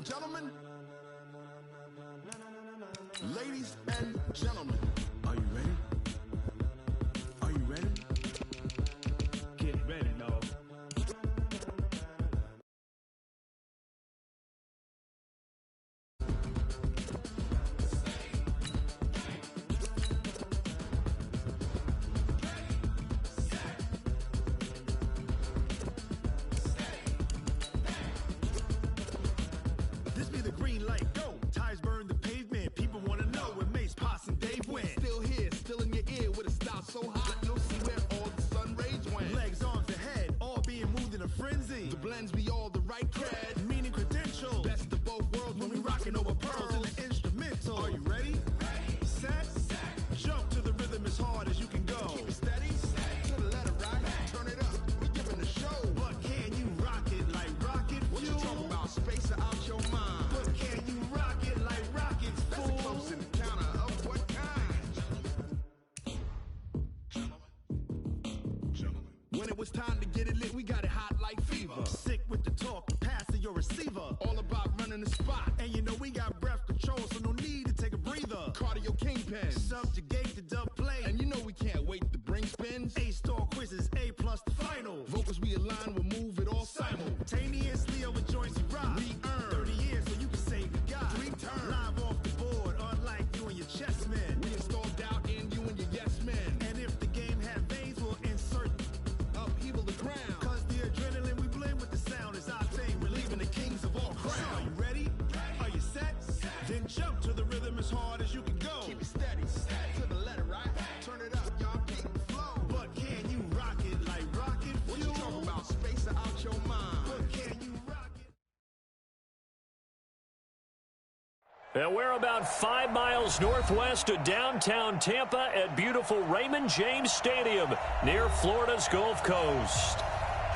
gentlemen, ladies and gentlemen, are you ready? Are you ready? Get ready, y'all. This be the green light, go. Tires burn the pavement. People want to know where Mace, Posse, and Dave went. Still here, still in your ear with a style so hot, you'll see where all the sun rays went. Legs, arms, and head, all being moved in a frenzy. The blends be all the right cred, meaning credentials. Best of both worlds when we rockin' over pearls in the instrumental. Are you ready? Set, jump to the rhythm as hard as you can go. Keep it steady, to the letter right, turn it up, we giving the show. But can you rock it like rocket fuel? What you talking about, space out your mind? But can you rock it like rockets, fool? That's a close encounter of what kind? Gentlemen. When it was time to get it lit, we got it hot like fever. Sick with the talk, passing your receiver. All about running the spot. And you know we got breath control, so no need to take a breather. Cardio kingpin, subjugate the dub play. And you know we can't wait to bring spins. A-star quizzes, A+ the final. Vocals we align, we'll move it all simultaneously over joints we rock. We earn 30 years so you can say we got 3 turns. Live off the board, unlike you and your chess men. We install doubt in you and your yes men. And if the game had veins, we'll insert upheaval the ground. Cause the adrenaline we blend with the sound is our thing. We're leaving the kings of all crowns. So are you ready? Are you set? Then jump to the rhythm as hard as you can go. Keep it steady, to the letter right. Turn it up, y'all keep the flow. But can you rock it like rocket fuel? What you talking about, space out your mind? But can you rock it? And we're about 5 miles northwest of downtown Tampa at beautiful Raymond James Stadium near Florida's Gulf Coast.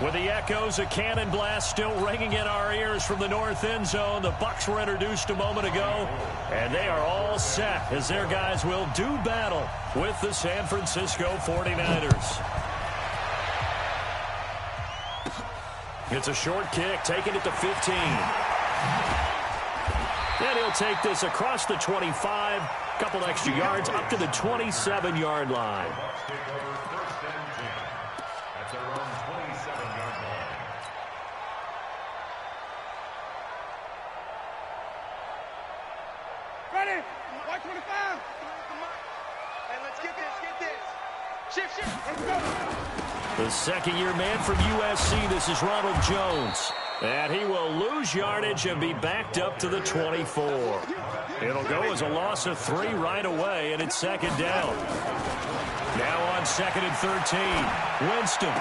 With the echoes of cannon blast still ringing in our ears from the north end zone, the Bucs were introduced a moment ago, and they are all set as their guys will do battle with the San Francisco 49ers. It's a short kick, taking it to 15. And he'll take this across the 25, couple extra yards, up to the 27-yard line. That's around 27-yard line. Ready? White 25. Hey, let's get this. Shift. Let's go. The second-year man from USC, this is Ronald Jones. And he will lose yardage and be backed up to the 24. It'll go as a loss of 3 right away, and it's second down. Now on 2nd and 13, Winston.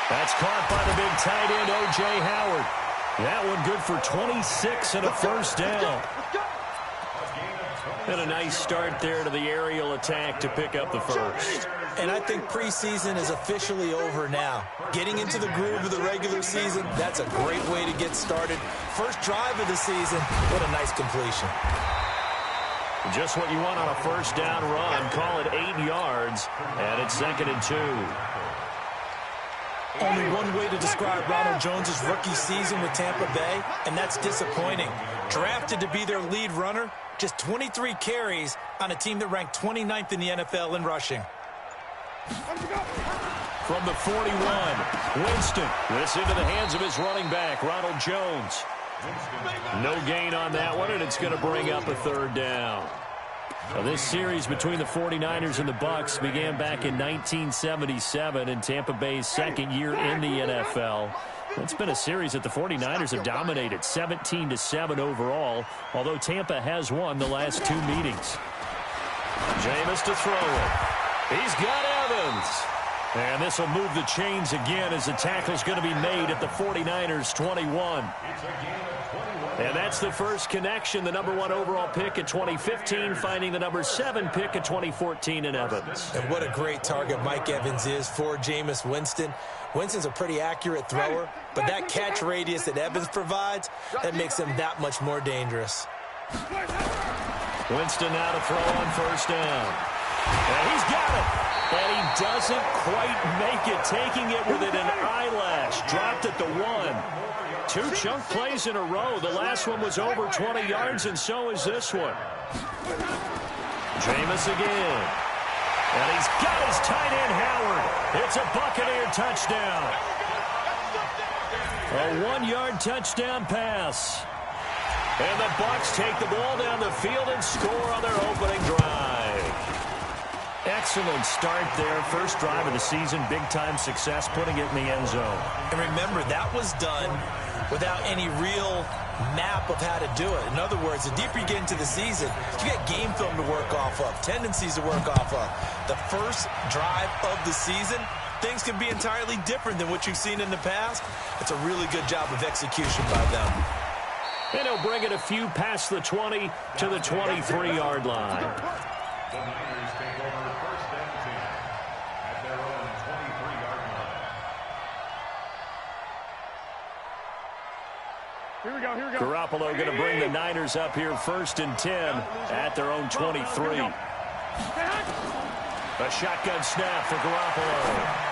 That's caught by the big tight end, O.J. Howard. That one good for 26 and a first down. And a nice start there to the aerial attack to pick up the first. And I think preseason is officially over now. Getting into the groove of the regular season, that's a great way to get started. First drive of the season, what a nice completion. Just what you want on a first down run. Call it 8 yards, and it's 2nd and 2. Only one way to describe Ronald Jones' rookie season with Tampa Bay, and that's disappointing. Drafted to be their lead runner, just 23 carries on a team that ranked 29th in the NFL in rushing. From the 41, Winston. This into the hands of his running back, Ronald Jones. No gain on that one, and it's going to bring up a 3rd down. Now, this series between the 49ers and the Bucs began back in 1977 in Tampa Bay's 2nd year in the NFL. It's been a series that the 49ers have dominated, 17-7 overall, although Tampa has won the last 2 meetings. Jameis to throw it. He's got Evans. And this will move the chains again as the tackle's going to be made at the 49ers' 21. And that's the first connection, the number 1 overall pick in 2015, finding the number 7 pick in 2014 in Evans. And what a great target Mike Evans is for Jameis Winston. Winston's a pretty accurate thrower, but that catch radius that Evans provides, that makes him that much more dangerous. Winston now to throw on first down. And he's got it. And he doesn't quite make it, taking it within an eyelash. Dropped at the 1. 2 chunk plays in a row. The last one was over 20 yards, and so is this one. Jameis again. And he's got his tight end, Howard. It's a Buccaneer touchdown. A 1-yard touchdown pass. And the Bucs take the ball down the field and score on their opening drive. Excellent start there. First drive of the season. Big-time success, putting it in the end zone. And remember, that was done without any real map of how to do it. In other words, the deeper you get into the season, you got game film to work off of, tendencies to work off of. The first drive of the season, things can be entirely different than what you've seen in the past. It's a really good job of execution by them. And he'll bring it a few past the 20 to the 23-yard line. The Niners take over first and 10 at their own 23-yard line. Here we go, here we go. Garoppolo going to bring the Niners up here first and 10 at their own 23. A shotgun snap for Garoppolo.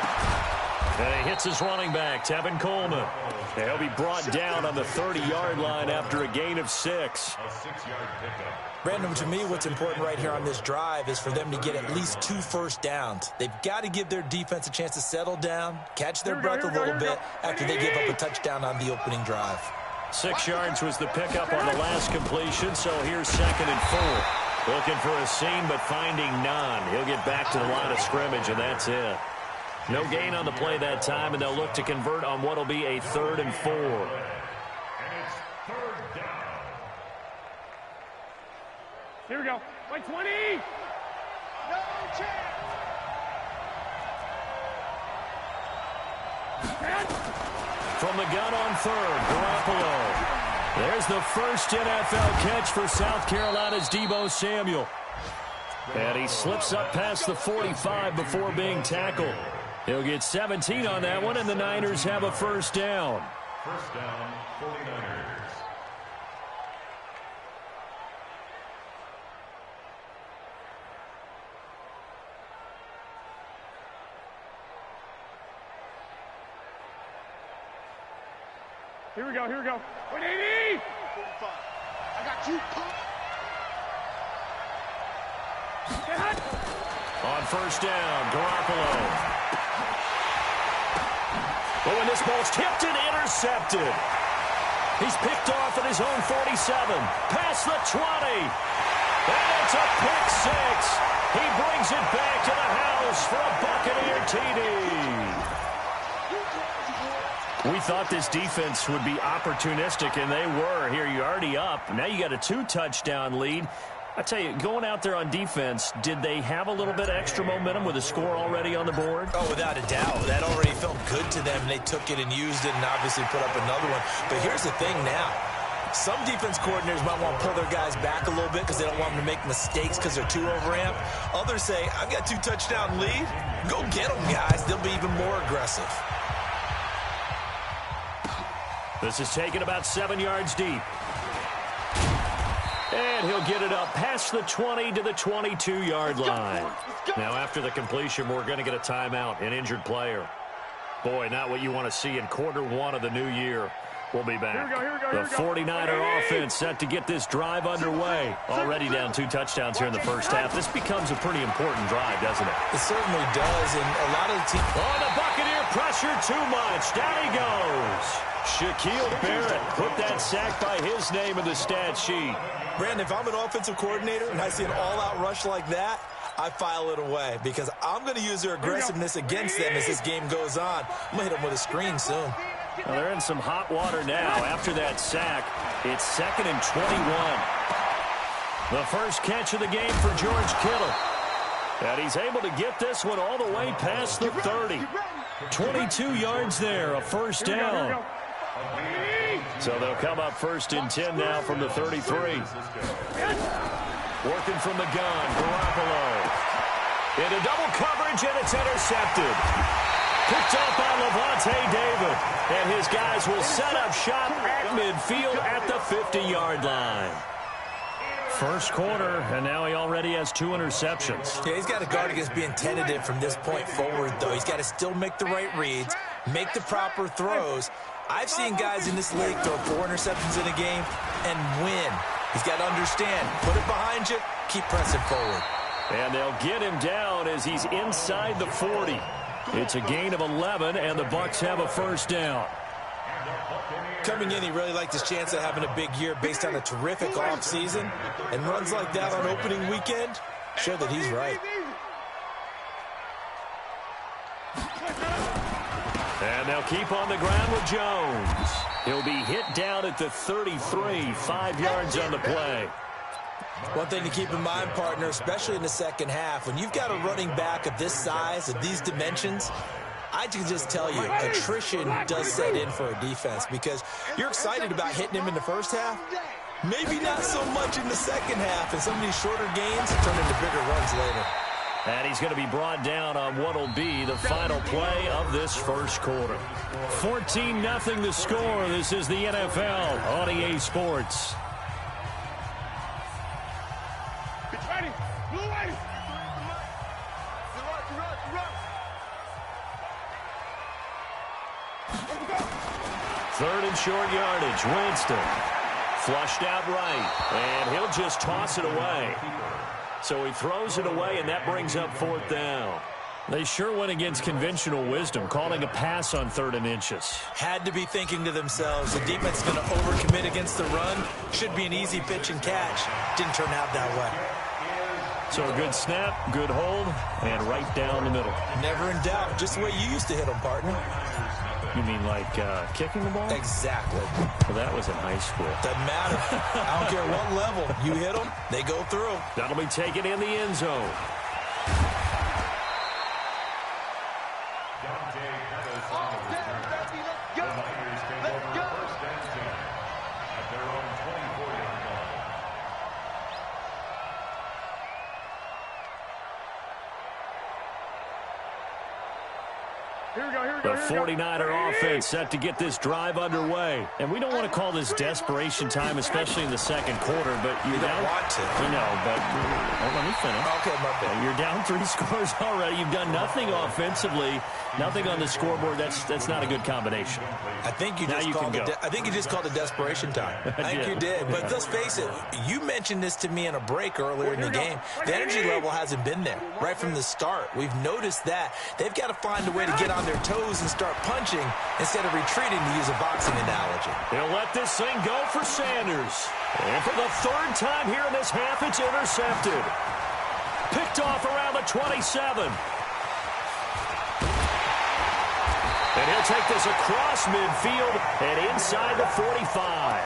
And he hits his running back, Tevin Coleman. And he'll be brought down on the 30-yard line after a gain of 6. A 6-yard pickup. Brandon, to me, what's important right here on this drive is for them to get at least 2 first downs. They've got to give their defense a chance to settle down, catch their breath a little bit after they give up a touchdown on the opening drive. 6 yards was the pickup on the last completion, so here's 2nd and 4. Looking for a seam, but finding none. He'll get back to the line of scrimmage, and that's it. No gain on the play that time, and they'll look to convert on what will be a 3rd and 4. And it's 3rd down. Here we go. Like 20. No chance. From the gun on 3rd, Garoppolo. There's the first NFL catch for South Carolina's Deebo Samuel. And he slips up past the 45 before being tackled. He'll get 17 on that one, and the Niners have a first down. First down, 49ers. Here we go, here we go. 180! I got you. On first down, Garoppolo. Oh, and this ball's tipped and intercepted. He's picked off at his own 47. Past the 20. And it's a pick 6. He brings it back to the house for a Buccaneer TD. We thought this defense would be opportunistic, and they were. Here, you're already up. Now you got a 2-touchdown lead. I tell you, going out there on defense, did they have a little bit of extra momentum with a score already on the board? Oh, without a doubt. That already felt good to them. They took it and used it and obviously put up another one. But here's the thing now. Some defense coordinators might want to pull their guys back a little bit because they don't want them to make mistakes because they're too overamped. Others say, I've got 2-touchdown lead. Go get them, guys. They'll be even more aggressive. This is taken about 7 yards deep. And he'll get it up past the 20 to the 22-yard line. Now, after the completion, we're going to get a timeout, an injured player. Boy, not what you want to see in quarter 1 of the new year. We'll be back. The 49er offense set to get this drive underway. Already down 2 touchdowns here in the first half. This becomes a pretty important drive, doesn't it? It certainly does, and a lot of the teams... Oh, the Buccaneer pressure too much. Down he goes. Shaquille Barrett put that sack by his name in the stat sheet. Brandon, if I'm an offensive coordinator and I see an all-out rush like that, I file it away because I'm going to use their aggressiveness against them as this game goes on. I'm going to hit them with a screen soon. Well, they're in some hot water now. After that sack, it's 2nd and 21. The first catch of the game for George Kittle. And he's able to get this one all the way past the 30. 22 yards there, a first down. So they'll come up 1st and 10 now from the 33. Working from the gun, Garoppolo. Into double coverage, and it's intercepted. Picked up by Levante David. And his guys will set up shop at midfield at the 50-yard line. First quarter, and now he already has 2 interceptions. Yeah, he's got to guard against being tentative from this point forward, though. He's got to still make the right reads, make the proper throws. I've seen guys in this league throw 4 interceptions in a game and win. He's got to understand, put it behind you, keep pressing forward. And they'll get him down as he's inside the 40. It's a gain of 11, and the Bucs have a first down. Coming in, he really liked his chance of having a big year based on a terrific offseason. And runs like that on opening weekend show that he's right. And they'll keep on the ground with Jones. He'll be hit down at the 33, 5 yards on the play. One thing to keep in mind, partner, especially in the second half, when you've got a running back of this size, of these dimensions, I can just tell you, attrition does set in for a defense because you're excited about hitting him in the first half. Maybe not so much in the second half, and some of these shorter gains turn into bigger runs later. And he's going to be brought down on what will be the final play of this first quarter. 14-0 the score. This is the NFL on EA Sports. Ready. Blue way. Third and short yardage. Winston flushed out right, and he'll just toss it away. So he throws it away, and that brings up 4th down. They sure went against conventional wisdom, calling a pass on 3rd and inches. Had to be thinking to themselves, the defense is going to overcommit against the run. Should be an easy pitch and catch. Didn't turn out that way. So a good snap, good hold, and right down the middle. Never in doubt. Just the way you used to hit them, partner. You mean like kicking the ball? Exactly. Well, that was in high school. Doesn't matter. I don't care what level. You hit them, they go through. That'll be taken in the end zone. The 49er offense set to get this drive underway. And we don't want to call this desperation time, especially in the second quarter, but you're down. Want to. You know, but let me finish. Okay, my bad. You're down 3 scores already. You've done nothing offensively, nothing on the scoreboard. That's not a good combination. I think you just called it desperation time. I think you did. But let's face it, you mentioned this to me in a break earlier in the game. The energy level hasn't been there right from the start. We've noticed that. They've got to find a way to get on their toes and start punching instead of retreating, to use a boxing analogy. He'll let this thing go for Sanders. And for the 3rd time here in this half, it's intercepted. Picked off around the 27. And he'll take this across midfield and inside the 45.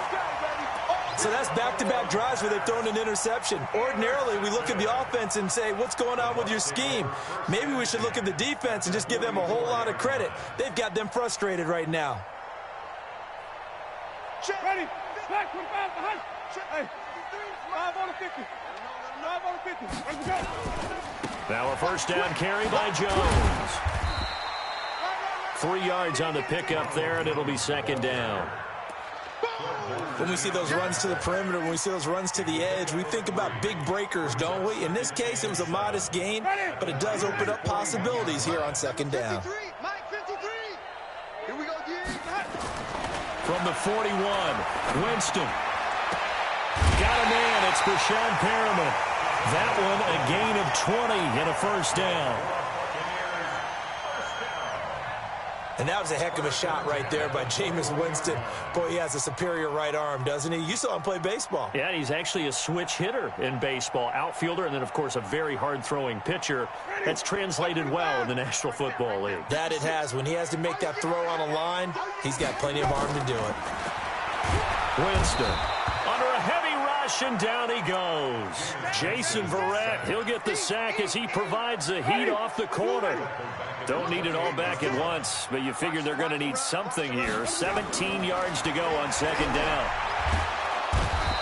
So that's back-to-back drives where they've thrown an interception. Ordinarily, we look at the offense and say, what's going on with your scheme? Maybe we should look at the defense and just give them a whole lot of credit. They've got them frustrated right now. Ready. Back, 25, behind. Hey, 5 on the 50. 5 on the 50. Let's go. Now a first down carry by Jones. 3 yards on the pickup there, and it'll be 2nd down. When we see those runs to the perimeter, when we see those runs to the edge, we think about big breakers, don't we? In this case, it was a modest gain, but it does open up possibilities here on 2nd down. Here we go, From the 41, Winston. Got a man, it's Brashad Perriman. That one a gain of 20 and a first down. And that was a heck of a shot right there by Jameis Winston. Boy, he has a superior right arm, doesn't he? You saw him play baseball. Yeah, he's actually a switch hitter in baseball. Outfielder, and then, of course, a very hard-throwing pitcher. That's translated well in the National Football League. That it has. When he has to make that throw on a line, he's got plenty of arm to do it. Winston under a heavy rush, and down he goes. Jason Verrett, he'll get the sack as he provides the heat off the corner. Don't need it all back at once, but you figure they're going to need something here. 17 yards to go on 2nd down.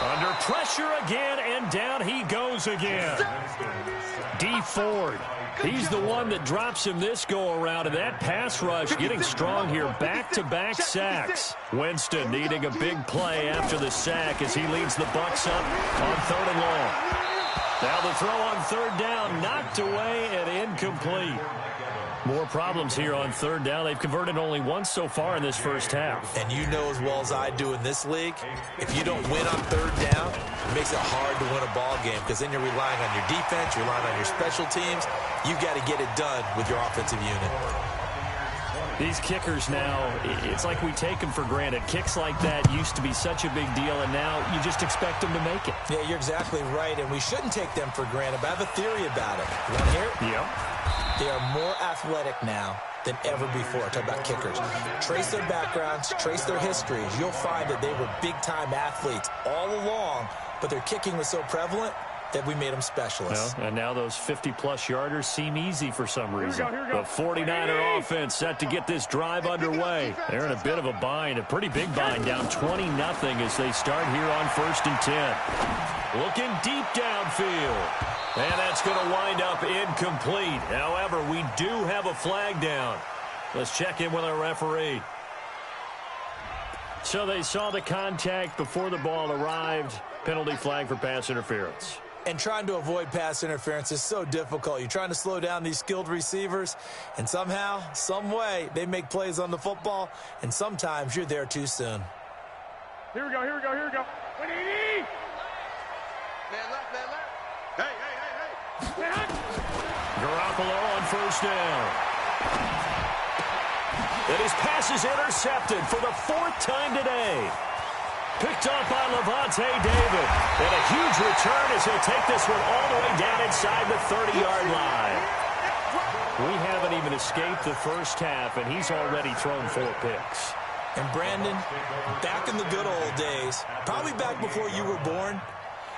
Under pressure again, and down he goes again. D. Ford, he's the one that drops him this go-around, and that pass rush getting strong here. Back-to-back sacks. Winston needing a big play after the sack as he leads the Bucs up on 3rd and long. Now the throw on 3rd down, knocked away and incomplete. More problems here on 3rd down. They've converted only once so far in this first half. And you know as well as I do in this league, if you don't win on 3rd down, it makes it hard to win a ball game because then you're relying on your defense, you're relying on your special teams. You've got to get it done with your offensive unit. These kickers now, it's like we take them for granted. Kicks like that used to be such a big deal, and now you just expect them to make it. Yeah, you're exactly right, and we shouldn't take them for granted, but I have a theory about it. You want to hear it? Yep. They are more athletic now than ever before. Talk about kickers. Trace their backgrounds, trace their histories. You'll find that they were big-time athletes all along, but their kicking was so prevalent that we made them specialists. Well, and now those 50-plus yarders seem easy for some reason. The 49er offense set to get this drive underway. They're in a bit of a bind, a pretty big bind, down 20-0 as they start here on 1st and 10. Looking deep downfield. And that's going to wind up incomplete. However, we do have a flag down. Let's check in with our referee. So they saw the contact before the ball arrived. Penalty flag for pass interference. And trying to avoid pass interference is so difficult. You're trying to slow down these skilled receivers, and somehow, some way, they make plays on the football, and sometimes you're there too soon. Here we go. 180! Man left. Hey. Garoppolo on 1st down. And his pass is intercepted for the 4th time today. Picked up by Levante David. And a huge return as he'll take this one all the way down inside the 30-yard line. We haven't even escaped the first half, and he's already thrown 4 picks. And Brandon, back in the good old days, probably back before you were born,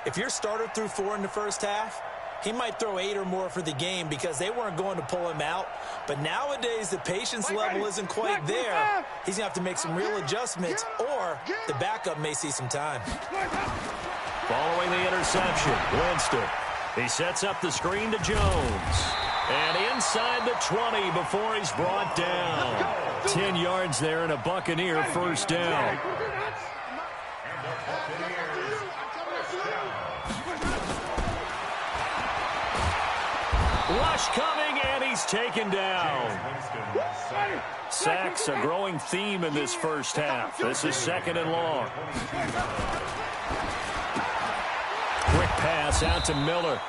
if your starter threw 4 in the first half, he might throw 8 or more for the game because they weren't going to pull him out. But nowadays, the patience level isn't quite there. He's going to have to make some real adjustments, or the backup may see some time. Following the interception, Winston. He sets up the screen to Jones. And inside the 20 before he's brought down. 10 yards there and a Buccaneer 1st down. Rush coming, and he's taken down. Sacks a growing theme in this first half. This is 2nd and long. Quick pass out to Miller.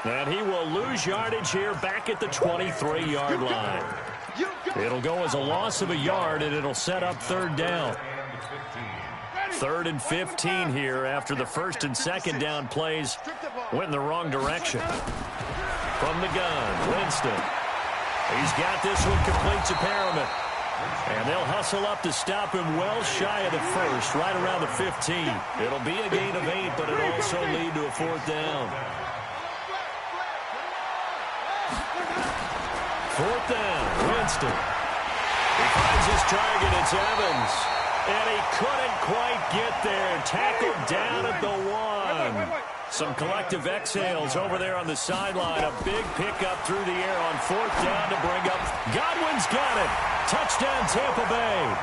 And he will lose yardage here back at the 23-yard line. It'll go as a loss of a yard, and it'll set up 3rd down. 3rd and 15 here after the 1st and 2nd down plays went in the wrong direction. From the gun, Winston. He's got this one complete to Perriman. And they'll hustle up to stop him well shy of the 1st, right around the 15. It'll be a gain of 8, but it'll also lead to a 4th down. 4th down, Winston. He finds his target, it's Evans. And he couldn't quite get there. Tackled down at the 1. Some collective exhales over there on the sideline. A big pickup through the air on 4th down to bring up. Godwin's got it. Touchdown, Tampa Bay.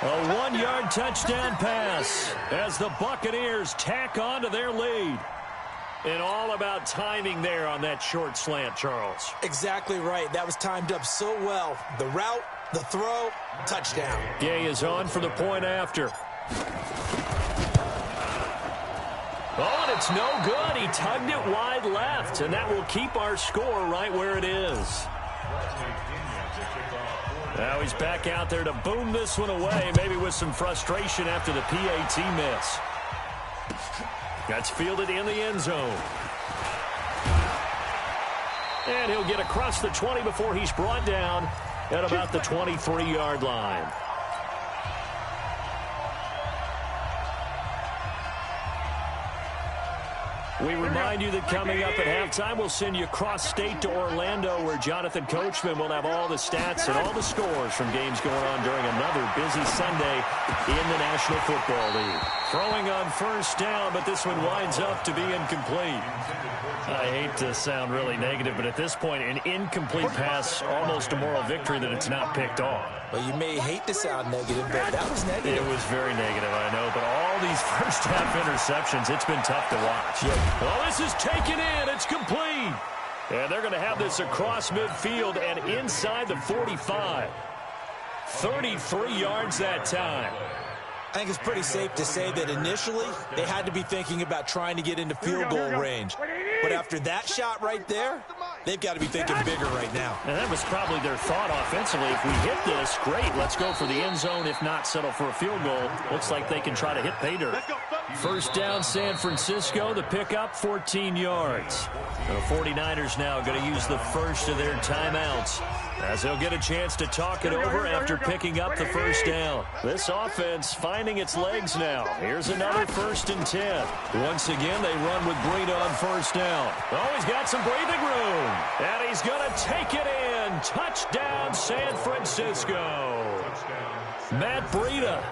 A 1-yard touchdown pass as the Buccaneers tack on to their lead. And all about timing there on that short slant, Charles. Exactly right. That was timed up so well. The route, the throw, touchdown. Gay is on for the point after. Oh, and it's no good. He tugged it wide left, and that will keep our score right where it is. Now he's back out there to boom this one away, maybe with some frustration after the PAT miss. That's fielded in the end zone. And he'll get across the 20 before he's brought down at about the 23-yard line. We remind you that coming up at halftime, we'll send you cross-state to Orlando, where Jonathan Coachman will have all the stats and all the scores from games going on during another busy Sunday in the National Football League. Throwing on first down, but this one winds up to be incomplete. I hate to sound really negative, but at this point, an incomplete pass, almost a moral victory that it's not picked off. Well, you may hate to sound negative, but that was negative. It was very negative, I know, but all these first-half interceptions, it's been tough to watch. Yeah. Well, this is taken in. It's complete. And they're going to have this across midfield and inside the 45. 33 yards that time. I think it's pretty safe to say that initially they had to be thinking about trying to get into field goal range. But after that shot right there, they've got to be thinking bigger right now. And that was probably their thought offensively. If we hit this, great, let's go for the end zone. If not, settle for a field goal. Looks like they can try to hit pay dirt. First down, San Francisco. The pickup, 14 yards. The 49ers now going to use the first of their timeouts, as they'll get a chance to talk it over after picking up the first down. This offense finding its legs now. Here's another 1st and 10. Once again, they run with Breida on first down. Oh, he's got some breathing room. And he's going to take it in. Touchdown, San Francisco. Matt Breida,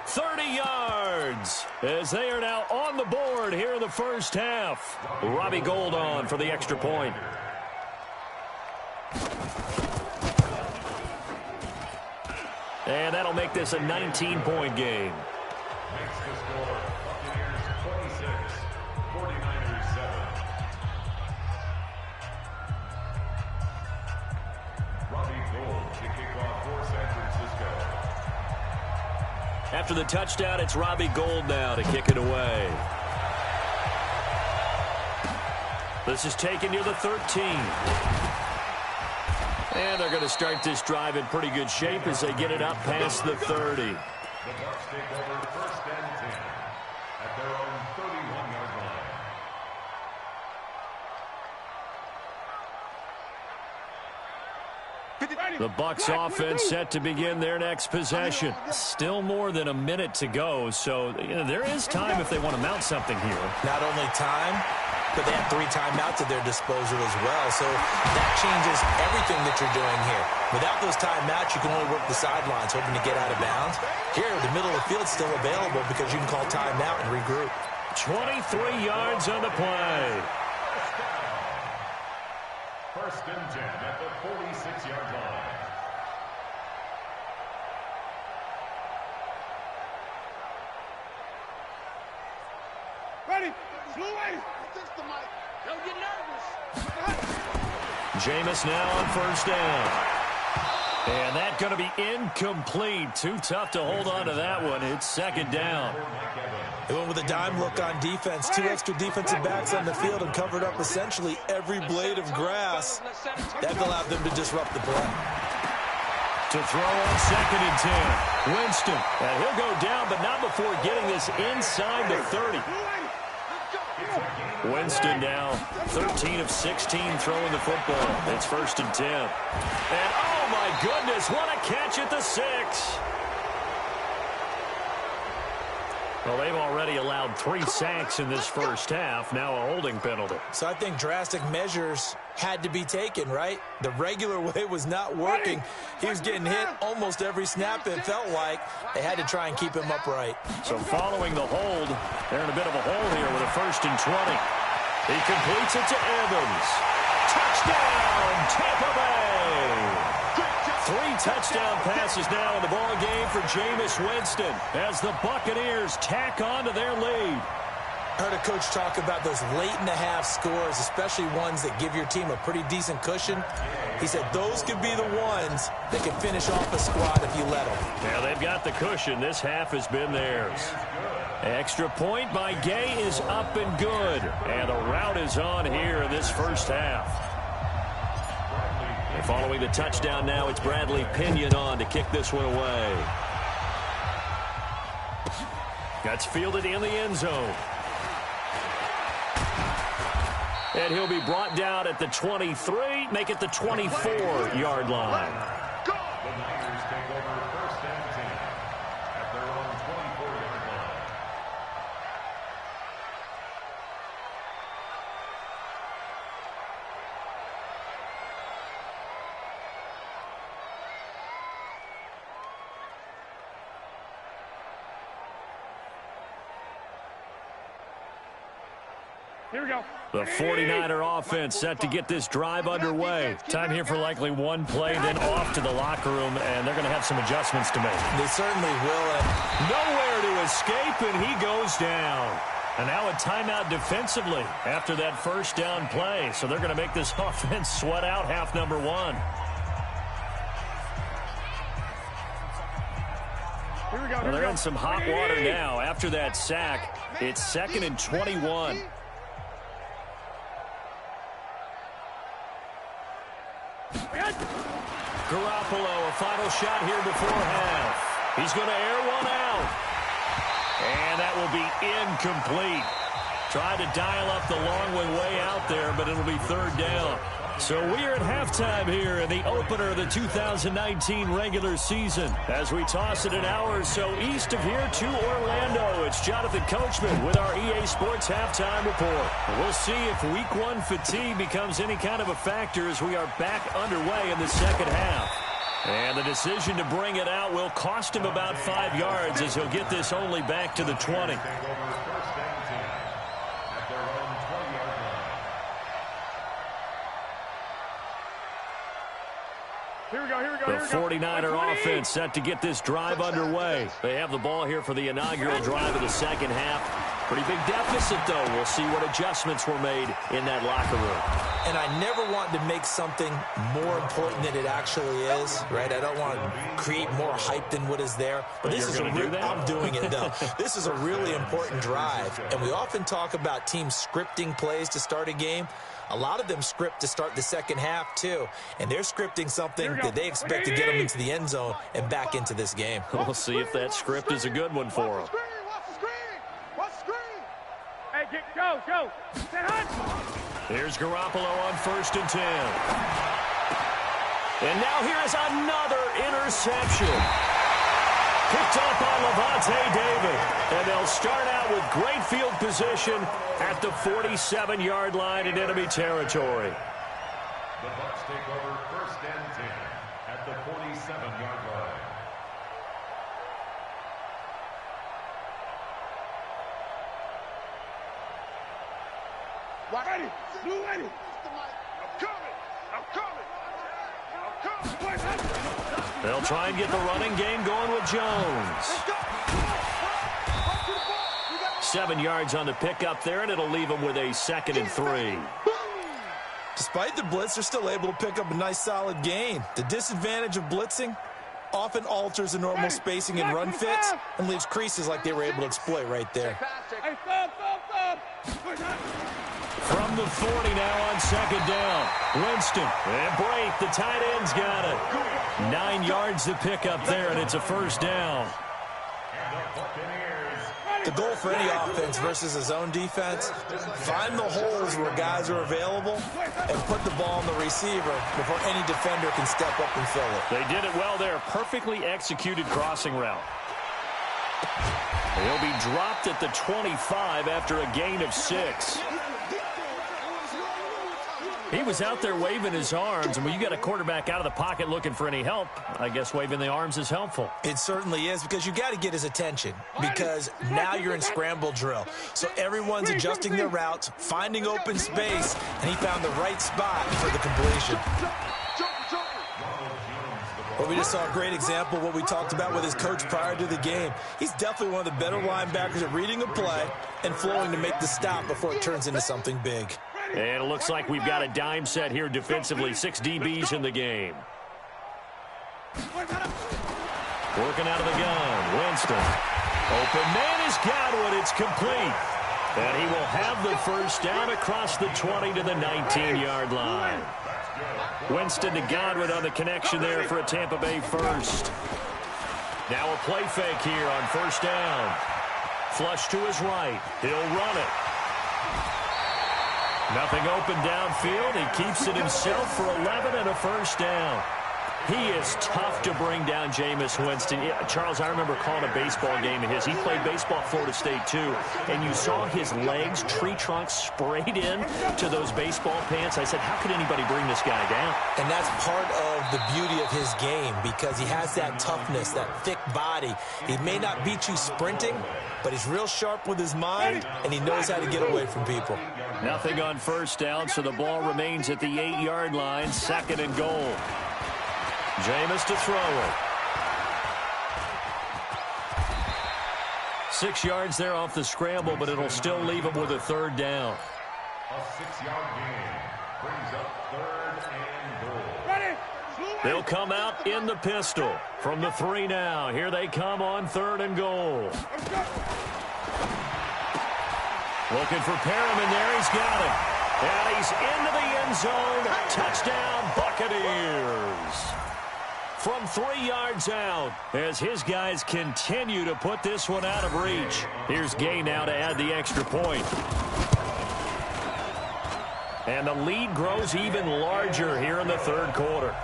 30 yards, as they are now on the board here in the first half. Robbie Gould on for the extra point. And that'll make this a 19-point game. Makes the score Buccaneers 26, 49ers 7. Robbie Gould to kick off for San Francisco. After the touchdown, it's Robbie Gould now to kick it away. This is taken near the 13. And they're going to start this drive in pretty good shape as they get it up past the 30. The Bucs take over 1st and 10 at their own 31-yard line. The Bucs offense set to begin their next possession. Still more than a minute to go, so there is time if they want to mount something here. Not only time, but they have 3 timeouts at their disposal as well. So that changes everything that you're doing here. Without those timeouts, you can only work the sidelines, hoping to get out of bounds. Here, the middle of the field's still available because you can call timeout and regroup. 23 yards on the play. 1st and 10 at the 46-yard line. Ready? Slow away. Don't get nervous. Jameis now on first down. And that's going to be incomplete. Too tough to hold on to that one. It's 2nd down. They went with a dime look on defense. 2 extra defensive backs on the field and covered up essentially every blade of grass. That allowed them to disrupt the play. To throw on 2nd and 10. Winston. And he'll go down, but not before getting this inside the 30. Winston now 13 of 16 throwing the football. It's 1st and 10. And oh my goodness, what a catch at the 6. Well, they've already allowed 3 sacks in this first half. Now a holding penalty. So I think drastic measures had to be taken, right? The regular way was not working. He was getting hit almost every snap, it felt like. They had to try and keep him upright. So following the hold, they're in a bit of a hole here with a 1st and 20. He completes it to Evans. Touchdown, Tampa Bay! 3 touchdown passes now in the ball game for Jameis Winston as the Buccaneers tack on to their lead. I heard a coach talk about those late-in-the-half scores, especially ones that give your team a pretty decent cushion. He said those could be the ones that can finish off a squad if you let them. Yeah, they've got the cushion. This half has been theirs. Extra point by Gay is up and good. And the route is on here in this first half. And following the touchdown now, it's Bradley Pinion on to kick this one away. That's fielded in the end zone. And he'll be brought down at the 23, make it the 24-yard line. The Niners take over 1st and 10 at their own 24-yard line. Here we go. The 49er offense set to get this drive underway. Time here for likely one play, then off to the locker room, and they're going to have some adjustments to make. They certainly will. Nowhere to escape, and he goes down. And now a timeout defensively after that first down play. So they're going to make this offense sweat out half number one. Here we go. Well, they're in some hot water now. After that sack, it's 2nd and 21. Garoppolo, a final shot here before half. He's going to air one out. And that will be incomplete. Tried to dial up the long way out there, but it'll be 3rd down. So we are at halftime here in the opener of the 2019 regular season. As we toss it an hour or so east of here to Orlando, it's Jonathan Coachman with our EA Sports Halftime Report. We'll see if Week 1 fatigue becomes any kind of a factor as we are back underway in the second half. And the decision to bring it out will cost him about 5 yards as he'll get this only back to the 20. Here we go, here we go, The here we go. 49er offense set to get this drive underway. They have the ball here for the inaugural drive of the second half. Pretty big deficit, though. We'll see what adjustments were made in that locker room. And I never want to make something more important than it actually is, right? I don't want to create more hype than what is there. But this is a real, I'm doing it, though. This is a really important drive. And we often talk about teams scripting plays to start a game. A lot of them script to start the second half, too. And they're scripting something that they expect to get them into the end zone and back into this game. We'll see if that script is a good one for them. Hey, go. Here's Garoppolo on 1st and 10. And now here is another interception. Picked up on Levante David. And they'll start out with great field position at the 47-yard line in enemy territory. The Bucs take over 1st and 10 at the 47-yard line. Ready, blue ready. I'm coming. They'll try and get the running game going with Jones. 7 yards on the pickup there, and it'll leave them with a 2nd and 3. Despite the blitz, they're still able to pick up a nice, solid gain. The disadvantage of blitzing often alters the normal spacing and run fits and leaves creases like they were able to exploit right there. Hey, stop. From the 40 now on 2nd down. Winston and break. The tight end's got it. 9 yards to pick up there, and it's a 1st down. The goal for any offense versus a zone defense, find the holes where guys are available and put the ball on the receiver before any defender can step up and fill it. They did it well there. Perfectly executed crossing route. He'll be dropped at the 25 after a gain of 6. He was out there waving his arms, and when you got a quarterback out of the pocket looking for any help, I guess waving the arms is helpful. It certainly is, because you got to get his attention, because now you're in scramble drill. So everyone's adjusting their routes, finding open space, and he found the right spot for the completion. Well, we just saw a great example of what we talked about with his coach prior to the game. He's definitely one of the better linebackers at reading a play and flowing to make the stop before it turns into something big. And it looks like we've got a dime set here defensively. 6 DBs in the game. Working out of the gun. Winston. Open man is Godwin. It's complete. And he will have the 1st down across the 20 to the 19-yard line. Winston to Godwin on the connection there for a Tampa Bay 1st. Now a play fake here on 1st down. Flush to his right. He'll run it. Nothing open downfield. He keeps it himself for 11 and a 1st down. He is tough to bring down, Jameis Winston. Yeah, Charles, I remember calling a baseball game of his. He played baseball at Florida State, too. And you saw his legs, tree trunks sprayed in to those baseball pants. I said, how could anybody bring this guy down? And that's part of the beauty of his game, because he has that toughness, that thick body. He may not beat you sprinting, but he's real sharp with his mind, and he knows how to get away from people. Nothing on first down, so the ball remains at the 8-yard line, 2nd and goal. Jameis to throw it. 6 yards there off the scramble, but it'll still leave him with a 3rd down. A 6-yard gain brings up 3rd and goal. Ready. They'll come out in the pistol from the 3 now. Here they come on 3rd and goal. Looking for Perriman there. He's got it. And he's into the end zone. Touchdown, Buccaneers. From 3 yards out as his guys continue to put this one out of reach. Here's Gay now to add the extra point. And the lead grows even larger here in the 3rd quarter.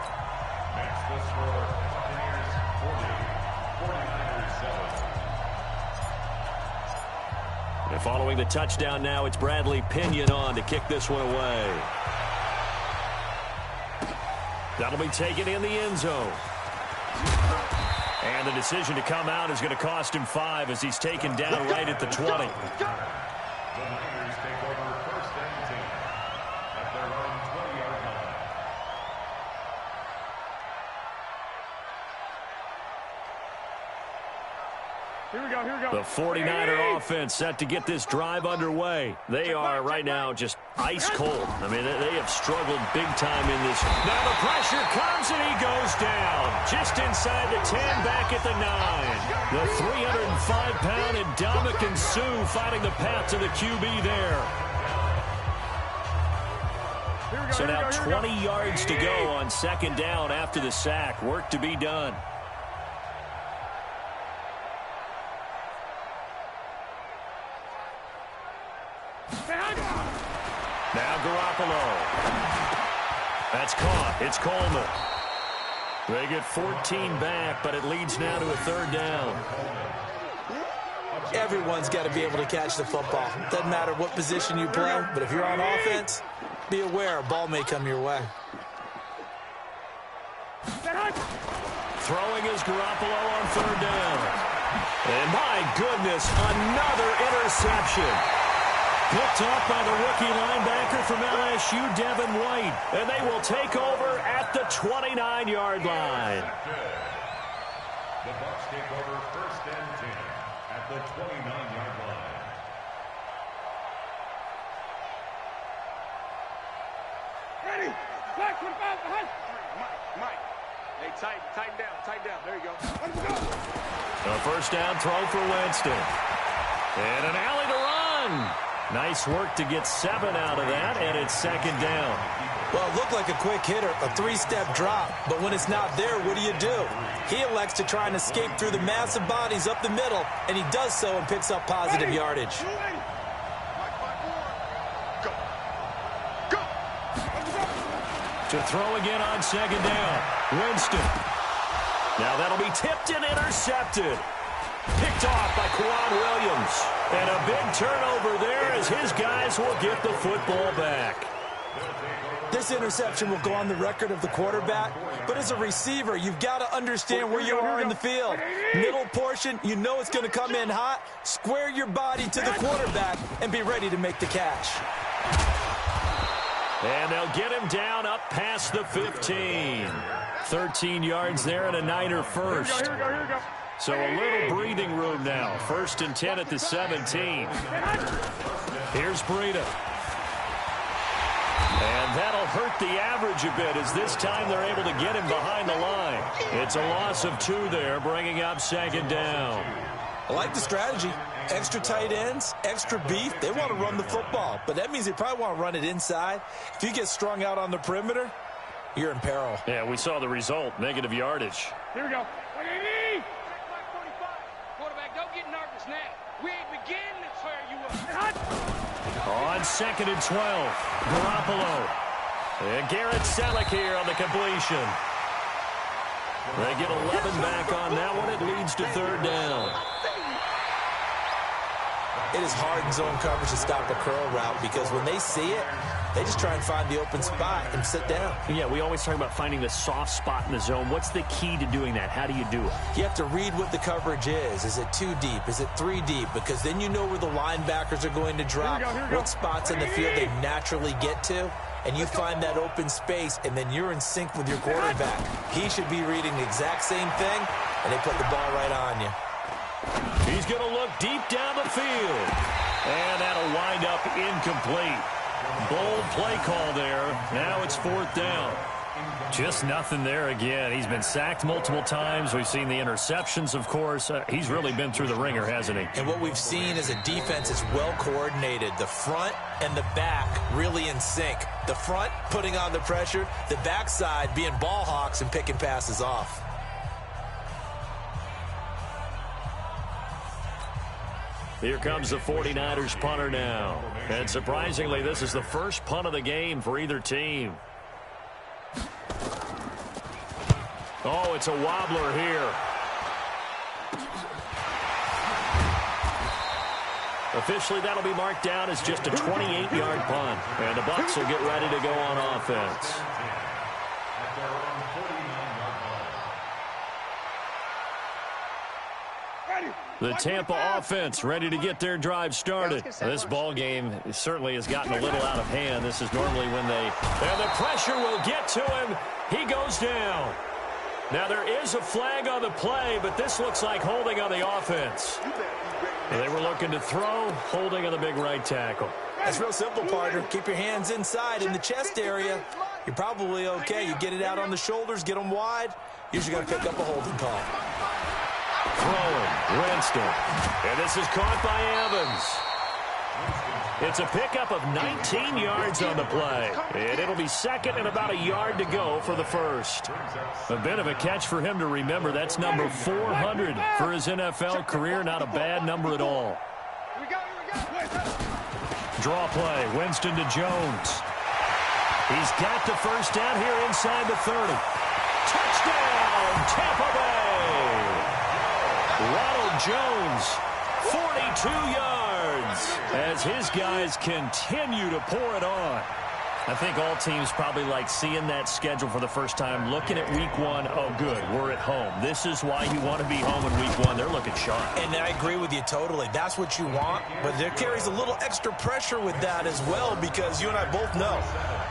That's the score. Buccaneers 40, 49ers 7. And following the touchdown now, it's Bradley Pinion on to kick this one away. That'll be taken in the end zone. And the decision to come out is going to cost him 5 as he's taken down right at the 20. The Niners take over 1st and 10 at their own 20-yard line. Here we go, here we go. The 49er offense set to get this drive underway. They are right now just ice cold. I mean, they have struggled big time in this. Now the pressure comes and he goes down. Just inside the 10, back at the 9. The 305-pound Ndamukong Suh fighting the path to the QB there. So now 20 yards to go on 2nd down after the sack. Work to be done. Now Garoppolo. That's caught. It's Coleman. They get 14 back, but it leads now to a 3rd down. Everyone's got to be able to catch the football. Doesn't matter what position you play, but if you're on offense, be aware a ball may come your way. Throwing is Garoppolo on 3rd down. And my goodness, another interception. Picked off by the rookie linebacker from LSU, Devin White. And they will take over at the 29-yard line. The Bucs take over 1st and 10 at the 29-yard line. Ready. Black 25 behind. Mike. Hey, tighten down. There you go. Let's go. A 1st down throw for Winston. And an alley to run. Nice work to get 7 out of that, and it's 2nd down. Well, it looked like a quick hitter, a 3-step drop, but when it's not there, what do? He elects to try and escape through the massive bodies up the middle, and he does so and picks up positive yardage. To throw again on 2nd down. Winston. Now that'll be tipped and intercepted. Picked off by Quan Williams. And a big turnover there as his guys will get the football back. This interception will go on the record of the quarterback, but as a receiver, you've got to understand where you are in the field. Middle portion, you know it's going to come in hot. Square your body to the quarterback and be ready to make the catch. And they'll get him down up past the 15. 13 yards there and a Niner first. Here we go. So a little breathing room now. 1st and 10 at the 17. Here's Breida. And that'll hurt the average a bit as this time they're able to get him behind the line. It's a loss of 2 there, bringing up 2nd down. I like the strategy. Extra tight ends, extra beef. They want to run the football, but that means they probably want to run it inside. If you get strung out on the perimeter, you're in peril. Yeah, we saw the result, negative yardage. Here we go. Quarterback, don't get nervous now. We ain't beginning to tear you up. On 2nd and 12, Garoppolo. And Garrett Selleck here on the completion. They get 11 back on that one. It leads to 3rd down. It is hard in zone coverage to stop a curl route because when they see it, they just try and find the open spot and sit down. Yeah, we always talk about finding the soft spot in the zone. What's the key to doing that? How do you do it? You have to read what the coverage is. Is it 2 deep? Is it 3 deep? Because then you know where the linebackers are going to drop, what spots in the field they naturally get to, and you find that open space, and then you're in sync with your quarterback. He should be reading the exact same thing, and they put the ball right on you. He's going to look deep down the field. And that'll wind up incomplete. Bold play call there. Now it's 4th down. Just nothing there again. He's been sacked multiple times. We've seen the interceptions, of course. He's really been through the ringer, hasn't he? And what we've seen is a defense is well coordinated. The front and the back really in sync. The front putting on the pressure. The backside being ball hawks and picking passes off. Here comes the 49ers punter now. And surprisingly, this is the first punt of the game for either team. Oh, it's a wobbler here. Officially, that'll be marked down as just a 28-yard punt. And the Bucs will get ready to go on offense. The Tampa offense ready to get their drive started. This ball game certainly has gotten a little out of hand. This is normally when and the pressure will get to him. He goes down. Now there is a flag on the play, but this looks like holding on the offense. They were looking to throw, holding on the big right tackle. That's real simple, partner. Keep your hands inside in the chest area. You're probably okay. You get it out on the shoulders, get them wide. Usually got to pick up a holding call. Throwing, Winston. And this is caught by Evans. It's a pickup of 19 yards on the play. And it'll be 2nd and about a yard to go for the first. A bit of a catch for him to remember. That's number 400 for his NFL career. Not a bad number at all. Draw play, Winston to Jones. He's got the first down here inside the 30. Touchdown, Tampa Bay! Ronald Jones, 42 yards, as his guys continue to pour it on. I think all teams probably like seeing that schedule for the first time, looking at week 1. Oh, good, we're at home. This is why you want to be home in week 1. They're looking sharp. And I agree with you totally. That's what you want, but there carries a little extra pressure with that as well because you and I both know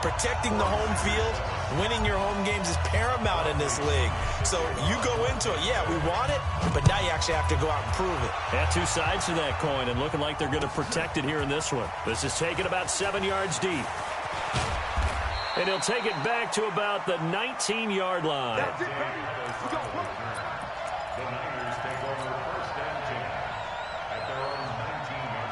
protecting the home field, winning your home games is paramount in this league. So you go into it, yeah, we want it, but now you actually have to go out and prove it. Yeah, 2 sides to that coin, and looking like they're going to protect it here in this one. This is taken about 7 yards deep. And he'll take it back to about the 19-yard line. The Niners take over 1st and 10 at their own 19-yard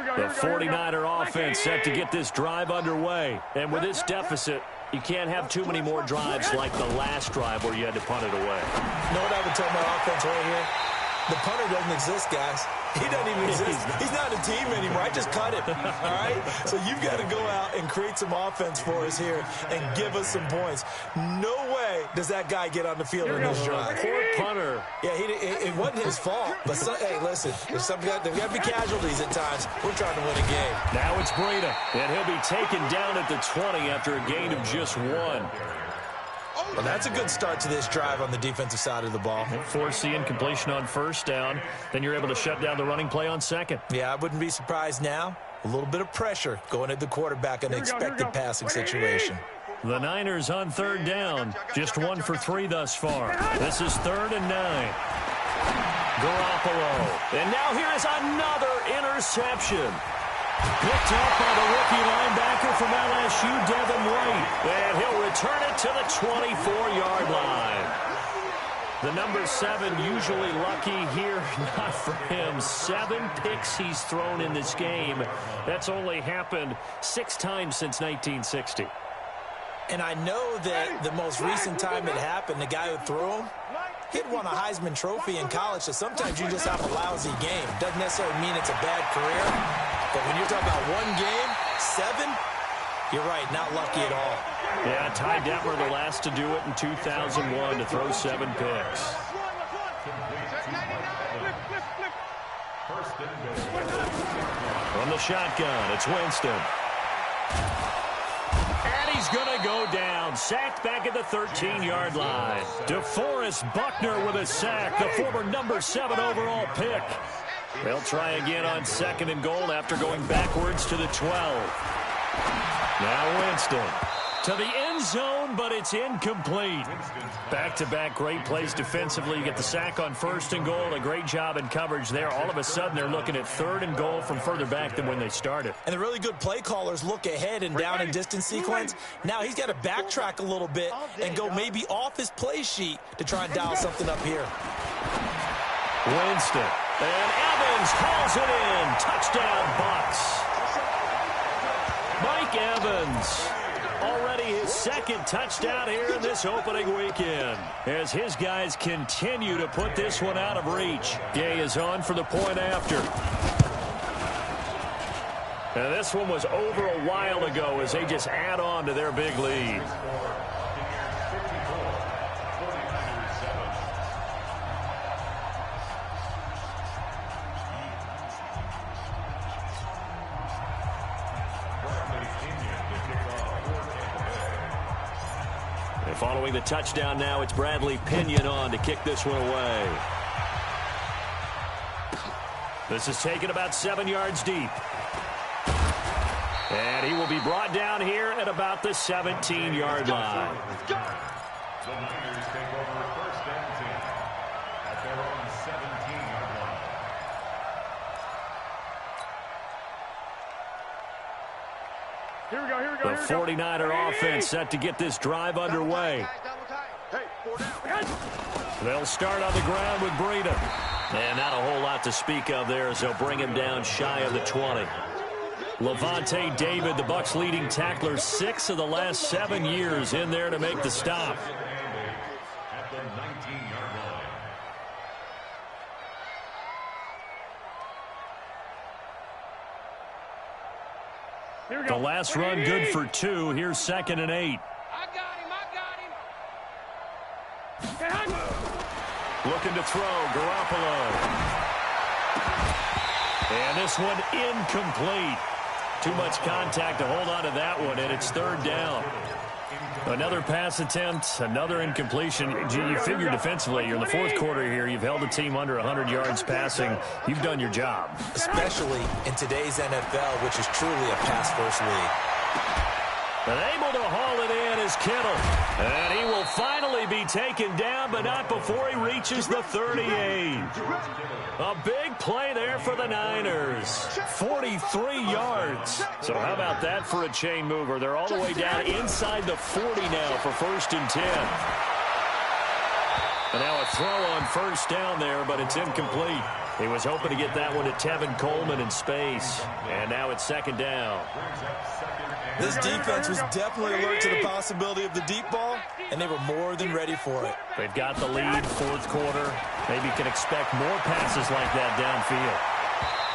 line. The 49er offense set to get this drive underway. And with this deficit, you can't have too many more drives like the last drive where you had to punt it away. You know what I would tell my offense right here? The punter doesn't exist, guys. He doesn't even exist. He's not a team anymore. I just cut him, all right? So you've got to go out and create some offense for us here and give us some points. No way does that guy get on the field in this drive. Poor punter. Yeah, it wasn't his fault. But, hey, listen, there's got to be casualties at times. We're trying to win a game. Now it's Breida, and he'll be taken down at the 20 after a gain of just 1. Well, that's a good start to this drive on the defensive side of the ball. Force the incompletion on 1st down. Then you're able to shut down the running play on 2nd. Yeah, I wouldn't be surprised now. A little bit of pressure going at the quarterback in an expected passing situation. The Niners on 3rd down. Just 1 for 3 thus far. This is 3rd and 9. Garoppolo. And now here is another interception. Picked up by the rookie linebacker from LSU, Devin White. And he'll return it to the 24-yard line. The number 7 usually lucky here, not for him. 7 picks he's thrown in this game. That's only happened 6 times since 1960. And I know that the most recent time it happened, the guy who threw him, he'd won a Heisman Trophy in college, so sometimes you just have a lousy game. Doesn't necessarily mean it's a bad career. But when you're talking about 1 game, 7, you're right, not lucky at all. Yeah, Ty Detmer, the last to do it in 2001 to throw 7 picks. From the shotgun, it's Winston. And he's going to go down. Sacked back at the 13-yard line. DeForest Buckner with a sack, the former number 7 overall pick. They'll try again on 2nd and goal after going backwards to the 12. Now Winston to the end zone, but it's incomplete. Back-to-back great plays defensively. You get the sack on 1st and goal. A great job in coverage there. All of a sudden, they're looking at 3rd and goal from further back than when they started. And the really good play callers look ahead and down and distance sequence. Now he's got to backtrack a little bit and go maybe off his play sheet to try and dial something up here. Winston. And Evans calls it in. Touchdown, Bucs. Mike Evans. Already his 2nd touchdown here in this opening weekend as his guys continue to put this one out of reach. Gay is on for the point after. And this one was over a while ago as they just add on to their big lead. Following the touchdown now, it's Bradley Pinion on to kick this one away. This is taken about 7 yards deep. And he will be brought down here at about the 17-yard line. The Niners take over 1st and 10 at their own 17-yard line. Here we go, here we go, The 49er offense set to get this drive underway. They'll start on the ground with Breida. And not a whole lot to speak of there as they'll bring him down shy of the 20. Levante David, the Bucs' leading tackler, 6 of the last 7 years in there to make the stop. At the 19-yard line. The last run good for 2. Here's 2nd and 8. I got him. Looking to throw, Garoppolo. And this one incomplete. Too much contact to hold on to that one, and it's 3rd down. Another pass attempt, another incompletion. You figure defensively, you're in the 4th quarter here. You've held a team under 100 yards passing. You've done your job. Especially in today's NFL, which is truly a pass-first league. And able to haul it in is Kittle. And he will finally be taken down, but not before he reaches the 38. A big play there for the Niners. 43 yards. So how about that for a chain mover? They're all the way down inside the 40 now for 1st and 10. And now a throw on 1st down there, but it's incomplete. He was hoping to get that one to Tevin Coleman in space. And now it's 2nd down. This defense was definitely alert to the possibility of the deep ball, and they were more than ready for it. They've got the lead, 4th quarter. Maybe can expect more passes like that downfield.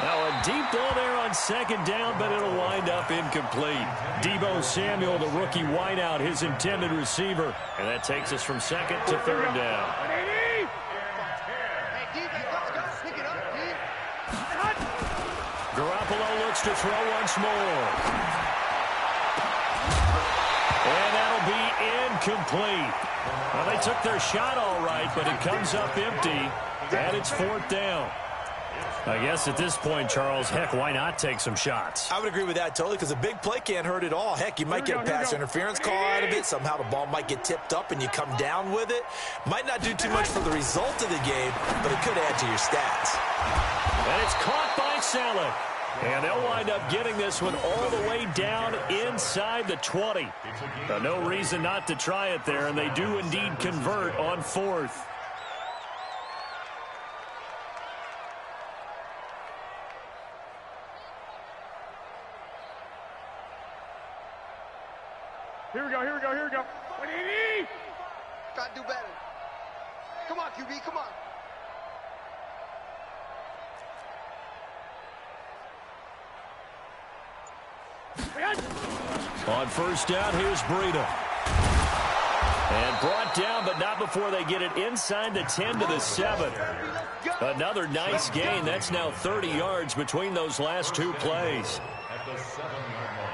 Now a deep ball there on 2nd down, but it'll wind up incomplete. Deebo Samuel, the rookie wideout, his intended receiver. And that takes us from 2nd to 3rd down. Garoppolo looks to throw once more. And that'll be incomplete. Well, they took their shot all right, but it comes up empty, and it's 4th down. I guess at this point, Charles, heck, why not take some shots? I would agree with that totally, because a big play can't hurt at all. Heck, you might get a pass interference call out of it. Somehow the ball might get tipped up and you come down with it. Might not do too much for the result of the game, but it could add to your stats. And it's caught by Saleh. And they'll wind up getting this one all the way down inside the 20. No reason not to try it there, and they do indeed convert on 4th. Here we go, here we go, here we go. Try to do better. Come on, QB, come on. On 1st down, here's Breida. And brought down, but not before they get it inside the 10 to the 7. Another nice gain. That's now 30 yards between those last two plays. At the 7-yard line.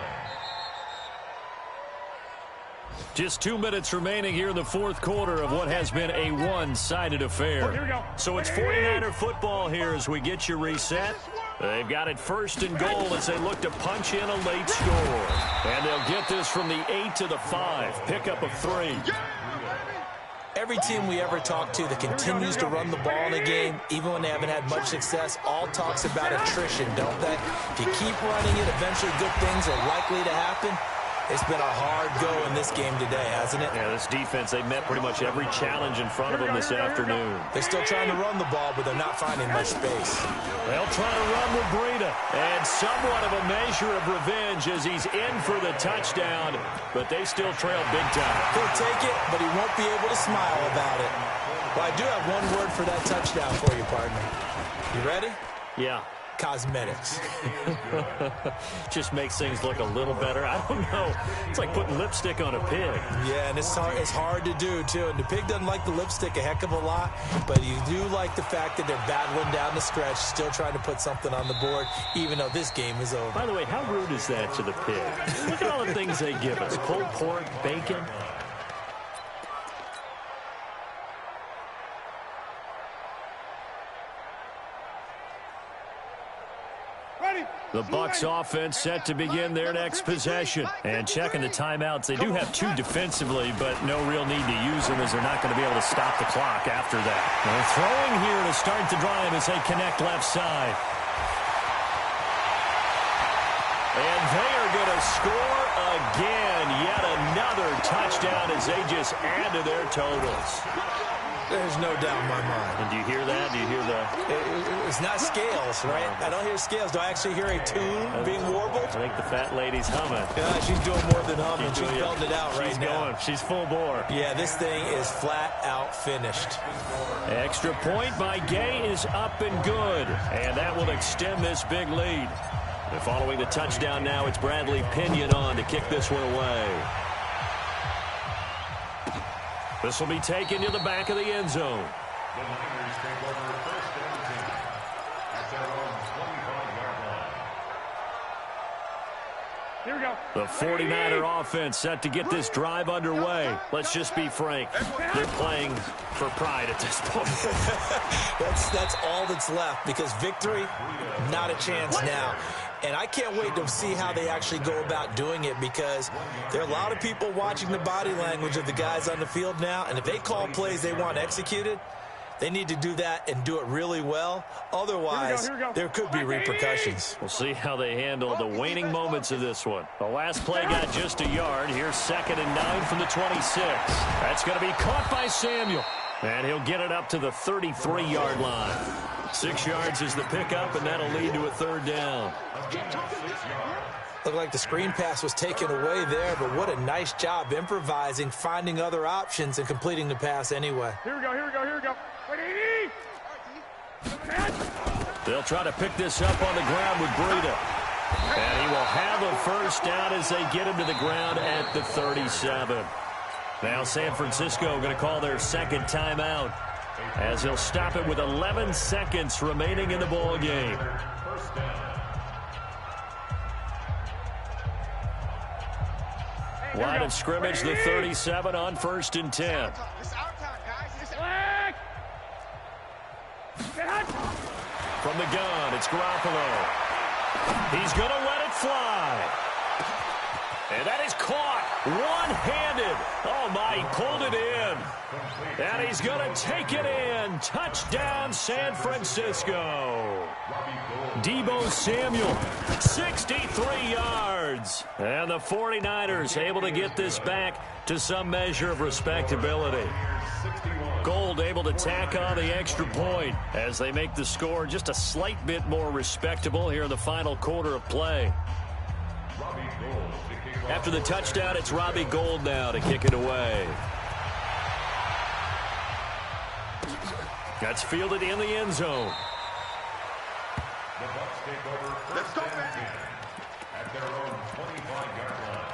Just 2 minutes remaining here in the fourth quarter of what has been a one-sided affair. So it's 49er football here as we get you reset. They've got it first and goal as they look to punch in a late score. And they'll get this from the 8 to the 5. Pickup of 3. Every team we ever talk to that continues to run the ball in a game, even when they haven't had much success, all talks about attrition, don't they? If you keep running it, eventually good things are likely to happen. It's been a hard go in this game today, hasn't it? Yeah, this defense, they met pretty much every challenge in front of them this afternoon. They're still trying to run the ball, but they're not finding much space. They'll try to run with Breida. And somewhat of a measure of revenge as he's in for the touchdown, but they still trail big time. He'll take it, but he won't be able to smile about it. Well, I do have one word for that touchdown for you, partner. You ready? Yeah. Cosmetics. Just makes things look a little better. I don't know. It's like putting lipstick on a pig. Yeah, and it's hard to do, too. And the pig doesn't like the lipstick a heck of a lot, but you do like the fact that they're battling down the stretch, still trying to put something on the board, even though this game is over. By the way, how rude is that to the pig? Look at all the things they give us. Pulled pork, bacon. The Bucs offense set to begin their next possession. And checking the timeouts, they do have 2 defensively, but no real need to use them as they're not going to be able to stop the clock after that. They're throwing here to start the drive as they connect left side. And they are going to score again. Yet another touchdown as they just add to their totals. There's no doubt in my mind. And do you hear that? Do you hear the... It's not scales, right? I don't hear scales. Do I actually hear a tune being warbled? I think the fat lady's humming. Yeah, she's doing more than humming. She's belting it out right now. She's going. She's full bore. Yeah, this thing is flat out finished. Extra point by Gay is up and good. And that will extend this big lead. And following the touchdown now, it's Bradley Pinion on to kick this one away. This will be taken to the back of the end zone. The Niners take over first and 10 at their own 25-yard line. Here we go. The 49er offense set to get this drive underway. Let's just be frank. They're playing for pride at this point. That's all that's left because victory, not a chance now. And I can't wait to see how they actually go about doing it because there are a lot of people watching the body language of the guys on the field now. And if they call plays they want executed, they need to do that and do it really well. Otherwise, there could be repercussions. We'll see how they handle the waning moments of this one. The last play got just a yard. Here's 2nd and 9 from the 26. That's going to be caught by Samuel. And he'll get it up to the 33-yard line. 6 yards is the pickup, and that'll lead to a 3rd down. Looked like the screen pass was taken away there, but what a nice job improvising, finding other options, and completing the pass anyway. Here we go, here we go, here we go. They'll try to pick this up on the ground with Breida. And he will have a first down as they get him to the ground at the 37. Now San Francisco going to call their 2nd timeout as he'll stop it with 11 seconds remaining in the ball game. Line of scrimmage, the 37 on 1st and 10. From the gun, it's Garoppolo. He's going to let it fly. And that is caught one-handed. Oh, my, he pulled it in. And he's going to take it in. Touchdown, San Francisco. Deebo Samuel, 63 yards. And the 49ers able to get this back to some measure of respectability. Gold able to tack on the extra point as they make the score just a slight bit more respectable here in the final quarter of play. After the touchdown, it's Robbie Gould now to kick it away. That's fielded in the end zone. The Bucs take over first and 10 at their own 25-yard line.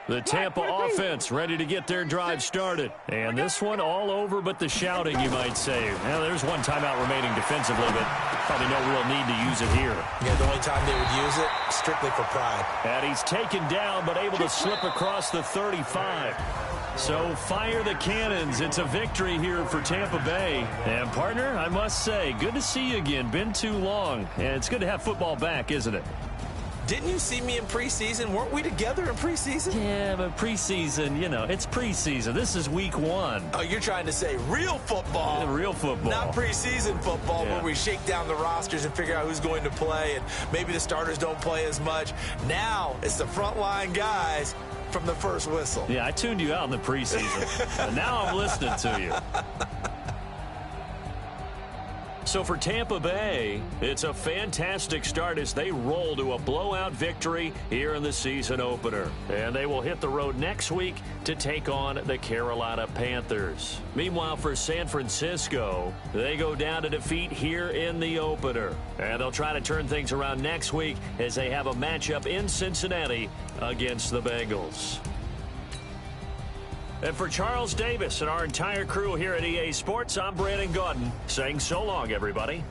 The Tampa offense ready to get their drive started. And this one all over but the shouting, you might say. Now, there's one timeout remaining defensively, but probably no real need to use it here. Yeah, the only time they would use it, strictly for pride. And he's taken down but able to slip across the 35. So fire the cannons. It's a victory here for Tampa Bay. And, partner, I must say, good to see you again. Been too long. And it's good to have football back, isn't it? Didn't you see me in preseason? Weren't we together in preseason? Yeah, but preseason, you know, it's preseason. This is week 1. Oh, you're trying to say real football. Yeah, real football. Not preseason football where we shake down the rosters and figure out who's going to play, and maybe the starters don't play as much. Now it's the frontline guys from the first whistle. Yeah, I tuned you out in the preseason. But now I'm listening to you. So for Tampa Bay, it's a fantastic start as they roll to a blowout victory here in the season opener. And they will hit the road next week to take on the Carolina Panthers. Meanwhile, for San Francisco, they go down to defeat here in the opener. And they'll try to turn things around next week as they have a matchup in Cincinnati against the Bengals. And for Charles Davis and our entire crew here at EA Sports, I'm Brandon Gaudin saying so long, everybody.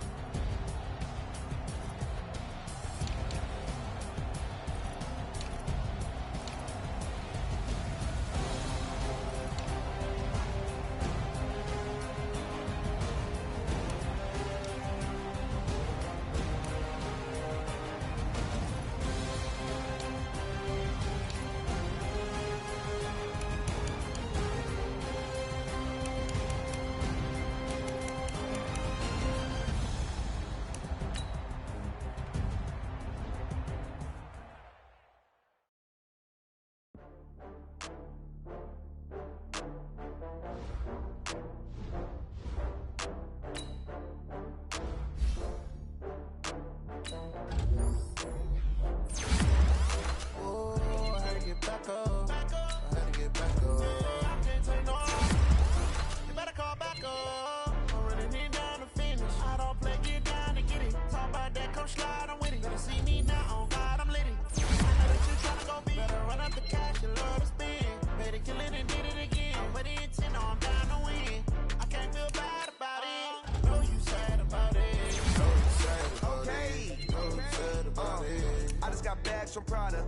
From Prada,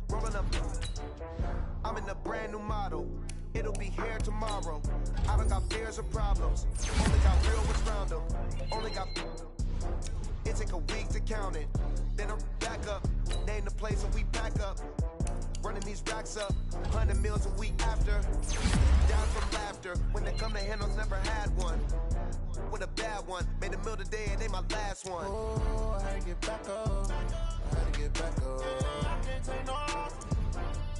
rolling up. I'm in a brand new model. It'll be here tomorrow. I don't got fears or problems. Only got real ones round them. Only got. It take a week to count it. Then I'm back up. Name the place and we pack up. Running these racks up. 100 meals a week after. Down from laughter. When they come to handles, never had one. With a bad one. Made a meal today and they my last one. Oh, I had to get back up. I had to get back up. I can't take no off.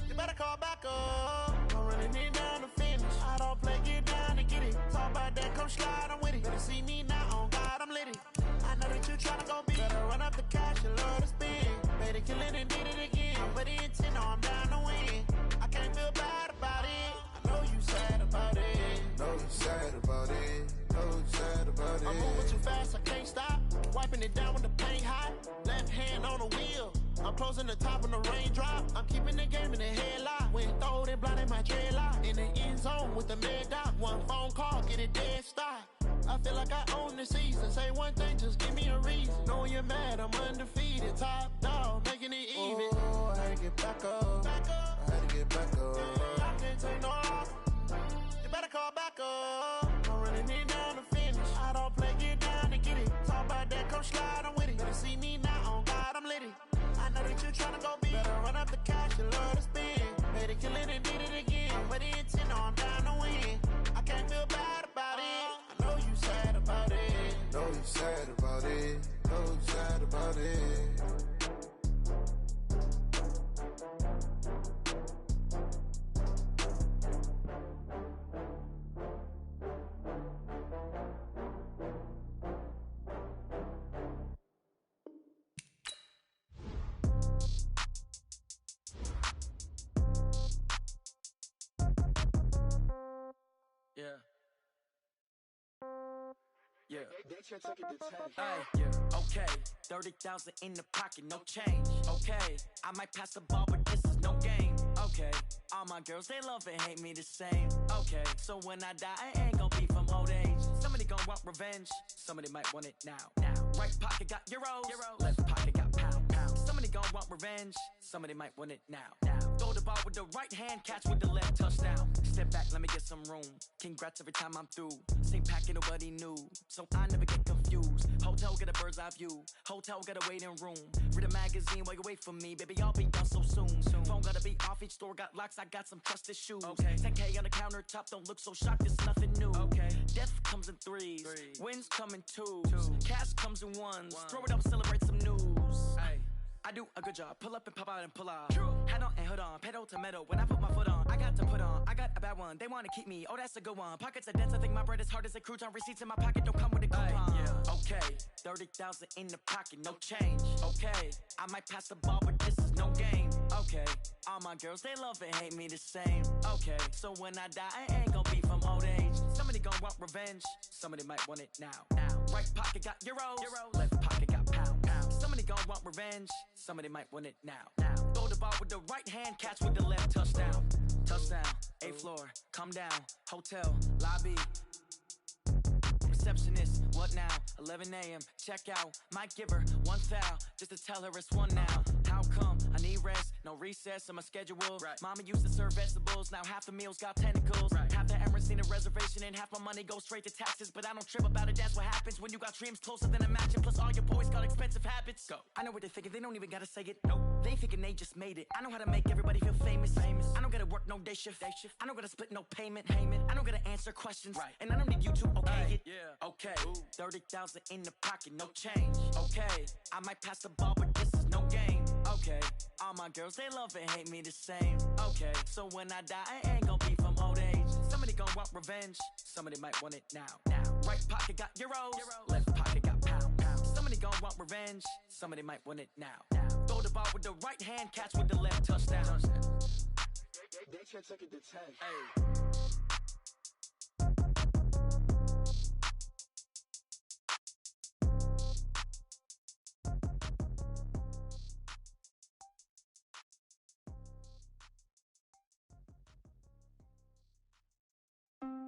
You better call back up. I'm running it down to finish. I don't play, get down and get it. Talk about that, come slide, I'm with it. Better see me now, on God, I'm lit it. I know that you tryna go big. Better run up the cash, you love to spin. Better kill it and did it again. But the intent, no, I'm down to win. I can't feel bad about it. I know you sad about it. Know you sad about it. Know you sad about it. I'm moving too fast, I can't stop. Wiping it down with the paint hot. Left hand on the wheel. I'm closing the top on the raindrop. I'm keeping the game in the headlock. When throw it, blinding my dreadlock. In the end zone with the mad dot. One phone call, get it dead stop. I feel like I own the season. Say one thing, just give me a reason. Knowing you're mad, I'm undefeated. Top dog, making it even. Oh, I had to get back up. I had to get back up. I can't take no off. You better call back up. I'm running it down to finish. I don't play, get down and get it. Talk about that, come slide, I'm with it. Better see me now, on God, I'm lit it. I know that you tryna go big. Better run up the cash, you love to spin. Better kill it and did it again. But the intent, no, I'm down to win. I can't feel bad about it. I know you sad about it. Know you sad about it. Know you sad about it. Yeah. Hey, okay. 30,000 in the pocket, no change. Okay, I might pass the ball, but this is no game. Okay, all my girls, they love and hate me the same. Okay, so when I die, I ain't gon' be from old age. Somebody gon' want revenge, somebody might want it now. Right pocket got euros, left pocket got pound. Somebody gon' want revenge, somebody might want it now. Throw the ball with the right hand, catch with the left, touchdown. Step back, let me get some room. Congrats every time I'm through. Same packet, nobody knew, so I never get confused. Hotel get a bird's eye view, hotel get a waiting room. Read a magazine while you wait for me, baby, I'll be done so soon. Phone gotta be off, each store got locks, I got some trusted shoes. 10K on the countertop, don't look so shocked, it's nothing new. Death comes in threes, wins come in twos, cash comes in ones. Throw it up, celebrate some news. I do a good job, pull up and pop out and pull off. Hat on and hood on, pedal to metal. When I put my foot on, I got to put on. I got a bad one, they wanna keep me, oh that's a good one. Pockets are dense, I think my bread is hard as a crouton. Receipts in my pocket don't come with a coupon. Okay, 30,000 in the pocket, no change. Okay, I might pass the ball, but this is no game. Okay, all my girls, they love and hate me the same. Okay, so when I die, I ain't gon' be from old age. Somebody gon' want revenge, somebody might want it now. Right pocket got euros, left pocket got pound. Somebody gon' want revenge, somebody might want it now. Throw the ball with the right hand, catch with the left, touchdown. Touchdown, 8th floor, come down, hotel, lobby. Receptionist, what now? 11 a.m., check out. Might give her one foul, just to tell her it's one now. How come? I need rest, no recess in my schedule. Mama used to serve vegetables, now half the meals got tentacles. Half the Emirates need a reservation and half my money goes straight to taxes. But I don't trip about it, that's what happens when you got dreams closer than a match. And plus all your boys got expensive habits. Go. I know what they're thinking, they don't even gotta say it. Nope. They ain't thinking they just made it. I know how to make everybody feel famous. I don't gotta work no day shift. I don't gotta split no payment. I don't gotta answer questions. And I don't need you to okay it. Okay, 30,000 in the pocket, no change. Okay, I might pass the ball, but this is no game. Okay, all my girls, they love and hate me the same. Okay, so when I die, I ain't gon' be from old age. Somebody gon' want revenge, somebody might want it now. Right pocket got euros, left pocket got pound. Somebody gon' want revenge, somebody might want it now. Throw the ball with the right hand, catch with the left, touchdown. They can't take it to 10.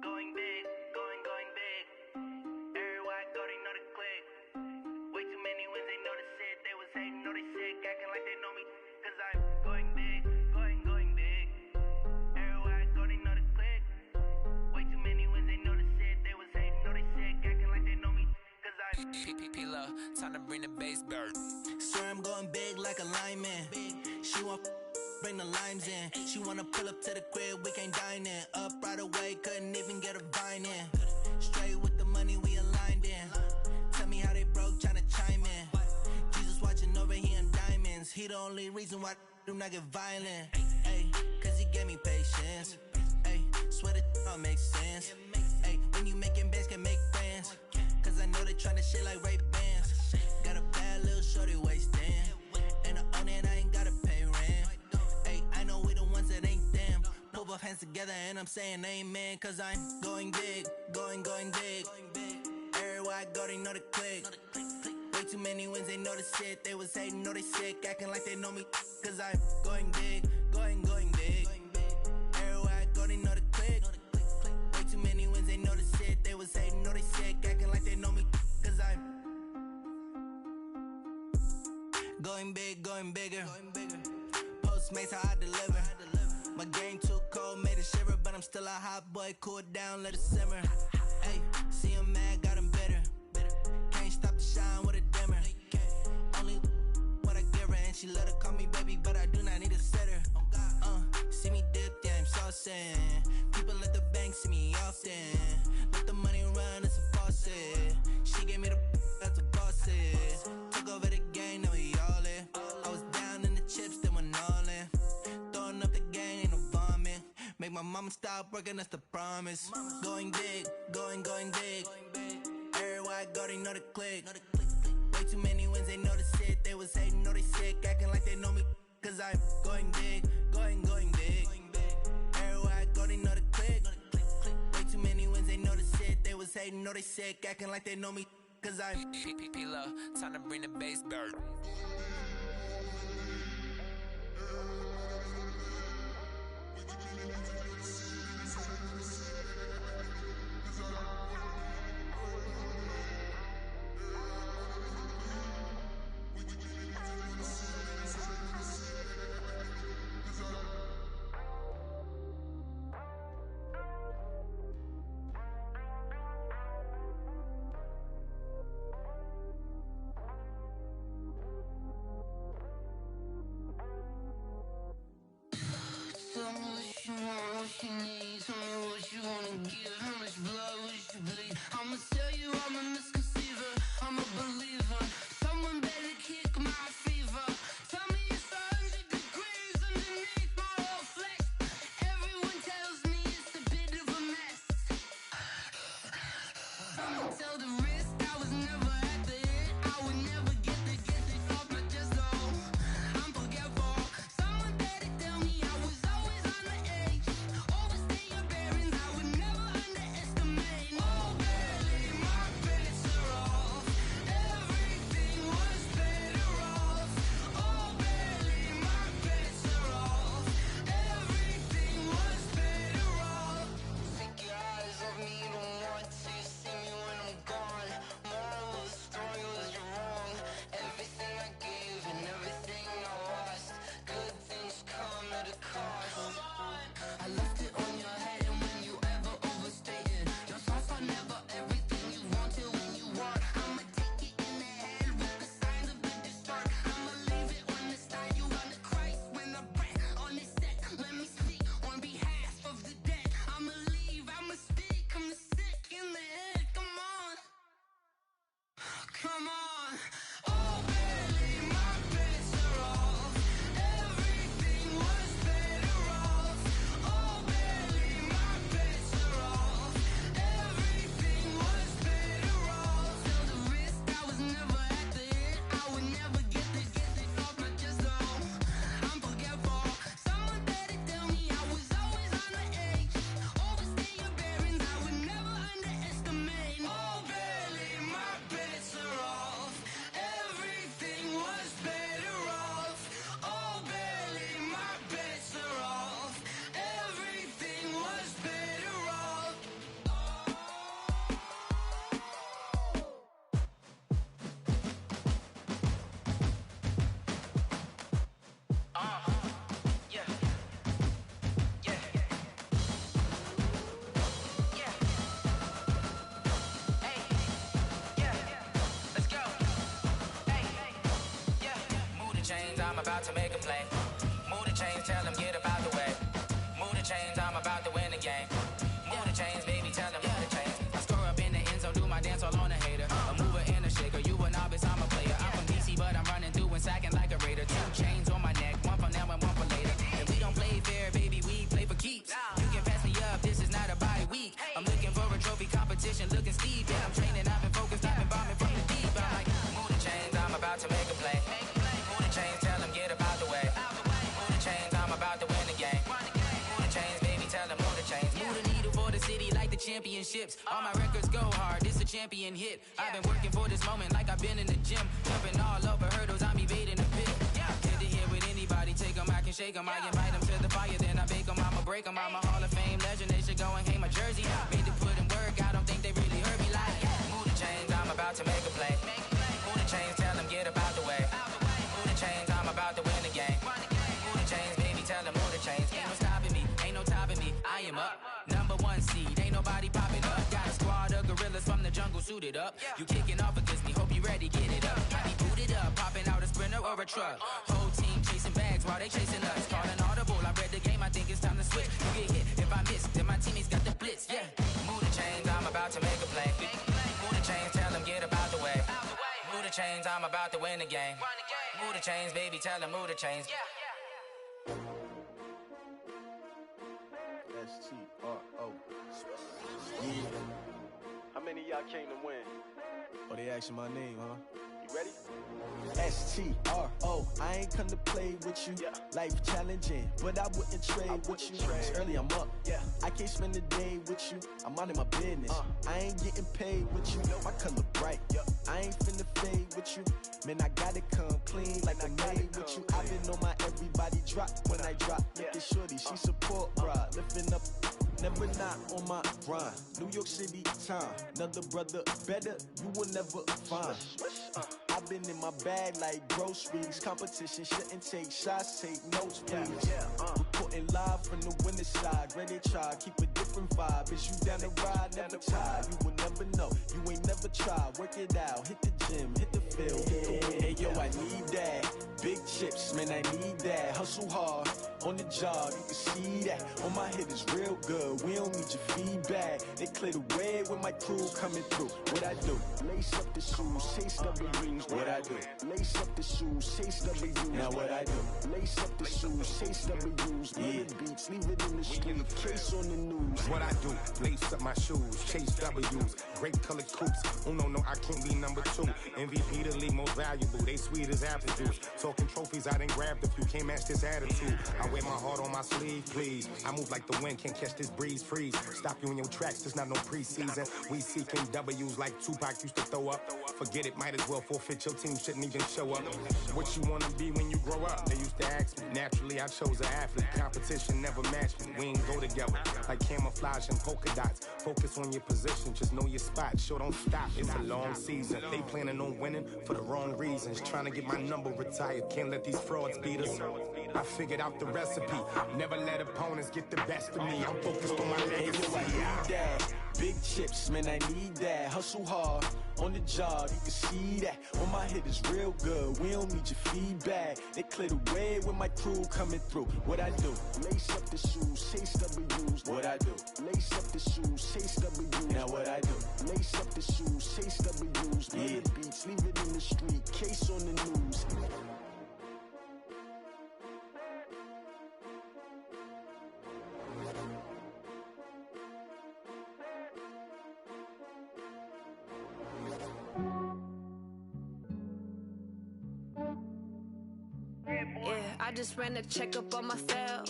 Going big, going big. Everywhere I go, they know the click. Way too many wins, they know the shit. They was hating, know they sick, acting like they know me. Cause I'm going big, going big. Everywhere I go, they know the click. Way too many wins, they know the shit. They was hating, know they sick, acting like they know me. Cause I'm P-P-P-Love, time to bring the bass bird. Swear I'm going big like a lineman. She want bring the limes in. She wanna pull up to the crib, we can't dine in. Up right away, couldn't even get a vine in. Straight with the money, we aligned in. Tell me how they broke, tryna chime in. Jesus watching over, he in diamonds. He the only reason why I do not get violent. Ay, cause he gave me patience. Ay, swear that all makes sense. Ay, when you making bands, can make friends. Cause I know they tryna shit like Ray-Bans. Got a bad little shorty wasting. And I own it, I ain't gotta pay rent. Ay, I know we the ones that ain't them. Pull both hands together and I'm saying amen. Cause I'm going big, going big. Everywhere I go, they know the click. Way too many wins, they know the shit. They was hating, know they sick, acting like they know me. Cause I'm going big, going big. Everywhere I go, they know the click. Way too many wins, they know the shit. They was hating, know they sick, acting like they know me. Cause I'm going big, going bigger. Postmates, how I deliver. My game too cold, made it shiver. But I'm still a hot boy, cool it down, let it simmer. Hey, see him mad, got him bitter. Can't stop the shine with a dimmer. Only what I give her, and she let her call me baby, but I do not need a sitter. See me dip, yeah, I'm saucing. People at the bank see me often. Let the money run, it's a faucet. She gave me the that's a bosses. Took over the game, now we all in. I was down in the chips, then went all in. Throwing up the gang, ain't no vomit. Make my mama stop working, that's the promise. Going big, going big. Everywhere I go, they know the click. Way too many wins, they know the shit. They was hating, know they sick, acting like they know me. Cause I'm going big, going big. Everywhere I go, they know the click. Way too many wins, they know the shit. They was hating, know they sick, acting like they know me. Cause I'm P-P-P-Love, time to bring the bass bird. what she needs. Tell me what you wanna give. How much blood would you bleed? I'ma tell you I'm a misconceiver. I'm a believer. Someone better kick my fever. Tell me it's 100 degrees underneath my whole flesh. Everyone tells me it's a bit of a mess. I'ma tell the risk I was never at the hit. I would never get the off my chest though. I'm forgetful. Someone better tell me I was always on the edge. Overstay your bearings, I would never underestimate. Oh, barely, my bets are off. Everything was better off. Oh, barely, my bets are off. Everything was better off. Take your eyes off me, don't want to see me when I'm gone. Moral of the story was you're wrong. Everything I gave and everything I lost. Good things come at a cost. I left it on your head, and when you ever overstay it, your thoughts are never everything you wanted when you want. I'ma take it in the head with the signs of the distort. I'ma leave it on the side. You on the Christ when I breath on this set. Let me speak on behalf of the dead. I'ma leave, I'ma speak. I'm the sick in the head. Come on. Come on. Oh, barely, my bets are off. Everything was better off. Oh, barely, my bets are off. Everything was better off. Till the risk I was never at the hit. I would never get the off my chest though. I'm forgetful. Someone better tell me I was always on the edge. Overstay your bearings, I would never underestimate. Oh, barely, my bets are off. Everything was better off. Oh, barely, my bets are off. Everything was better off. Yeah. Yeah. Yeah. Hey. Yeah. Let's go. Hey. Yeah. Move the chains, I'm about to make a play. Move the chains, tell them get up out the way. Move the chains, I'm about to win the game. Move the chains, baby, tell them move the chains. I score up in the end zone, do my dance all on a hater. A mover and a shaker, you a novice, I'm a player. I'm from DC, but I'm running through and sacking like a raider. 2 chains on my neck, one for now and one for later. If we don't play fair, baby, we play for keeps. You can pass me up, this is not a bye week. I'm looking for a trophy competition, looking steep. Yeah, I'm training, I've been focused, I've been bombing from the deep. I'm like, move the chains, I'm about to make a play. Move the chains, tell them get up out the way. Move the chains, I'm about to win the game. Move the chains, baby, tell them move the chains. Move the needle for the city like the championships. All my records go hard, this a champion hit. I've been working for this moment like I've been in the gym. Jumping all over hurdles, I'm evading the pit. Get to here with anybody, take them, I can shake them. I invite them to the fire, then I bake them, I'ma break them. I'm a Hall of Fame legend, they should go and hang my jersey. Made to put in work, I don't think they really heard me like. Move the chains, I'm about to make a play. Move the chains, tell them get up out the way. Move the chains, I'm about to win the game. Move the chains, baby, tell them move the chains. Ain't no stopping me, ain't no topping me. I am up, #1 seed, ain't nobody popping up. Got a squad of gorillas from the jungle suited up. You kicking off against me, hope you ready, get it up. I be booted up, popping out a Sprinter or a truck. Whole team chasing bags while they chasing us. Calling audible, I read the game, I think it's time to switch. You get hit if I miss, then my teammates got the blitz, yeah. Move the chains, I'm about to make a play. Move the chains, tell them get up out the way. Move the chains, I'm about to win the game. Move the chains, baby, tell them move the chains. S-T-R-O. Yeah. How many of y'all came to win? Oh, they asking my name, huh? You ready? S-T-R-O. I ain't come to play with you. Life challenging, but I wouldn't trade with you. It's early, I'm up. I can't spend the day with you. I'm out of my business. I ain't getting paid with you. My color bright. I ain't finna fade with you. Man, I gotta come clean like I made with you. I've been on my everybody drop when I drop. Look at shorty, she support, bruh. Lifting up, never not on my grind. New York City time, another brother better, you will never find. I've been in my bag like groceries. Competition shouldn't take shots, take notes, please. Reporting live from the winter side. Ready to try, keep a different vibe. Is you down the ride, never tired. You will never know, you ain't never tried. Work it out, hit the gym, hit the field, hit the win. Hey yo, I need that. Big chips, man, I need that. Hustle hard, on the job, you can see that. On my hit is real good, we don't need your feedback. They clear the way with my crew coming through. What I do? Lace up the shoes, chase W's. What I do? Lace up the shoes, chase W's. Now what I do? Lace up the shoes, chase W's. Yeah, beats, leave it in the street, case on the news. What I do? Lace up my shoes, chase W's. Great colored coops. Oh no, I can't be number 2. MVP the league most valuable. They sweet as apple juice. Talking trophies, I done grabbed a few. Can't match this attitude. I wear my heart on my sleeve, please. I move like the wind, can't catch this breeze. Freeze. Stop you in your tracks. There's not no preseason. We seeking W's like Tupac used to throw up. Forget it, might as well forfeit. Your team shouldn't even show up. What you wanna be when you grow up? They used to ask me. Naturally, I chose an athlete. Competition never matched me. We ain't go together like camouflage and polka dots. Focus on your position, just know your spot. Sure, don't stop. It's a long season. They planning on winning for the wrong reasons. Trying to get my number retired. Can't let these frauds beat us. I figured out the recipe. Never let opponents get the best of me. I'm focused on my legacy. Hey, yo, I need that. Big chips, man, I need that. Hustle hard, on the job, you can see that. On my hit is real good, we don't need your feedback. They clear the way with my crew coming through. What I do? Lace up the shoes, chase W's. What I do? Lace up the shoes, chase W's. Now what I do? Lace up the shoes, chase W's. Yeah, beats, leave it in the street, case on the news. I just ran a checkup on myself.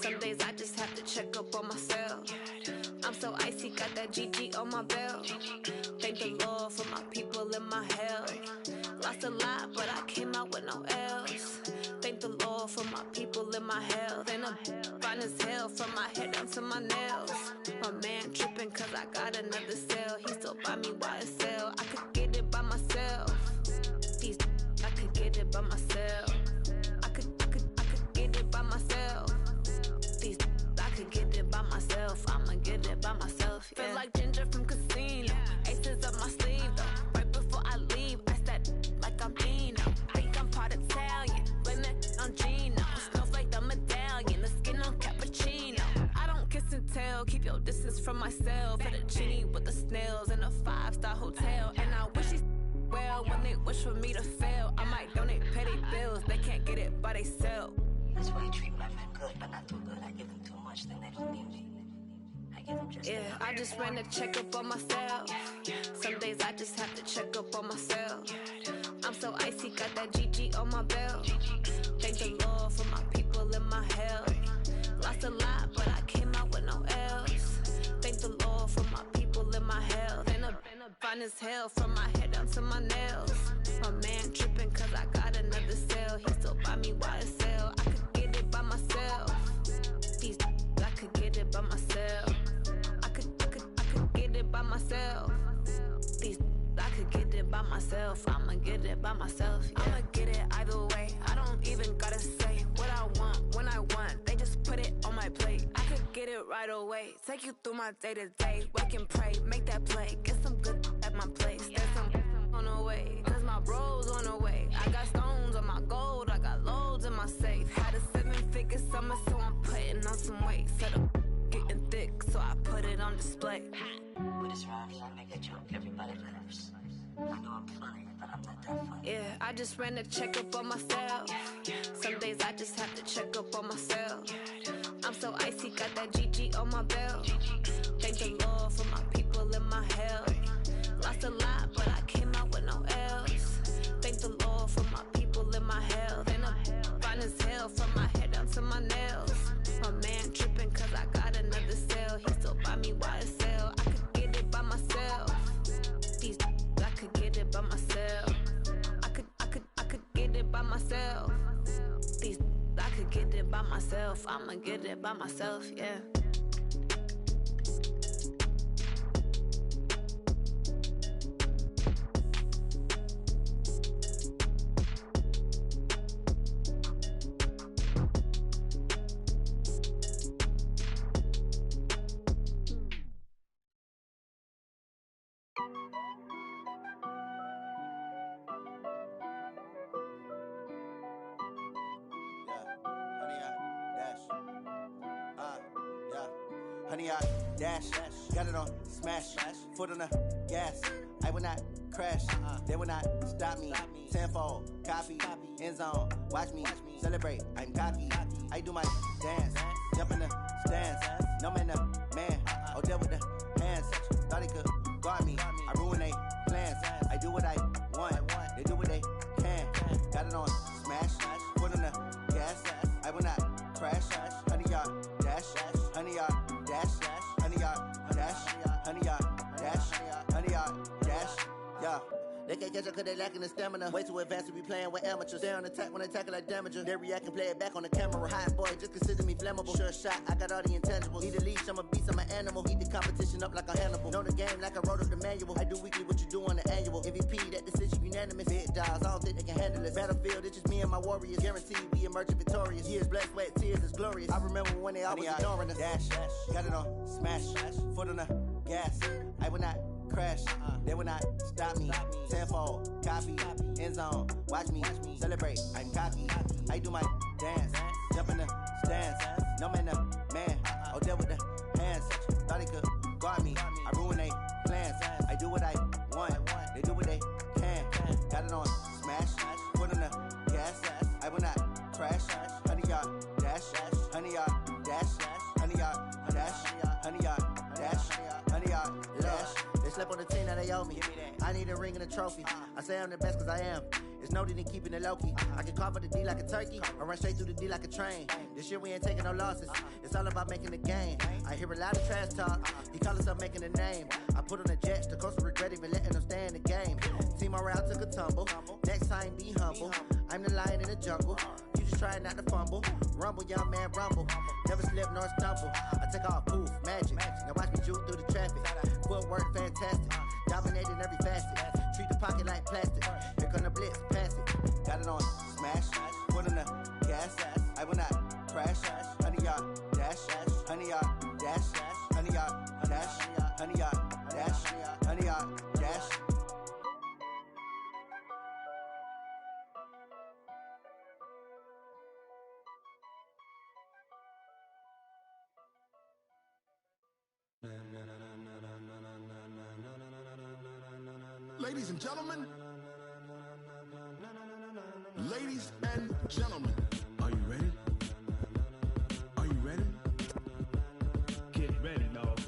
Some days I just have to check up on myself. I'm so icy, got that GG on my belt. Thank the Lord for my people and my health. Lost a lot, but I came out with no L's. Thank the Lord for my people and my health. And I'm fine as hell from my head down to my nails. My man tripping cause I got another cell. He still buy me YSL. I could get it by myself. I could get it by myself. I could get it by myself. I could get it by myself. I'ma get it by myself. Yeah. Feel like Ginger from Casino. Aces up my sleeve though. Right before I leave, I said like I'm Dino. Think I'm part Italian. Blame it on Gino. Snowflake the medallion. The skin on cappuccino. I don't kiss and tell. Keep your distance from myself. At a genie with the snails in a 5-star hotel. And I wish he's well when they wish for me to fail. I might donate petty bills. They can't get it by themselves. That's why I treat my men good, but not too good. I give them too much, then they don't need me. I give them just enough. I just ran a checkup on myself. Some days I just have to check up on myself. I'm so icy, got that GG on my belt. Thank the Lord for my people and my health. Lost a lot, but I came out with no L's. Thank the Lord for my people and my health. And I'm fine as hell from my head down to my nails. My man tripping cause I got another cell. He still buy me YSL. I could get it by myself. I could get it by myself. I could get it by myself. I could get it by myself. I'ma get it by myself. Yeah. I'ma get it either way. I don't even gotta say what I want when I want. They just put it on my plate. I could get it right away. Take you through my day to day. Wake and pray, make that play. Get some good at my place. There's some on the way, cause my bros on the way. I got stones on my gold. I got loads in my safe. Had a 7-figure summer, so I'm putting on some weight. Set up getting thick, so I put it on display. With this round, I make a joke. Everybody laughs. I know I'm funny, but I'm not that funny. Yeah, I just ran a checkup on myself. Some days I just have to check up on myself. I'm so icy, got that GG on my belt. Thank the Lord for my people and my health. Lost a lot, but I came out with no L's. Thank the Lord for my people and my health. And I'm fine as hell from my head down to my nails. My man tripping cause I got another cell. He still buy me YSL. I could get it by myself. I could get it by myself. I could get it by myself. I could get it by myself. I'ma get it by myself, yeah. honey, I dash. Got it on smash, foot on the gas. I will not crash, they will not stop me. Tenfold, copy, end zone, watch me celebrate. I'm cocky, I do my dance, jump in the stands. No man, man, oh, deal with the hands. Thought he could guard me, I ruin they plans. I do what I want, they do what they can. Got it on smash, foot on the gas. I will not crash, honey, yard dash, honey, yard dash, honey, yard dash, honey, yard dash, honey, yard dash, yeah. They can't catch up cause they lacking the stamina. Way too advanced to be playing with amateurs. They on attack when they tackle like damager. They react and play it back on the camera. Hot boy, just consider me flammable. Sure shot, I got all the intangibles. Need a leash, I'm a beast, I'm an animal. Heat the competition up like a Hannibal. Know the game like I wrote up the manual. I do weekly what you do on the annual. MVP, that decision unanimous. Big dials, I don't think they can handle it. Battlefield, it's just me and my warriors. Guaranteed we emerging victorious. Years, blood, sweat, tears, it's glorious. I remember when they always ignoring us. Dash, got it on smash, foot on the gas. I will not crash, they will not stop me. Tenfold, copy, end zone, watch me celebrate. I'm cocky, I do my dance, jump in the stands. No man, man, oh, deal with the hands. Thought he could guard me, I ruin they plans. I do what I want, they do what they can. Got it on smash, foot on the gas. I will not crash, honey, yard dash, honey, yard dash, honey, yard dash, honey, yard dash, honey, yard dash. They slept on the team, now they owe me. I need a ring and a trophy. I say I'm the best cause I am. It's no need in keeping it low-key. I can carve up the D like a turkey, or run straight through the D like a train. This year we ain't taking no losses. It's all about making the game. I hear a lot of trash talk. He call himself making a name. I put on the Jets, the coach regret even letting them stay in the game. Team morale took a tumble. Next time be humble. I'm the lion in the jungle. You just trying not to fumble. Rumble, young man, rumble. Never slip nor stumble. I take off, poof, magic. Now watch me juke through the traffic. Footwork fantastic. Dominating every facet. Treat the pocket like plastic. Here come the blitz, pass it. Got it on smash, foot on the gas. I will not crash, honey, yard dash, honey, yard dash, honey, yard dash, honey, yard dash, honey, yard dash. Ladies and gentlemen, ladies and gentlemen, are you ready? Are you ready? Get ready, dog.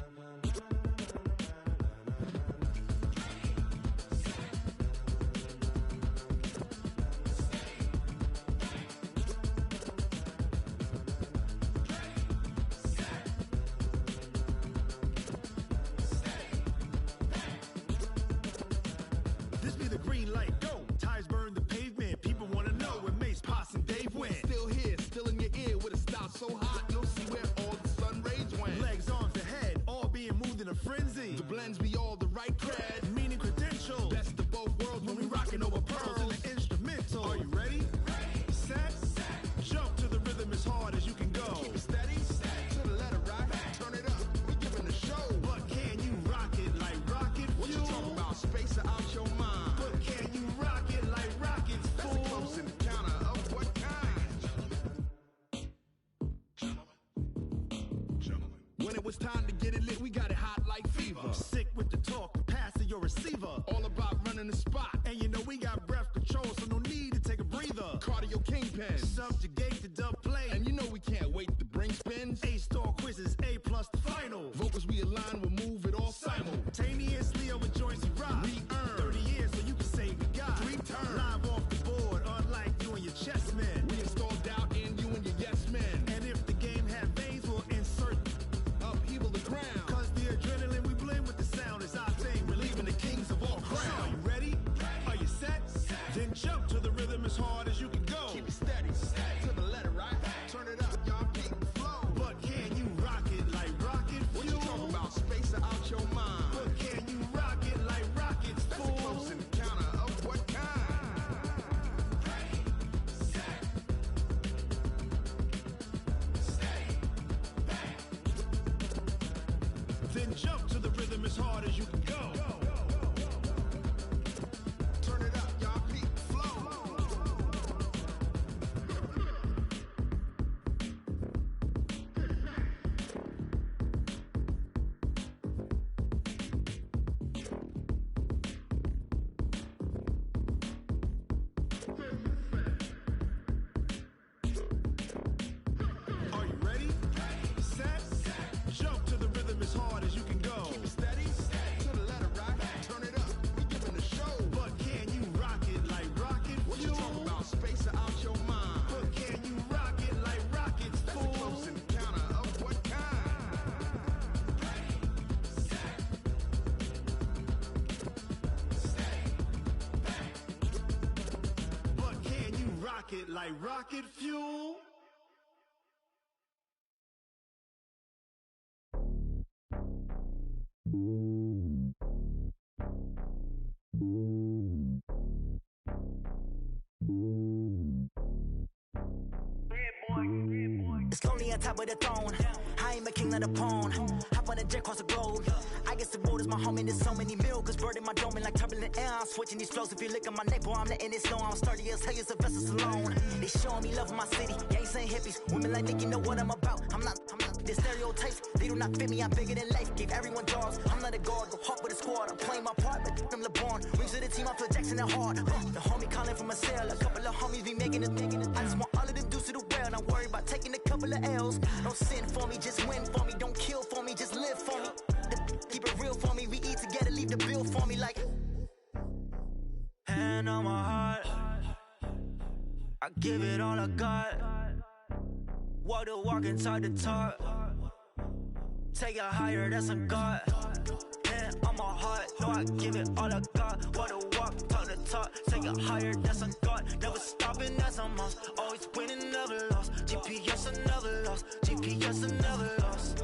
This be the green light, go. Ties burn the pavement. People wanna know where Mace, Potts, and Dave went. Still here, still in your ear with a style so hot, you'll see where all the sun rays went. Legs, arms, ahead, all being moved in a frenzy. The blends be all the right cred, meaning credentials. Best of both worlds when we rockin' over pearls in the instrumental. Are you ready? Set, jump to the rhythm as hard as you can go. Keep it steady, to the letter right. Turn it up, we giving the show. But can you rock it like rocket fuel? What you talking about? Space out your mind. But can you rock it like rockets, fool? That's a close encounter of what kind? When it was time to get it lit, we got it hot like fever. Sick with the talk, the pass to your receiver. All about running the spot. And you know we got breath control, so no need to take a breather. Cardio kingpin, subjugate the dub play. And you know we can't wait to bring spins. A-star quizzes, A+ the final. Vocals we align, we'll move it all simultaneously over joints we rock. We earn 30 years so you can say we got 3 turns. Live off the board, unlike you and your chess men. We install doubt in you and your yes men. And if the game had veins, we'll insert upheaval the ground. Cause the adrenaline we blend with the sound is our thing. Relieving the kings of all crowns. So are you ready? Are you set? Then jump to the rhythm as hard as you can go. Keep it steady, to the letter right. Turn it up, y'all keep the flow. But can you rock it like rocket fuel? What you talking about? Space out your mind. But can you rock it like rockets, fool? That's a close encounter of what kind? Then jump to the rhythm as hard as you can go. Turn it up, y'all keep the flow. it like rocket fuel. It's lonely on top of the throne. I ain't a king of the pawn. Hop on a jet across the globe. I guess the road is my home and there's so many milk. Bird in my dome and like turbulent air. I'm switching these flows. If you look at my neck, boy, I'm letting it slow. I'm sturdy as hell as Sylvester Stallone. They showing me love in my city. Gangs and hippies. Women like Nick, you know what I'm about. I'm not. The stereotypes, they do not fit me. I'm bigger than life. Gave everyone jobs. I'm not a guard. Go hard with a squad. I'm playing my part, but I'm LeBron. Rings to the team, I feel Jackson and hard. The homie calling from a cell. A couple of homies be making it. I just want all of them dudes to the well. Not worry about taking a couple of L's. Don't sin for me, just win for me. Don't kill for me, just live for me. Keep it real for me. We eat together, leave the bill for me like. Hand on my heart, I give it all I got. Walk the walk and talk the talk. Take it higher, that's a God. Hand on my heart, no, I give it all I got. Walk the walk, talk the talk. Take it higher, that's a God. Never stopping, that's a must. Always winning, never lost. GPS, I never lost. GPS, I never lost.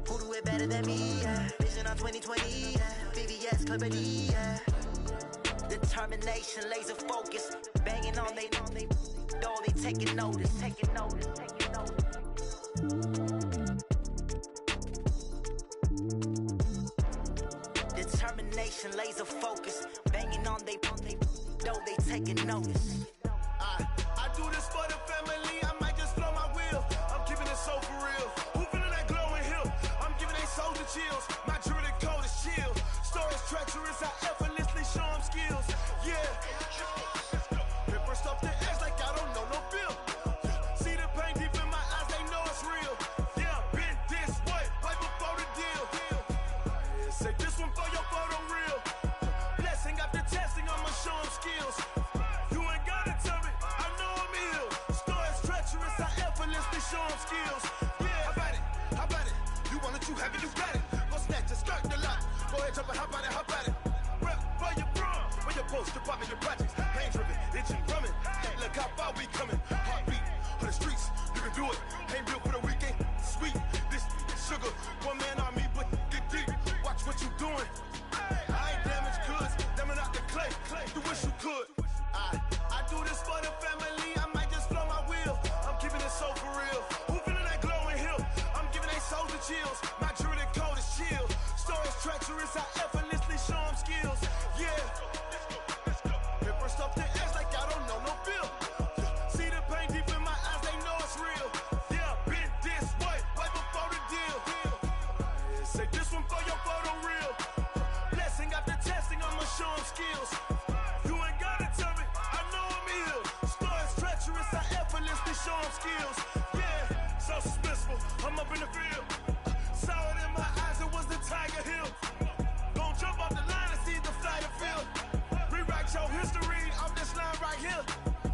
Who do it better than me? Yeah. Vision on 2020. Yeah. VVS, Clippity. Yeah. Determination, laser focus. Banging on they door, they taking notice. Taking notice. Taking notice. Determination, laser focus. Banging on they door, they taking notice. I do this for the family. I might just blow my wheel. I'm keeping it so for real. Who feeling that glowing hill? I'm giving they soldier chills. My jewelry code is chill. Stories treacherous. I effortlessly show them skills. Yeah. Paper stuff the edge like I don't know no bill. See the pain deep in my eyes. They know it's real. Yeah, been this way right before the deal. Say this one for your photo reel. Blessing after testing, I'ma show them skills. You ain't gotta tell me, I know I'm ill. Stories treacherous, I effortlessly show them skills. Yeah, how about it? How about it? You want it, you have it, you got it. Go snatch it, skirt the lot. Go ahead, jump it, how about it? How about it? Rep for your bro, for your post, department, your projects. Pain driven, itching, drumming. Look how far we coming. Heartbeat on the streets, you can do it. Ain't built for the weekend. Sweet, this sugar, one man army, but get deep. Watch what you doing. I ain't damaged goods, damn it out the clay. You wish you could. I do this for the family. I might just blow my wheel. I'm keeping it so for real. Who feeling that glowing hill? I'm giving they soldier chills. My jewelry code is chill. Stories treacherous. I effortlessly show them skills. Yeah. Paper stuff the edge like I don't know no bill. See the pain deep in my eyes. They know it's real. Yeah, been this way right before the deal. Say this one for your photo reel. Blessing after testing, I'ma show them skills. You ain't gotta tell me, I know I'm ill. Stories treacherous, I effortlessly show them skills. Yeah, so suspenseful, I'm up in the field. Saw it in my eyes, it was the Tiger Hill. Gon' jump off the line and see the flight of field. Rewrite your history off this line right here.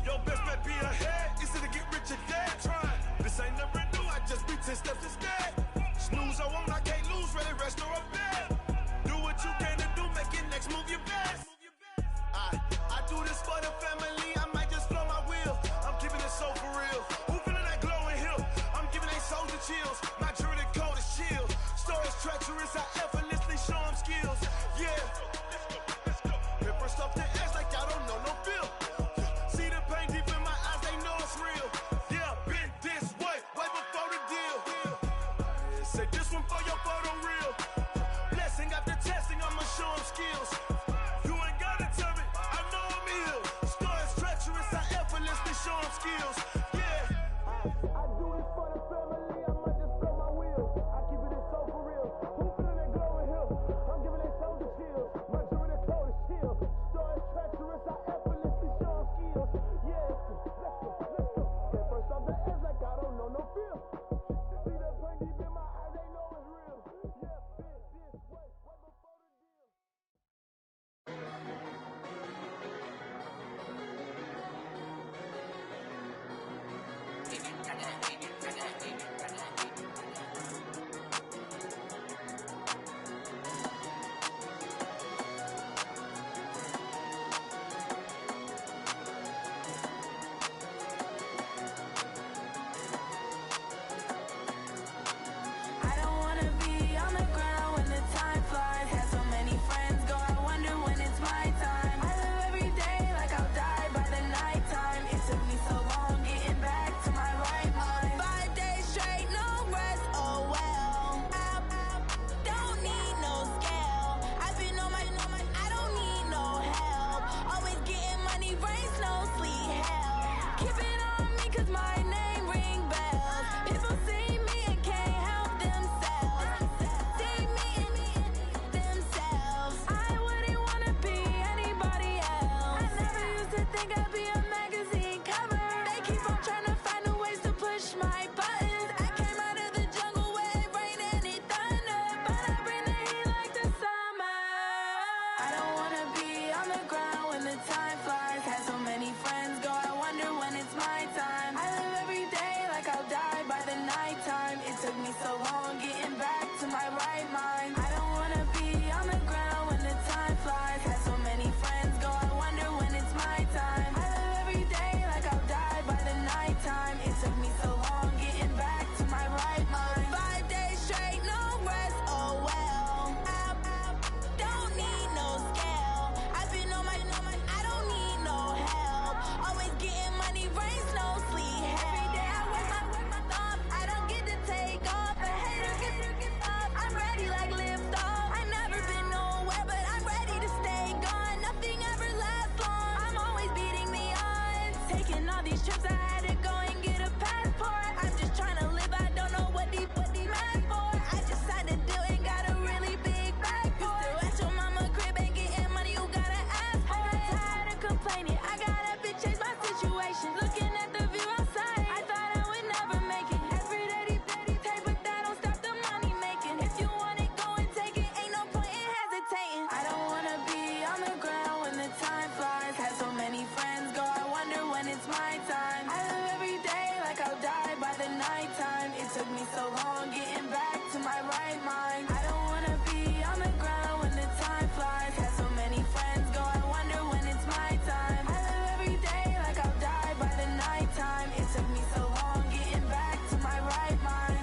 Your best bet be ahead, easy to get rich or dead. Try, this ain't never new, I just be 10 steps instead. Snooze, I won't, I can't lose, ready, rest or a bed. Do what you can to do, make it next move your best. I do this for the family, I might just blow my wheel. I'm keeping it so for real. Who feeling that glowing hill? I'm giving they soldier chills. My jewelry code is chill. Stories treacherous, I effortlessly show them skills. Yeah. Paper stuff the edge like I don't know no bill. See the pain deep in my eyes, they know it's real. Yeah, been this way right before the deal. Say this one for your photo reel. Blessing after testing, I'ma show them skills. You ain't gotta tell me, I know I'm ill. Stories treacherous, I effortlessly show them skills. Yeah. I do this for the family, I might just blow my wheel. I keep it so for real. Who feeling that glowing hill? I'm giving they soldier chills. My jewelry code is chill. Stories treacherous, I effortlessly show them skills. Yeah. Let's go. Get first off the edge like I don't know no feel. See that pain deep in my eyes, they know it's real. Yeah, been this way right before the deal. It took me so long getting back to my right mind. I don't wanna be on the ground when the time flies. Had so many friends go, I wonder when it's my time. I live every day like I'll die by the nighttime. It took me so long getting back to my right mind. 5 days straight, no rest, oh well. I don't need no scale. I've been on my, I don't need no help. Always getting money, rain, snow, sleet, every day I work my thumb. I don't get to take off. A hater get up. I'm ready like lift off. I never been nowhere, but I'm ready to stay gone. Nothing ever lasts long. I'm always beating the odds. Taking all these trips, I had to go and get a passport. I'm just trying to live. I don't know what the mad for. I just signed a deal and got a really big bag for it. Still at your mama crib and getting money, you gotta ask for it. I got tired of complaining. I got up and changed my situation. Looking at the view outside, I thought I would never make it. Every day they take, but that don't stop the money making. If you want it, go and take it. Ain't no point in hesitating. I don't wanna be on the ground when the time flies. Had so many friends go, I wonder when it's my time. I live every day like I'll die by the nighttime. It took me so long getting back to my right mind. I don't wanna be on the ground when the time flies. Had so many friends go, I wonder when it's my time. I live every day like I'll die by the nighttime. It took me so long getting back to my right mind.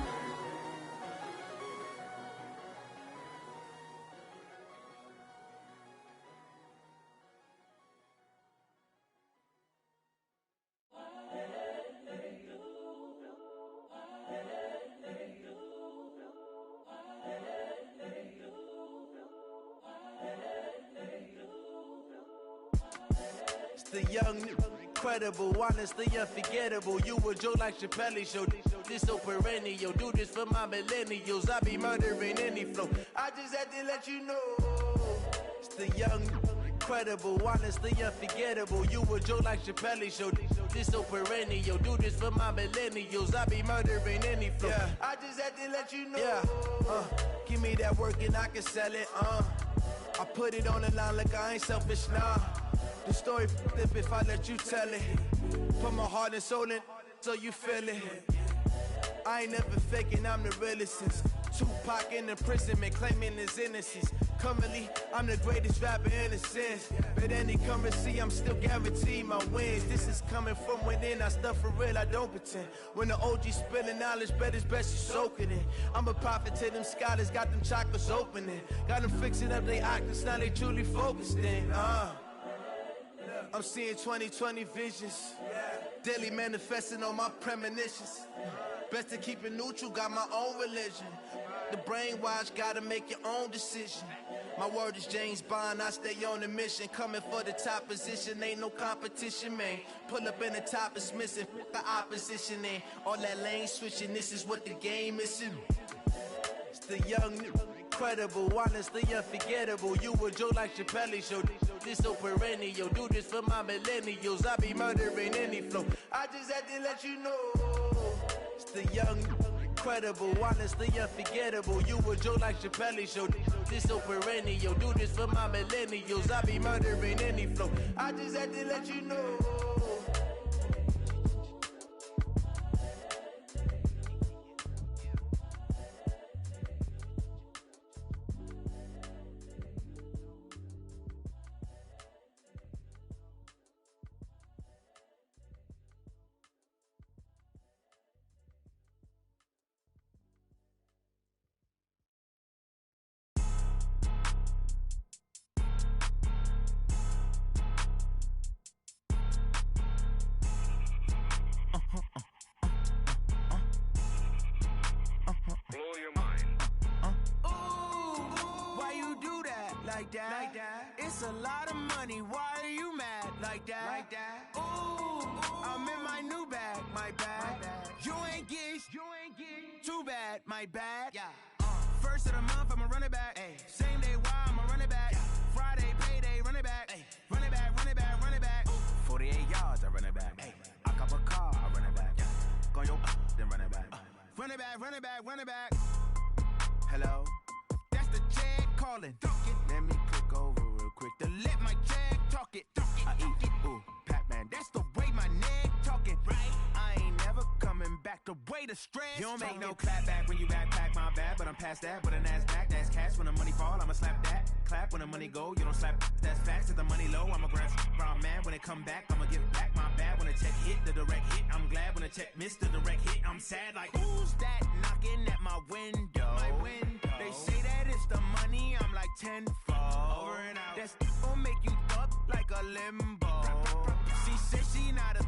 It's the young, incredible, honestly unforgettable. You a joke like Chappelle show. This so perennial. Do this for my millennials. I be murdering any flow. I just had to let you know. It's the young, incredible, honestly unforgettable. You a joke like Chappelle show. This so perennial. Do this for my millennials. I be murdering any flow. Yeah. I just had to let you know. Yeah. Give me that work and I can sell it. I put it on the line like I ain't selfish, nah. The story flip if I let you tell it. Put my heart and soul in so you feel it. I ain't never faking, I'm the realest since Tupac in imprisonment, claiming his innocence. Currently, I'm the greatest rapper in a sense. But any currency, I'm still guaranteed my wins. This is coming from within, I stuff for real, I don't pretend. When the OG spilling knowledge, bet it's best you soak it in. I'm a prophet to them scholars, got them chakras opening. Got them fixing up their octaves, now they truly focused in. I'm seeing 2020 visions. Daily manifesting on my premonitions. Best to keep it neutral, got my own religion. The brainwash, gotta make your own decision. My word is James Bond, I stay on a mission. Coming for the top position, ain't no competition, man. Pull up in the top is missing, the opposition ain't. All that lane switching, this is what the game is. It's the young, incredible, honestly unforgettable. You a joke like Chappelle show. This so perennial. Do this for my millennials. I be murdering any flow. I just had to let you know. It's the young, incredible, honestly unforgettable. You a joke like Chappelle show. This so perennial. Do this for my millennials. I be murdering any flow. I just had to let you know. Like that. It's a lot of money. Why are you mad like that? Ooh, I'm in my new bag, my bad. You ain't getting too bad, my bad. Yeah. First of the month, I'ma run it back. Ay. Same day, why I'ma run it back. Yeah. Friday, payday, run it back. Ay. Run it back, run it back, run it back. 48 yards, I run it back. Ay. I cop a car, I run it back. Yeah. Go your then run it back. Run it back, run it back, run it back. Hello? That's the check calling. Let me click over real quick to let my check talk it. I eat it, ooh, Pac-Man. That's the way my neck talking. Right? I ain't never coming back the way away the stress. You don't make no clap back when you backpack, my bad, but I'm past that. With a NASDAQ, that's cash. When the money fall, I'ma slap that. Clap when the money go, you don't slap. That's facts. If the money low, I'ma grab brown man. When it come back, I'ma give back my bad. When the check hit, the direct hit, I'm glad. When the check missed the direct hit, I'm sad. Like, who's that knocking at my window? They say that it's the money, I'm like tenfold. Over and out. That's gon' make you up like a limbo. She said she not a,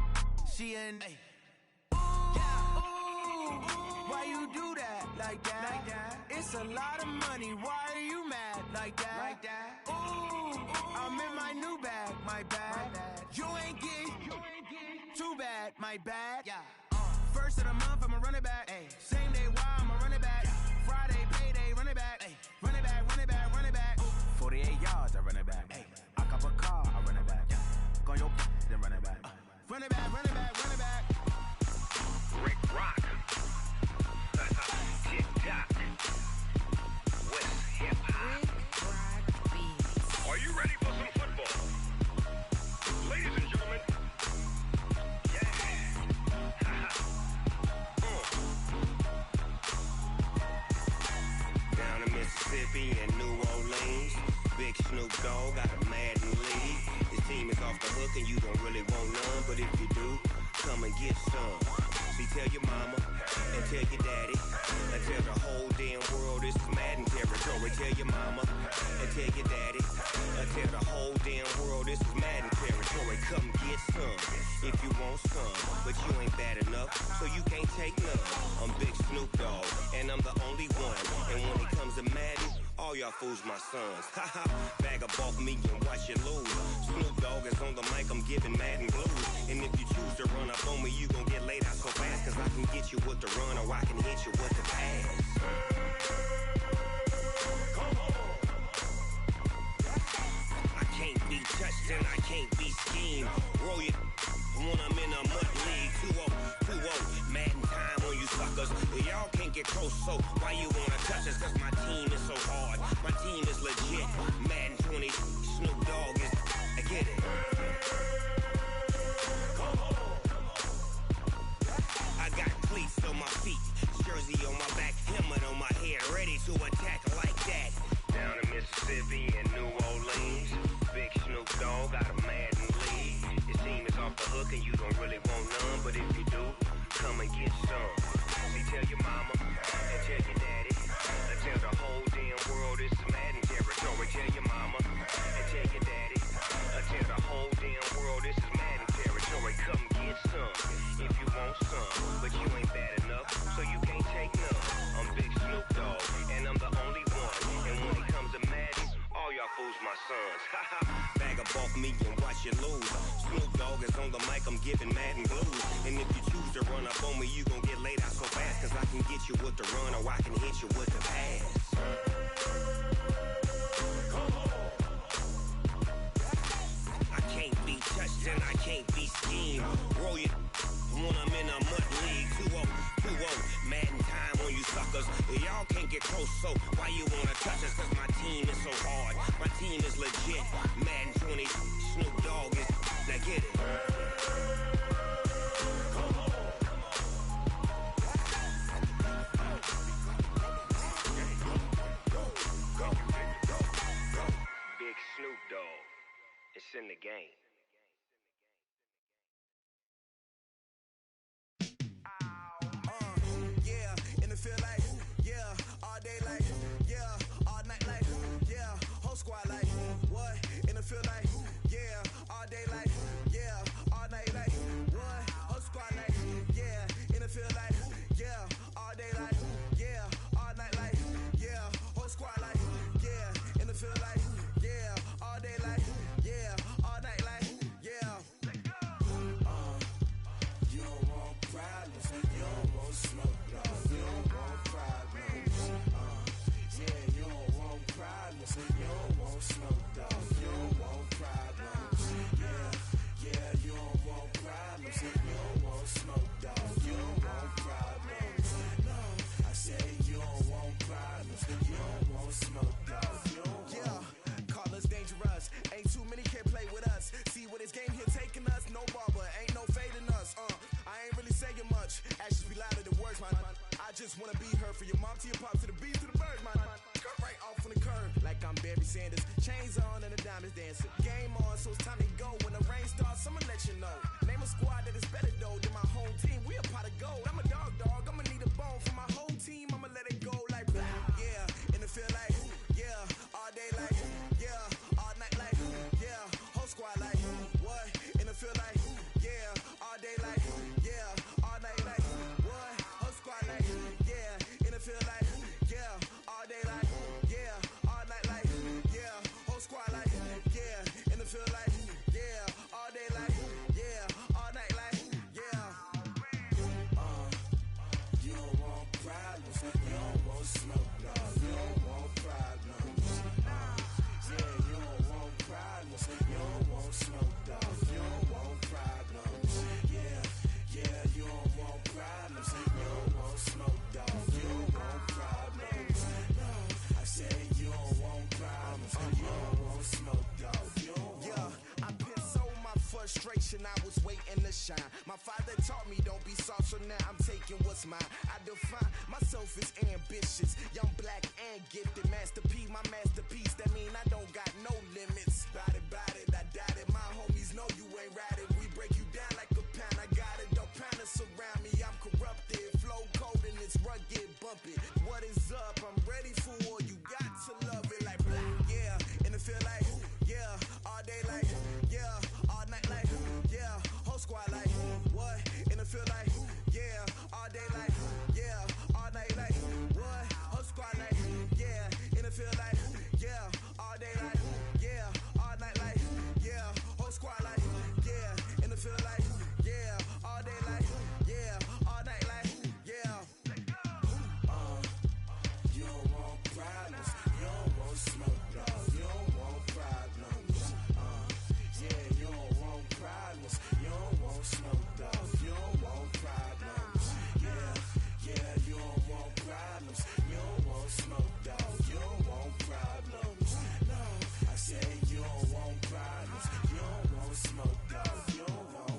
she an. Why you do that like that? It's a lot of money. Why are you mad like that? Ooh, I'm in my new bag, my bad. You ain't get too bad, my bad. First of the month, I'ma run it back. Same day, why I'ma run it back. Friday, payday, run it back. Run it back, run it back, run it back. 48 yards, I run it back. I cop a car, I run it back. Go your then run it back. Run it back, run it back, run it back. Rick Rock. TikTok. West Hip Hop. Are you ready for some football? Ladies and gentlemen. Yeah. Down in Mississippi and New Orleans, Big Snoop Dogg got a Madden lead. His team is off the hook and you don't really want none, but if you do, come and get some. See, tell your mama and tell your daddy and tell the whole damn world this is Madden territory. Tell your mama and tell your daddy and tell the whole damn world this is Madden territory. Come get some if you want some, but you ain't bad enough, so you can't take none. I'm Big Snoop Dogg and I'm the only one, and when it comes to Madden, all y'all fools my sons. Haha, bag up off me and watch you lose. Snoop Dogg is on the mic, I'm giving Madden blues. And if you choose to run up on me, you gon' get laid out so fast, cause I can get you with the run or I can hit you with the pass. I can't be touched and I can't be schemed. Roll you when I'm in a mud league. 2-0, Madden time on you suckers. Y'all can't get close, so why you wanna touch us? Cause my team is so hard, my team is legit. Madden 20, Snoop Dogg is, I get it. I got cleats on my feet, jersey on my back, helmet on my head, ready to attack like that. Down in Mississippi and New Orleans, Big Snoop Dogg got a Madden lead. His team is off the hook and you don't really want none, but if you do, come and get some. See, tell your mama and tell your daddy and tell the whole damn world this is Madden territory. Tell your mama and tell your daddy and tell the whole damn world this is Madden territory. Come get some if you want some, but you ain't bad enough, so you can't take none. I'm Big Snoop Dogg and I'm the only one, and when it comes to Madden, all y'all fools my sons. Haha, bag up off me and watch you lose. Snoop Dogg is on the mic, I'm giving Madden blues. And if you choose to run up on me, you gon' get laid out so fast, cause I can get you with the run or I can hit you with the pass. I can't be touched and I can't be schemed. Roll you when I'm in a mud league. 2-0, Madden time on you suckers. Y'all can't get close, so why you wanna touch us? Cause my team is so hard, my team is legit. Madden 20, Snoop Dogg is, now get it. Big Snoop Dogg, it's in the game. Yeah, in the field like, yeah, all day like, yeah, all night like, yeah, whole squad like, what? In the field like, yeah, all day like, yeah, all night like, what? Whole squad like, yeah, in the field like, yeah, all day like, yeah, all night like, yeah, whole squad like, yeah, in the field like, yeah, all day like, yeah, all night like, heard from your mom to your pops to the beat to the bird, man. Cut right off on the curb like I'm Barry Sanders. Chains on and the diamonds dancing. Game on, so it's time to go. When the rain starts, I'ma let you know. Name a squad that is better though than my home team. We a pot of gold. I'm a dog. I'ma need a bone for my whole team. I'ma let it go like yeah. In the field like yeah. All day like yeah. All night like yeah. Whole squad like what? In the field like yeah. All day like yeah. All night like what? Whole squad like yeah. In the field like yeah. All day like yeah. All night like yeah. Whole squad like yeah. In the field like yeah. All day like yeah. All night like yeah. You don't want problems. You don't want smoke, no. You don't want problems. Yeah, you don't want problems. You don't want smoke, dog. You don't want problems. Yeah, you don't want problems. You don't want smoke, dog. You don't want problems. No, I said you don't want problems. You don't want smoke, dog. You don't want. Yeah, I pissed so my frustration. I was waiting to shine. My father taught me don't be soft, so now I'm taking what's mine. I define myself as ambitious, young, black, and gifted. Master P, my masterpiece. That mean I don't got no limits. Bout it, I doubt it. My homies know you ain't ride it. We break you down like a pound. I got it, don't pound us around me. I'm corrupted, flow cold and it's rugged, bumpy. What is up? I'm ready for war. You got to love it like yeah. In the field like yeah. All day like yeah. All night like yeah. Whole squad like what? In the field like yeah. All day like yeah. All night like what? Whole squad like yeah. In the field like yeah. All day like yeah. All night like yeah. Whole squad like yeah. In the field like yeah. All day like yeah. All night like yeah. You don't want problems. You don't want smoke, dog. You don't want problems. Yeah, you don't want problems. You don't want smoke, dog. You don't want problems. Yeah, you don't want problems. You don't want smoke, dog. You don't want problems. No, I said you don't want problems. You don't want smoke, dog. You don't want.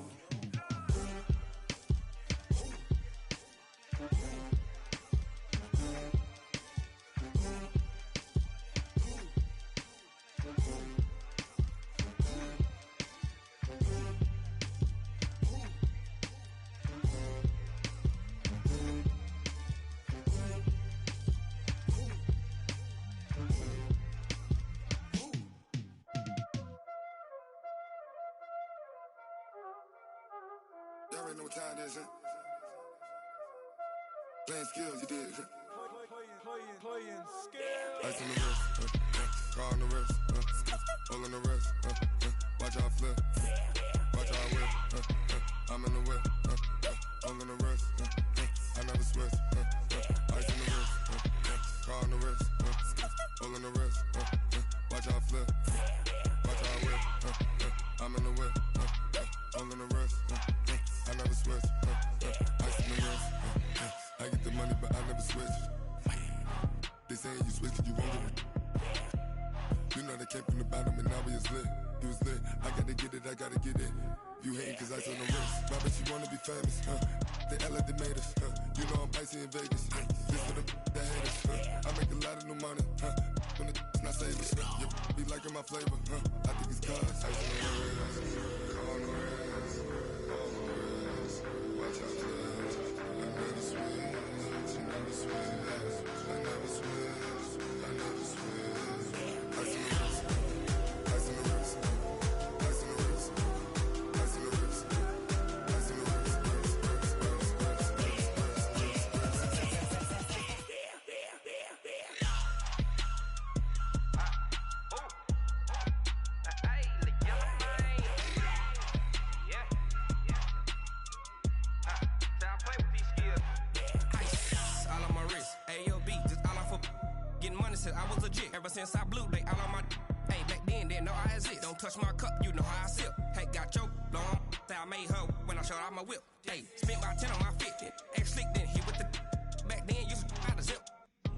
Y'all already know what time it is, huh? Playing skills, you did. Playing skills. Ice on the wrist, car on the wrist, hole in the wrist, watch out flip, watch out whip, I'm in the whip, hole in the wrist, I never switch, ice on the wrist, car on the wrist, hole in the wrist, watch out flip, watch out whip, I'm in the whip, hole in the wrist, I never switch, ice on the wrist, I get the money but I never switch. They saying you switch, you won't get it. You know they came from the bottom and now we is lit. You was lit, I gotta get it, I gotta get it. You hating cause ice on the wrist. Why bet you wanna be famous, They Ella they made us, You know I'm icy in Vegas, This for the that hate us, I make a lot of new money, When the not saving, You be liking my flavor, I think it's cause ice on the wrist, on the wrist, on the wrist. Watch out, cuz I never switch, you never switch. I never switch, I never switch. Ice in the wrist, ice in the wrist, ice in the wrist, ice in the wrist, ice in the wrist, I was legit. Ever since I blew, they all on my. Hey, back then, didn't know I exist. Don't touch my cup, you know how I sip. Hey, got your long. Say I made her when I showed out my whip. Hey, spent about 10 on my fit. Ex slick, then hit with the. Back then, used to out the zip.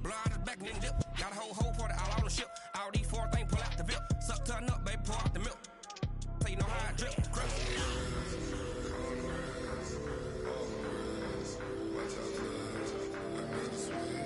Blow out his back, then dip. Got a whole party all on the ship. All these four things pull out the VIP. Suck, turn up, baby, pour out the milk. So you know how I drip. Crush. Watch out, cuz I never switch.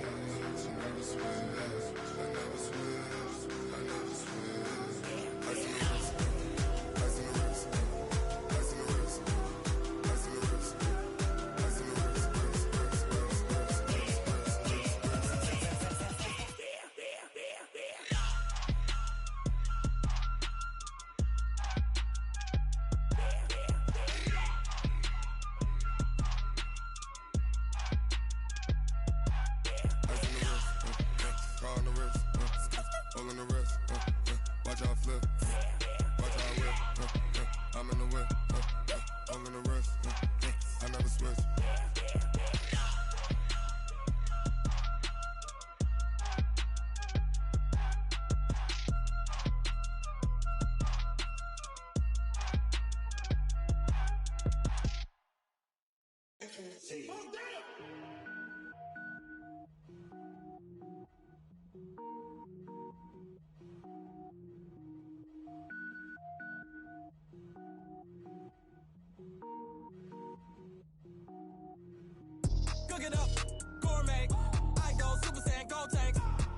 all in the wrist. Watch how I flip. Watch how I whip. I'm in the whip. All in the wrist. I never switch. Cook it up, gourmet. I go Super Saiyan, gold tank.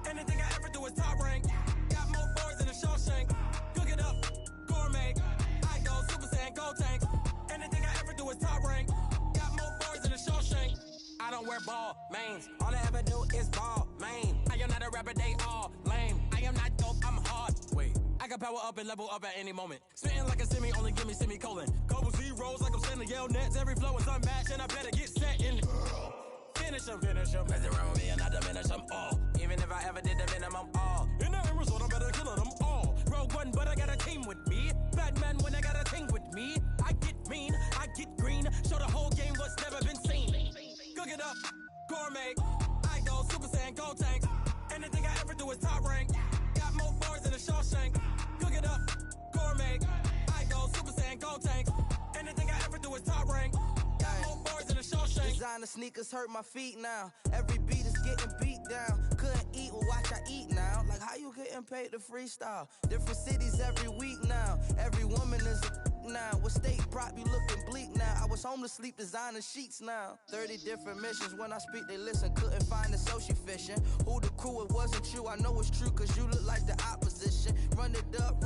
Anything I ever do is top rank. Got more boards than a Shawshank. Cook it up, gourmet. I go Super Saiyan, gold tank. Anything I ever do is top rank. Got more boards than a Shawshank. I don't wear ball mains. All I ever do is ball main. I am not a rapper, they all lame. I am not dope, I'm hard. Wait, I can power up and level up at any moment. Spitting like a semi, only give me semicolon. Couple zeros like I'm sending yell nets. Every flow is unmatched and I better get set in. Finish them. Mess around with me and I diminish them all. Even if I ever did the minimum all. In the end result, I'm better killing them all. Rogue One, but I got a team with me. Batman when I got a thing with me. I get mean, I get green. Show the whole game what's never been seen. Cook it up, gourmet. I go Super Saiyan, gold tank. Anything I ever do is top rank. Got more bars than a Shawshank. Cook it up, gourmet. I go Super Saiyan, gold tank. Anything I ever do is top rank. Got more bars than a Shawshank. Designer sneakers hurt my feet now. Every beat is getting beat down. Couldn't eat, well watch I eat now. Like how you getting paid to freestyle? Different cities every week now. Every woman is a now. What state prop you looking bleak now? I was home to sleep designer sheets now. 30 different missions. When I speak they listen. Couldn't find it so she fishing. Who the crew, it wasn't you. I know it's true cause you look like the opposition. Run it up.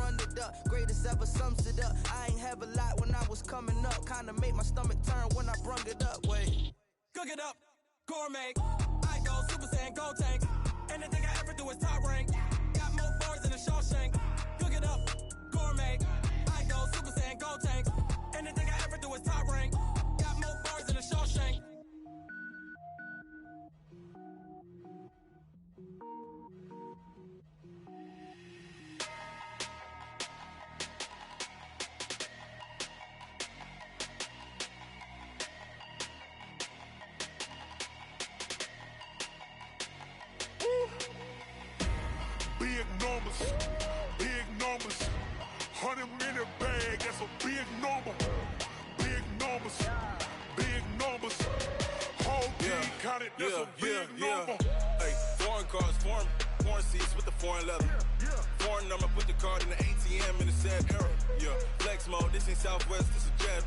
Greatest ever sums it up. I ain't have a lot when I was coming up. Kinda made my stomach turn when I brung it up. Wait. Cook it up, gourmet. I go Super Saiyan, gold tank. Anything I ever do is top rank. Got more bars than a Shawshank. Cook it up, gourmet. I go Super Saiyan, gold tank. Anything I ever do is top rank. Got more bars than a Shawshank. Big numbers, 100-minute bag, that's a big number. Big numbers, whole team counted, that's a big number. Hey, foreign cars, foreign seats with the foreign leather. Foreign number, put the card in the ATM in the sad era. Yeah, flex mode, this ain't Southwest, this a jet.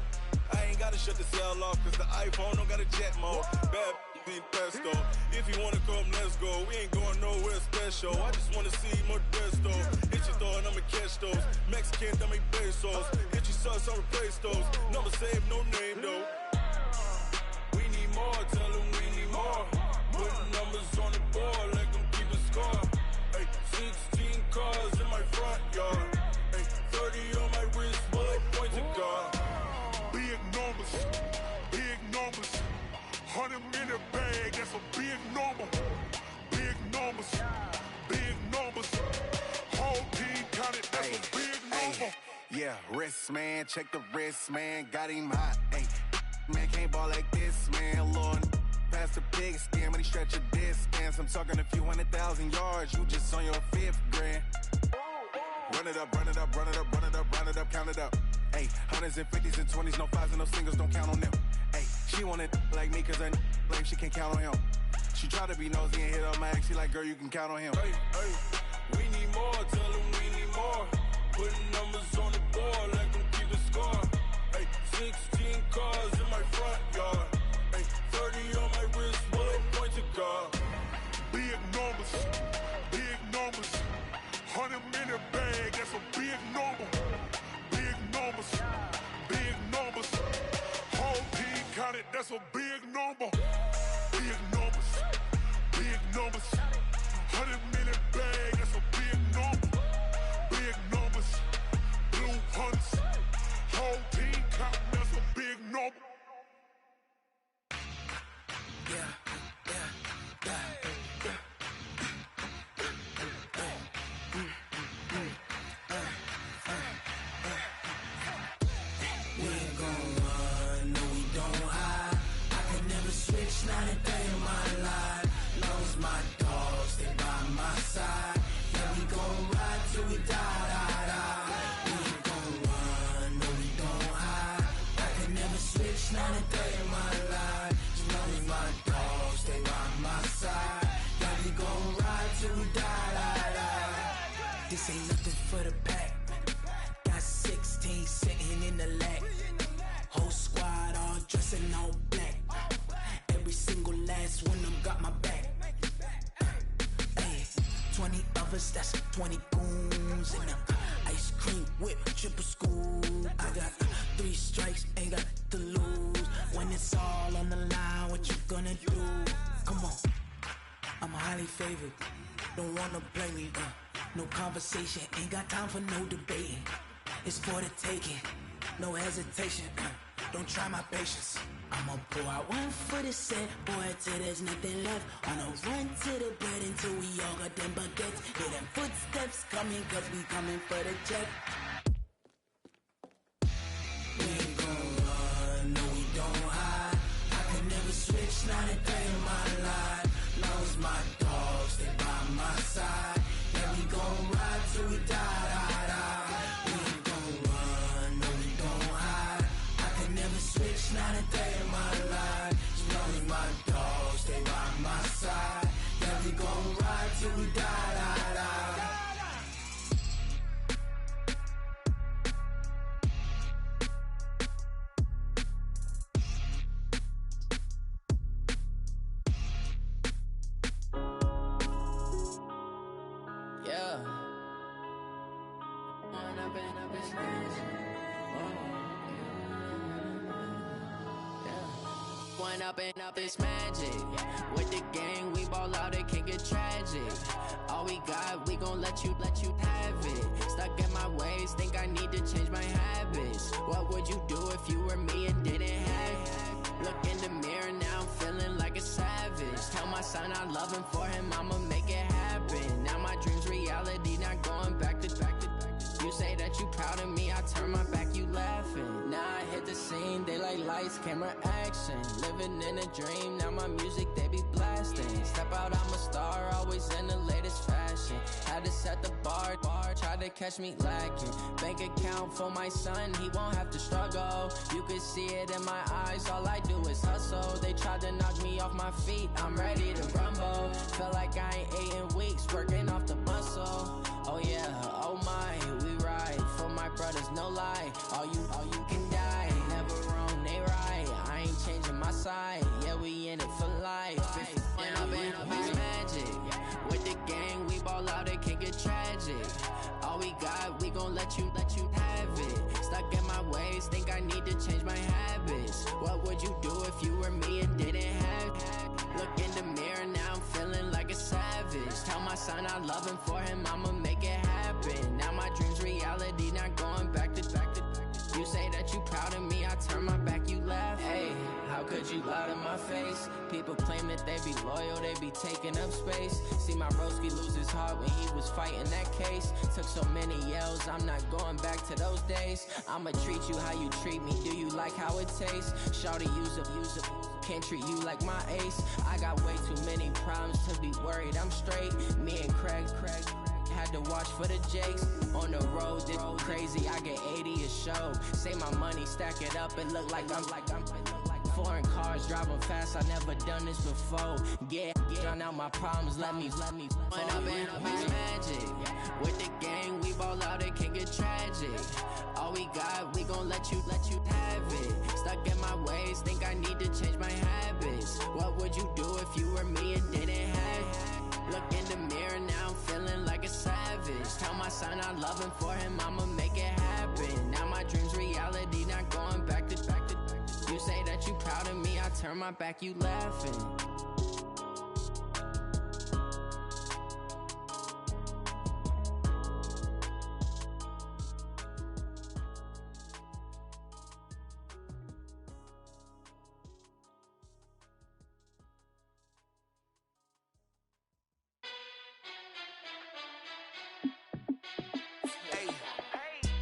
I ain't gotta shut the cell off, cause the iPhone don't got a jet mode. Bad be pesto. If you wanna come, let's go. We ain't going nowhere special. I just wanna see more Modesto. Hit your throw and I'ma catch those. Mexican, dame pesos. Hit your sus, I'll replace those. Number save, no name though. We need more, tell them we need more. Put numbers on the board, let them keep a score. Hey, 16 cars in my front yard. Hey, 30 on my wrist, bullet point to God. Big numbers, 100-minute bag, that's a big number. Big numbers, whole team counted, that's a big number. Yeah, wrist man, check the wrist man, got him hot. Ay, man can't ball like this, man. Lord, past the big scam when he stretch a distance. I'm talking a few 100,000 yards, you just on your 5th grand. Run it up, count it up. Ay, hundreds and 50s and 20s, no 5s and no singles, don't count on them. Ay, she want it like me cause her lame, she can't count on him. She try to be nosy and hit up my ex, she like, girl, you can count on him. Hey, we need more, tell them we need more. Putting numbers on the board, let them keep the score. Hey, 16 cars in my front yard. Hey, 30 on my wrist, bullet point to God. Big numbers, 100-minute bag, that's a big number. Big numbers, whole team counted, that's a big number. Big numbers, 100-minute bag, that's a big number. Big numbers, blue hunts, whole team counting, that's a big number. this ain't nothing for the pack. Got 16 sitting in the lag. Whole squad all dressing all black. Every single last one of them got my back. Hey, 20 of us, that's 20 goons in them. Ice cream whip, triple scoop. I got 3 strikes, ain't got to lose. When it's all on the line, what you gonna do? Come on, I'm highly favored. Don't wanna play me, no conversation, ain't got time for no debating. It's for the taking, no hesitation. Don't try my patience. I'ma pour out one for the set, boy, till there's nothing left. On a run to the bread until we all got them baguettes. Hear them footsteps coming, cause we coming for the check. We ain't gon' run, no we don't hide. I can never switch, not a day in my life. Long as my dogs stay by my side. Yeah, we gon' ride till we die, die, die. We ain't gon' run, no we don't hide. I can never switch, not a day in my life. As long as my dogs stay by my side. Yeah, we gon' ride till we die, die, die. Up this magic. With the gang, we ball out, it can get tragic. All we got, we gon' let you have it. Stuck in my ways, think I need to change my habits. What would you do if you were me and didn't have it? Look in the mirror, now I'm feeling like a savage. Tell my son I love him, for him I'ma make it happen. Now my dream's reality, not going back to. You say that you proud of me, I turn my back, you laughing. Now I hit the scene, they like lights, camera, action. Living in a dream, now my music, they be blasting. Step out, I'm a star, always in the latest fashion. Had to set the bar, try to catch me lacking. Bank account for my son, he won't have to struggle. You can see it in my eyes, all I do is hustle. They tried to knock me off my feet, I'm ready to rumble. Felt like I ain't ate in weeks, working off the muscle. Oh yeah, oh my, we ride for my brothers, no lie. All you can die, never wrong, they right. I ain't changing my side, yeah, we in it for life. When up it's magic. With the gang, we ball out, it can get tragic. All we got, we gon' let you have it. Stuck in my ways, think I need to change my habits. What would you do if you were me and didn't have it? Look in the mirror, now I'm feeling like a savage. Tell my son I love him, for him I'ma make it happen. Now my dream's reality, not going back to. You say that you proud of me, I turn my back, you laugh. Hey, how could you lie to my face? People claim that they be loyal, they be taking up space. See my broski lose his heart when he was fighting that case. Took so many yells, I'm not going back to those days. I'ma treat you how you treat me, do you like how it tastes? Shawty, use up, can't treat you like my ace. I got way too many problems to be worried, I'm straight. Me and Craig had to watch for the Jakes. On the road, this crazy, I get 80 a show. Say my money, stack it up, it look like I'm foreign cars, driving fast, I never done this before. Yeah, drown out my problems, let me When up it's magic. With the gang, we ball out, it can get tragic. All we got, we gon' let you have it. Stuck in my ways, think I need to change my habits. What would you do if you were me and didn't have it? Look in the mirror, now I'm feeling like a savage. Tell my son I love him, for him I'ma make it happen. Now my dream's reality, not going back to. You say that you proud of me, I turn my back, you laughing.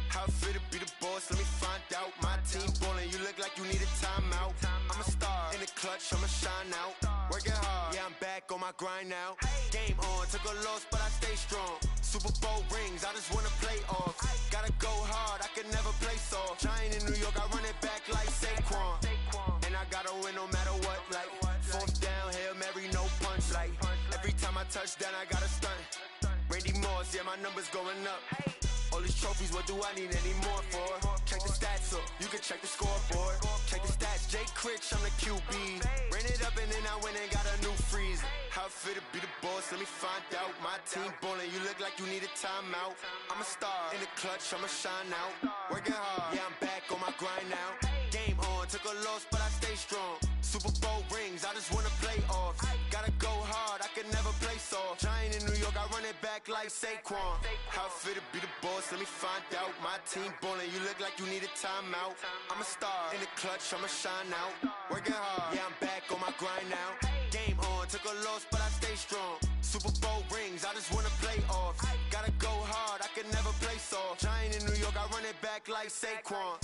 How fit to be the boss, let me find out. My team ballin', you look like you need a timeout. I'm a star, in the clutch, I'ma shine out. Working hard, yeah, I'm back on my grind now. Game on, took a loss, but I stay strong. Super Bowl rings, I just wanna play off. Gotta go hard, I can never play soft. Giant in New York, I run it back like Saquon. And I gotta win no matter what, like fourth down, Hail Mary, no punch. Like every time I touch down, I gotta stunt. Randy Moss, yeah, my numbers going up. All these trophies, what do I need any more for? Check the stats up, you can check the scoreboard. Check the stats, Jay Critch, I'm the QB. Ran it up and then I went and got a new freeze. How it feel to be the boss, let me find out. My team ballin', you look like you need a timeout. I'm a star, in the clutch, I'ma shine out. Working hard, yeah, I'm back on my grind now. Game on, took a loss, but I stay strong. Super Bowl rings, I just wanna play off. Gotta go hard, I can never play soft. Giant in New York, I run it back like Saquon. How it feel to be the boss, let me find out. My team ballin', you look like you need a timeout. I'm a star, in the clutch, I'ma shine out. Working hard, yeah, I'm back on my grind now. Game on, took a loss, but I stay strong. Super Bowl rings, I just wanna play off. Gotta go hard, I can never play soft. Giant in New York, I run it back like Saquon.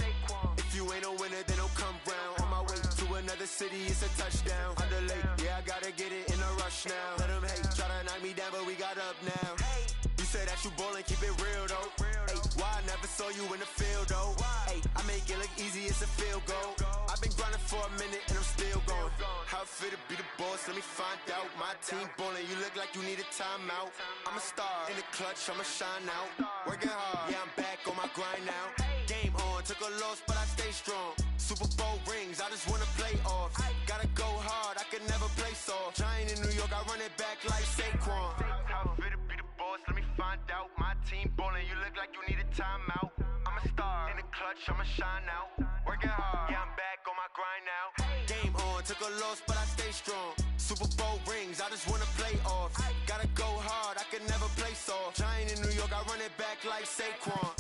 If you ain't a winner, then don't come round. On my way to another city, it's a touchdown. Underlay, yeah, I gotta get it in a rush now. Let them hate, try to knock me down, but we got up now. You say that you ballin', keep it real though. Ay, why I never saw you in the field though? Ay, I make it look easy, it's a field goal. I've been grinding for a minute and I'm still going. How it feel to be the boss, let me find out. My team ballin', you look like you need a timeout. I'm a star, in the clutch, I'ma shine out. Working hard, yeah, I'm back on my grind now. Game on, took a loss, but I stay strong. Super Bowl rings, I just wanna play off. Gotta go hard, I can never play soft. Giant in New York, I run it back like Saquon. How it feel to be the boss, let me find out. My team ballin', you look like you need a timeout. I'm a star, in the clutch, I'ma shine out. Working hard, yeah, I'm back on my grind now. Game on, took a loss, but I stay strong. Super Bowl rings, I just wanna play off. Gotta go hard, I can never play soft. Giant in New York, I run it back like Saquon.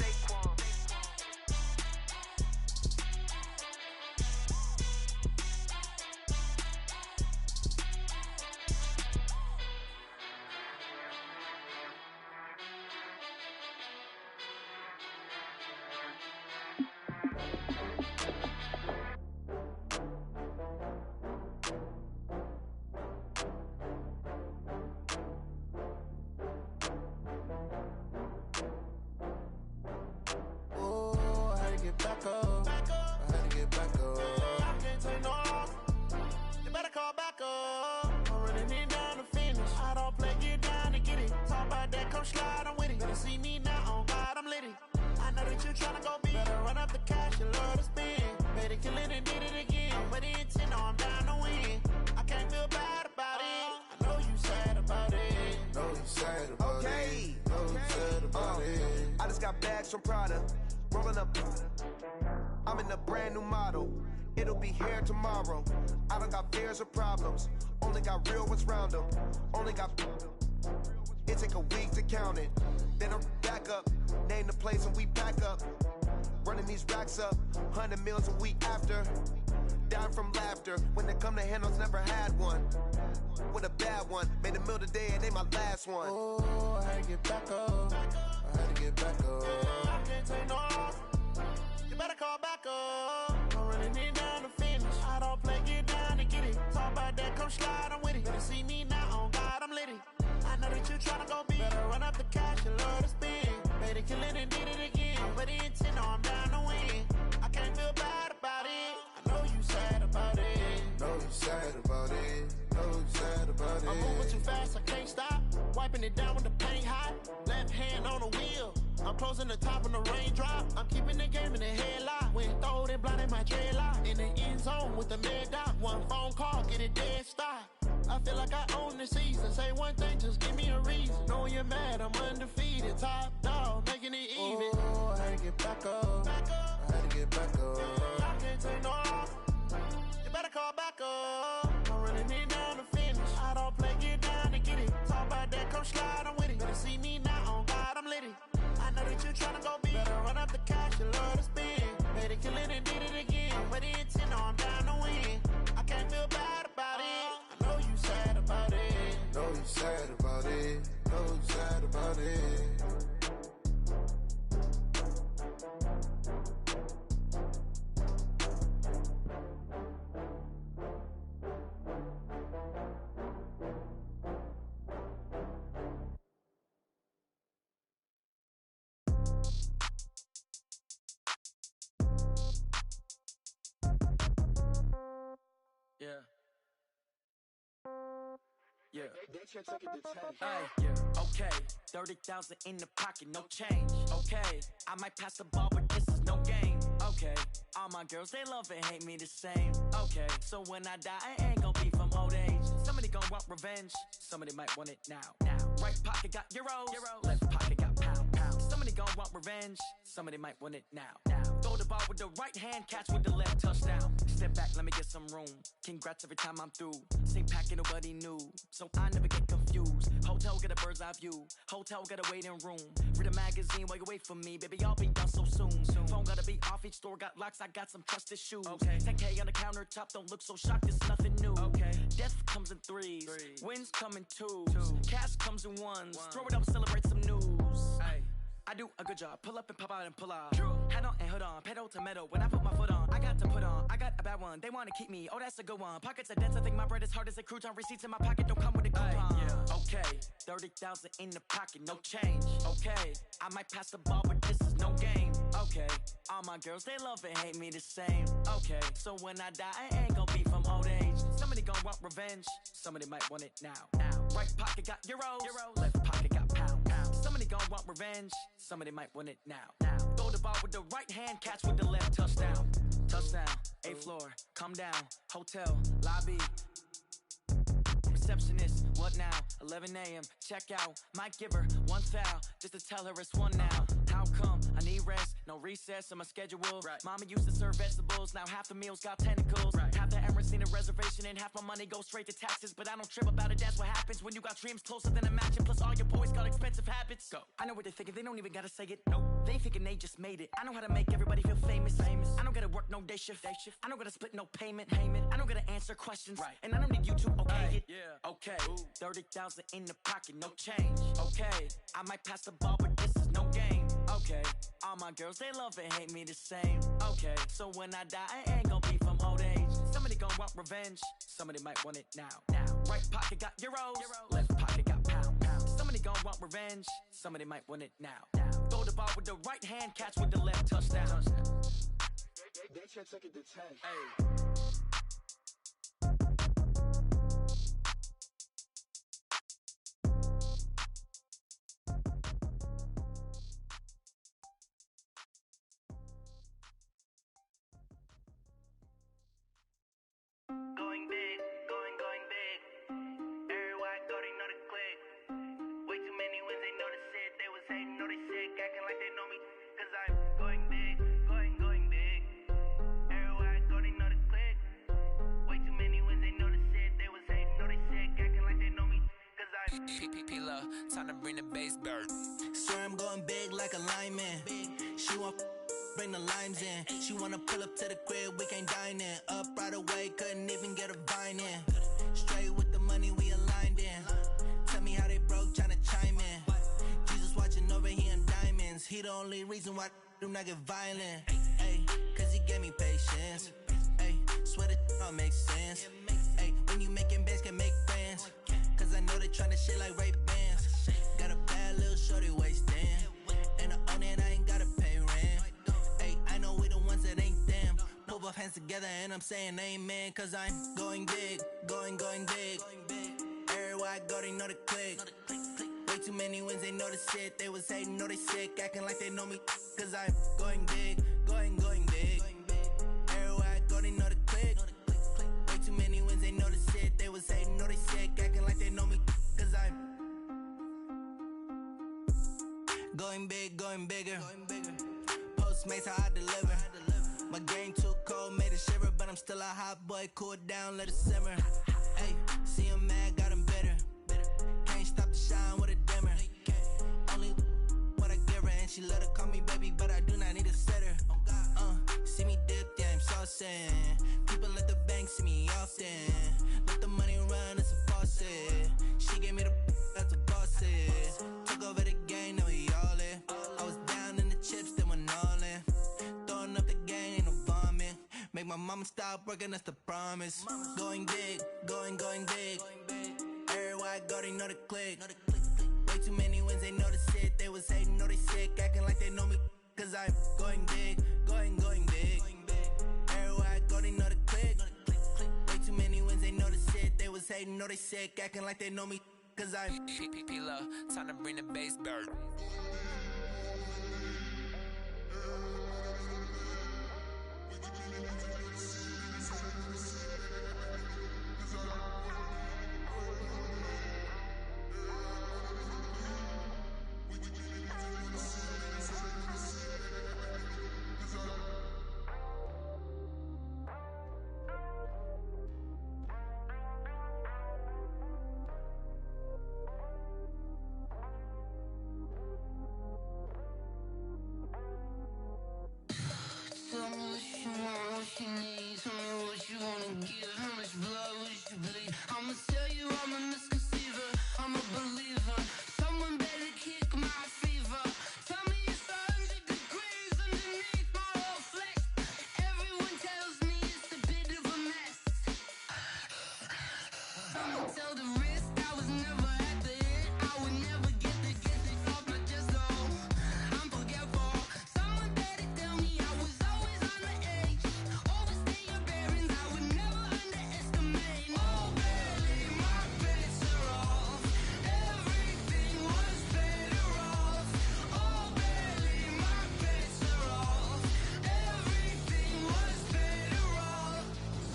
Back up. I had to get back up. I can't take no loss. You better call back up. I'm running it down to finish. I don't play, get down to get it. Talk about that, come slide, I'm with it. Better see me now, on God, I'm lit it. I know that you tryna go big. Better run up the cash, you love to spend. Better kill it and did it again. But the intent, no, I'm down to win. I can't feel bad about it. I know you sad about it. Know you sad about it. Know you sad about it. I just got bags from Prada. Rolling up, I'm in a brand new model. It'll be here tomorrow. I don't got fears or problems. Only got real ones round them. Only got. It take a week to count it. Then I'm back up. Name the place and we pack up. Running these racks up. 100 meals a week after. Down from laughter. When they come to handles, never had one. With a bad one. Made a meal today and they my last one. Oh, I had to get back up. I had to get back up. I can't take no loss. You better call back up. I'm running it down to finish. I don't play, get down to get it. Talk about that, come slide, I'm with it. Better see me now, on God, I'm lit it. I know that you tryna go big. Better run up the cash, you love to spend. Better kill it and did it again. But the intent, no, I'm down to win. I can't feel bad about it. I know you sad about it. Know you sad about it. Know you sad about it. I'm moving too fast, I can't stop. Wiping it down with the paint hot. Left hand on the wheel. I'm closing the top when the raindrop. I'm keeping the game in the headlock. When throwed and blinded my dreadlock. In the end zone with the mid dot. One phone call, get it dead stop. I feel like I own the season. Say one thing, just give me a reason. Knowing you're mad, I'm undefeated. Top dog, making it even. Oh, I had to get back up. I had to get back up. I can't take no loss. You better call back up. I'm running it down to finish. I don't play, get down to get it. Talk about that, come slide, I'm with it. Better see me now, on God, I'm lit it. I know that you tryna go big. Better run up the cash, you love to spend. Better kill it and did it again. But the intent, no, I'm down to win. I can't feel bad about it. I know you sad about it. Know you sad about it. Know you sad about it. Yeah. Hey, yeah, Okay, 30,000 in the pocket, no change. Okay, I might pass the ball, but this is no game. Okay, all my girls, they love and hate me the same. Okay, so when I die, I ain't gon' be from old age. Somebody gon' want revenge, somebody might want it now. Right pocket got euros, left pocket got pound. Somebody gon' want revenge, somebody might want it now. Throw the ball with the right hand, catch with the left, touchdown. Step back, let me get some room. Congrats every time I'm through. Same packet, nobody knew, so I never get confused. Hotel get a bird's eye view, hotel got a waiting room. Read a magazine while you wait for me, baby, I'll be done so soon. Phone gotta be off, each store got locks, I got some trusted shoes. 10K on the countertop, don't look so shocked, it's nothing new. Death comes in threes, wins come in twos, cash comes in ones. Throw it up, celebrate some news. I do a good job, pull up and pop out and pull out. Head on and hood on, pedal to metal. When I put my foot on, I got to put on. I got a bad one, they wanna keep me, oh that's a good one. Pockets are dense, I think my bread is hard as a crouton. Receipts in my pocket don't come with a coupon. Okay, 30,000 in the pocket, no change. Okay, I might pass the ball, but this is no game. Okay, all my girls, they love and hate me the same. Okay, so when I die, I ain't gon' be from old age. Somebody gon' want revenge, somebody might want it now. Right pocket got euros, left pocket got pound. Somebody gon' want revenge, somebody might want it now. Throw the ball with the right hand, catch with the left, touchdown. Touchdown, 8th floor, come down, hotel, lobby. Receptionist, what now? 11 a.m., check out. Might give her one foul, just to tell her it's one now. How come? I need rest, no recess in my schedule. Mama used to serve vegetables, now half the meals got tentacles. Half the errands need a reservation and half my money goes straight to taxes. But I don't trip about it, that's what happens when you got dreams closer than a mansion. Plus all your boys got expensive habits. Go. I know what they're thinking, they don't even gotta say it. No, they thinking they just made it. I know how to make everybody feel famous. I don't gotta work no day shift. I don't gotta split no payment. I don't gotta answer questions. And I don't need you to okay it. Okay, 30,000 in the pocket, no change. Okay, I might pass the ball, but this is no game. Okay, all my girls, they love and hate me the same. Okay, so when I die, I ain't gon' be from old age. Somebody gon' want revenge, somebody might want it now. Right pocket got euros, left pocket got pound. Somebody gon' want revenge, somebody might want it now. Throw the ball with the right hand, catch with the left, touchdown. They can't take it to 10. Going big, going big. Everywhere I go, they know the click. Way too many wins, they know the shit. They was hating, know they sick, acting like they know me. Cause I'm going big, going big. Everywhere I go, they know the click. Way too many wins, they know the shit. They was hating, know they sick, acting like they know me. Cause I'm P-P-P-Love, time to bring the bass bird. Swear I'm going big like a lineman. She want bring the limes in. She wanna pull up to the crib, we can't dine in. Up right away, couldn't even get a vine in. Straight with the money we aligned in. Tell me how they broke, tryna chime in. Jesus watching over here in diamonds. He the only reason why I do not get violent. Ay, cause he gave me patience. Ay, swear that all makes sense. Ay, when you making bands can make friends. Cause I know they tryna shit like Ray Bans. Got a bad little shorty wasting. And I own it, I ain't gotta pay rent. Ay, I know we the ones that ain't them. Put both hands together and I'm saying amen. Cause I'm going big, going big. Everywhere I go, they know the click. Way too many wins, they know the shit. They was hating, know they sick, acting like they know me. Cause I'm going big, going big. Everywhere I go, they know the click. Way too many wins, they know the shit. They was hating, know they sick, acting like they know me. Cause I'm going big, going bigger. Postmates, how I deliver. My game too cold, made it shiver, but I'm still a hot boy. Cool it down, let it simmer. Hey, see him mad, got him bitter. Can't stop the shine with a dimmer. Only what I give her, and she let her call me baby, but I do not need a sitter. See me dip, yeah, I'm saucing. People at the bank see me often. Let the money run, it's a faucet. She gave me the that's a boss is. Took over the game, now we all in. I was down in the chips, then went all in. Throwing up the game, ain't no vomit. Make my mama stop working, that's the promise. Going big, going big. Everywhere I go, they know the click. Way too many wins, they know the shit. They was hating, know they sick, acting like they know me. Cause I'm going big, going big. Everywhere I go, they know the click. Way too many wins, they know the shit. They was hating, know they sick, acting like they know me. cause I'm P-Love, time to bring the bass back. Tell me what you want, what you need. Tell me what you wanna give. How much blood would you bleed? I'ma tell you I'm a misconceiver. I'm a believer. Someone better kick my fever. Tell me it's 100 degrees underneath my whole flesh. Everyone tells me it's a bit of a mess. I'ma tell the risk I was never at the end. I would never get this off my chest though. I'm forgetful. Someone better tell me I was always on the edge. Overstay your bearings, I would never underestimate. Oh baby, my bets are off. Everything was better off. Oh baby, my bets are off. Everything was better off.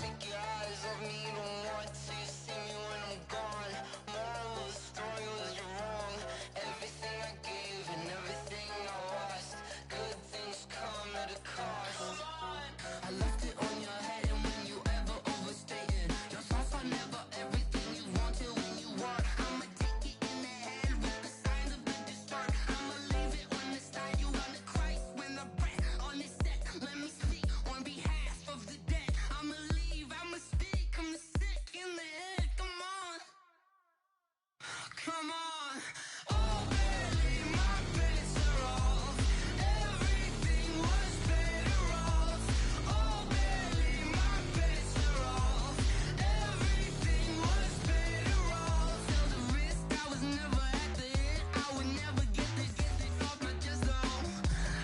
Take your eyes off me, don't want to see me when I'm gone. Moral of the story was you're wrong. Everything I gave and everything I lost. Good things come at a cost. I left it on your head, and when you ever overstay it, your thoughts are never everything you wanted when you want. I'ma take it in the head with the signs of the distort. I'ma leave it on the side. You on the Christ when the breath on this set. Let me speak on behalf of the dead. I'ma leave, I'ma speak. I'm sick in the head. Come on, come on. Oh baby, my bets are off. Everything was better off. Oh baby, my bets are off. Everything was better off. Tell the risk I was never at the end. I would never get this off my chest though.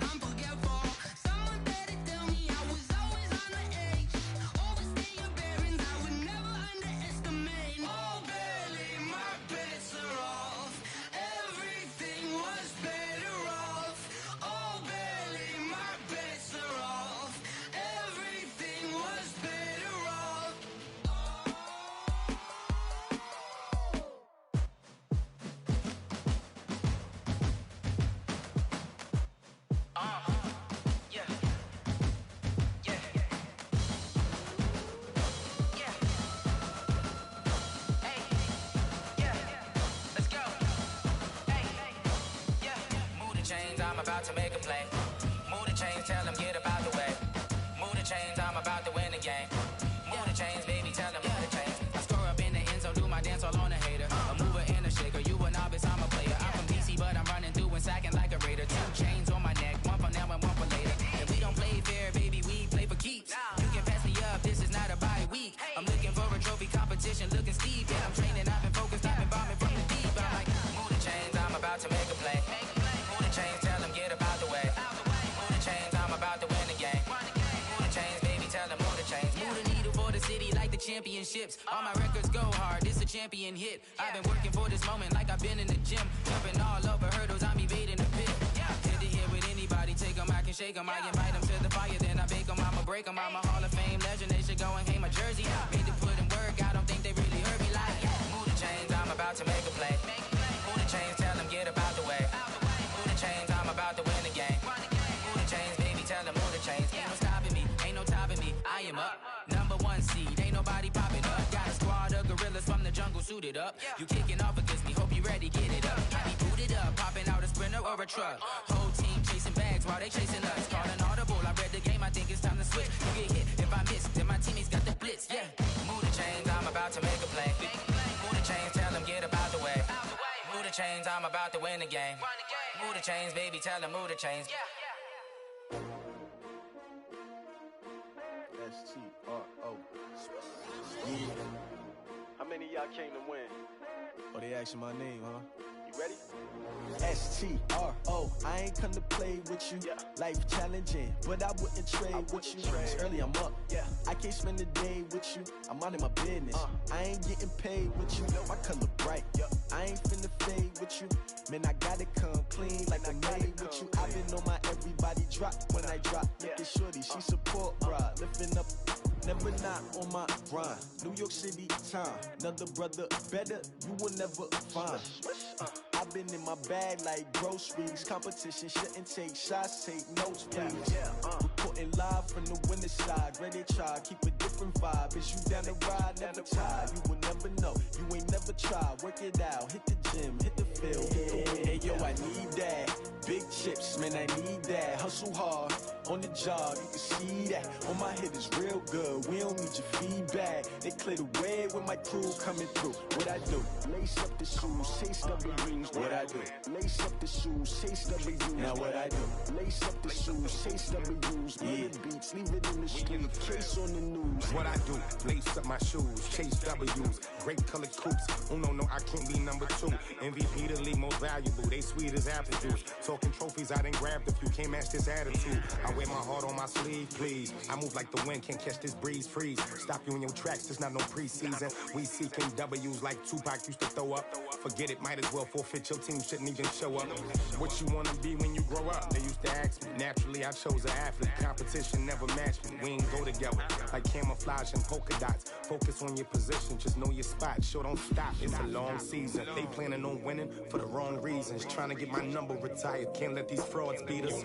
I'm forgetful. Someone better tell me I was always on the edge. Overstay your bearings, I would never underestimate. Oh baby, my bets are off. Everything was better off. Oh baby, my bets are off. Everything was better off. Yeah. Yeah. Yeah. Hey. Yeah. Let's go. Hey. Yeah. Move the chains, I'm about to make a play. Move the chains, tell them get about the way. Move the chains, I'm about to win the game. Move the chains, baby, tell them move the chains. I score up in the end zone, do my dance all on a hater. A mover and a shaker, you a novice, I'm a player. I'm from DC, but I'm running through and sacking like a raider. 2 chains on my neck, one for now and one for later. If we don't play fair, baby, we play for keeps. You can pass me up, this is not a bye week. I'm looking for a trophy competition, looking steep. Yeah, I'm training, I've been focused, I've been bombing from the deep. I'm like, move the chains, I'm about to make a play. Move the chains, tell them get about the way. Move the chains, I'm about to win the game. Move the chains, baby, tell them move the chains. Move the needle for the city like the championships. All my records go hard, this a champion hit. I've been working for this moment like I've been in the gym. Jumping all over hurdles, I'm evading the pit. Head to head with anybody, take them, I can shake them. I invite them to the fire, then I bake them, I'ma break them. I'm a Hall of Fame legend, they should go and hang my jersey. Made to put in work, I don't think they really heard me like, move the chains, I'm about to make a play. Move the chains, tell them get about the way. Move the chains, I'm about to win the game. Move the chains, baby, tell them move the chains. Ain't no stopping me, ain't no topping me, I am up. Number 1 seed, ain't nobody popping up. Got a squad of gorillas from the jungle suited up. You kicking off against me, hope you ready, get it up. I be booted up, popping out a sprinter or a truck. Whole team chasing bags while they chasing us. Calling audible, I read the game, I think it's time to switch. You get hit, if I miss, then my teammates got the blitz, yeah. Move the chains, I'm about to make a play. Move the chains, tell them get about the way. Move the chains, I'm about to win the game. Move the chains, baby, tell them move the chains. S-T-R-O. Yeah. How many of y'all came to win? Oh, they asking my name, huh? You ready? STRO. I ain't come to play with you. Life challenging, but I wouldn't trade with you. It's early, I'm up. I can't spend the day with you. I'm minding my business. I ain't getting paid with you. My color bright. I ain't finna fade with you. Man, I gotta come clean like I made with you. I've been on my everybody drop when I drop. Look at shorty, she support, bruh. Lifting up. Never not on my grind. New York City time. Another brother better, you will never find. I've been in my bag like groceries. Competition shouldn't take shots, take notes, please. Reporting live from the winter side. Ready to try, keep a different vibe. Is you down the ride, never tired. You will never know, you ain't never tried. Work it out, hit the gym, hit the field, hit the wind. Hey yo, I need that. Big chips, man, I need that. Hustle hard, on the job, you can see that. On my head is real good, we don't need your feedback. They clear the way with my crew coming through. What I do? Lace up the shoes, chase double rings. What I do? Lace up the shoes, chase double U's. Now what I do? Lace up the shoes, chase double U's. Beats, leave it in the street, case on the news. What I do? Lace up my shoes, chase W's. Great colored coops. Oh no, I can't be number 2. MVP the league most valuable. They sweet as apple juice. Talking trophies, I done grabbed a few. Can't match this attitude. I wear my heart on my sleeve, please. I move like the wind, can't catch this breeze, freeze. Stop you in your tracks, there's not no preseason. We seeking W's like Tupac used to throw up. Forget it, might as well forfeit. Your team shouldn't even show up. What you wanna be when you grow up? They used to ask me. Naturally, I chose an athlete. Competition never matched me. We ain't go together like camouflage and polka dots. Focus on your position, just know your spot. Sure, don't stop. It's a long season. They planning on winning for the wrong reasons. Trying to get my number retired. Can't let these frauds beat us.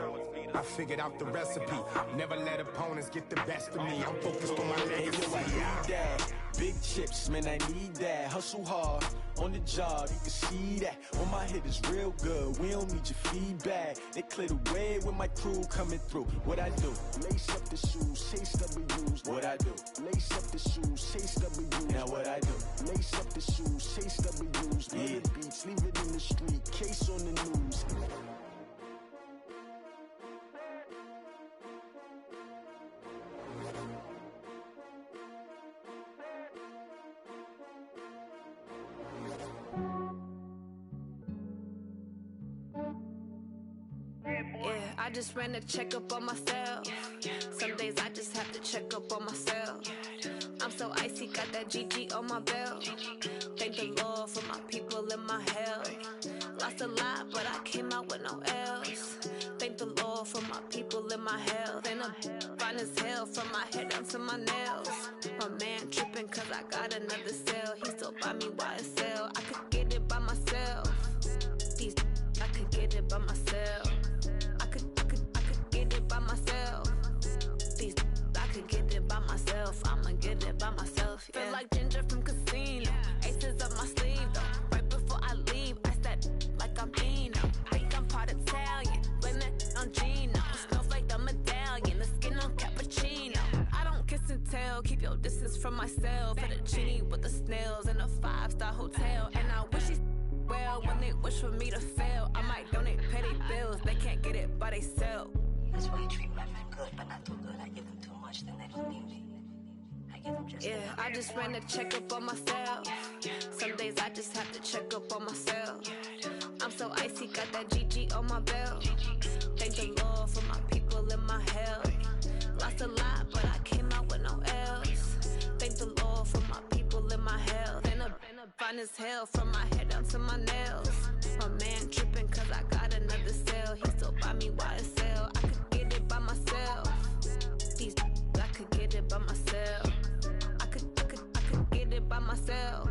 I figured out the recipe. Never let opponents get the best of me. I'm focused on my legacy. I need that. Big chips, man, I need that. Hustle hard, on the job, you can see that. On my head is real good, we don't need your feedback. They clear the way with my crew coming through. What I do? Lace up the shoes, chase W's. What I do? Lace up the shoes, chase W's. Now what I do? Lace up the shoes, chase W's. Beats, leave it in the street, case on the news. I just ran a checkup on myself. Some days I just have to check up on myself. I'm so icy, got that GG on my belt. Thank the Lord for my people in my health. Lost a lot, but I came out with no else. Thank the Lord for my people in my health. And I'm fine as hell from my head down to my nails. My man tripping cause I got another cell. He still buy me YSL. I could get it by myself. These I could get it by myself. I could get it by myself. These I could get it by myself. I'ma get it by myself. Yeah. Feel like Ginger from Casino. Aces up my sleeve though. Right before I leave, I said like I'm Dino. Think I'm part Italian. Blame it on Gino. Smells like the medallion. The skin on cappuccino. I don't kiss and tell. Keep your distance from myself. At a genie with the snails in a 5-star hotel. And I wish he's well when they wish for me to fail. I might donate petty bills. They can't get it by themselves. That's why you treat women good, but not too good. I give them too much, then they don't need me. I give them just I just ran a checkup on myself. Some days I just have to check up on myself. I'm so icy, got that GG on my belt. Thank the Lord for my people in my health. Lost a lot, but I came out with no else. Thank the Lord for my people in my health. And I'm fine as hell from my head down to my nails. My man tripping cause I got another cell. He still buy me YSL. I could get it by myself. These I could get it by myself. I could get it by myself.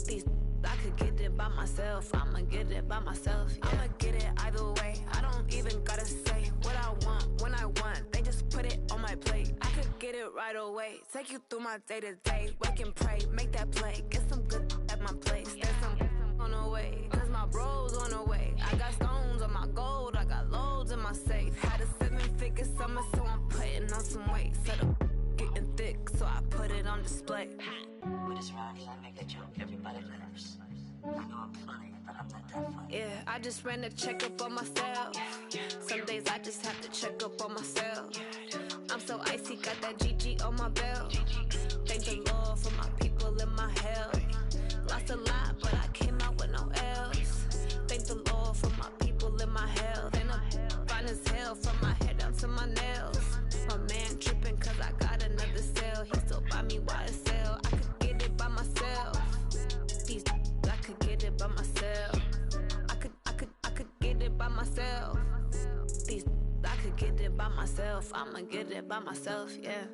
These I could get it by myself. I'ma get it by myself. Yeah. I'ma get it either way. I don't even gotta say what I want when I want. They just put it on my plate. I could get it right away. Take you through my day to day. Wake and pray, make that play. Get some good at my place. There's some on the way. Cause my bros on the way. I got stones on my gold. I got loads in my safe. Had a 7-figure summer, so I'm putting on some weight. Set up getting thick, so I put it on display. With this round, I make a joke, everybody laughs. I know I'm funny, but I'm not that funny. I just ran a checkup on myself. Some days I just have to check up on myself. I'm so icy, got that GG on my belt. Thank the Lord for my people in my health. Lost a lot, but I came out with no else. Thank the Lord for my get it by myself. I'ma get it by myself, yeah.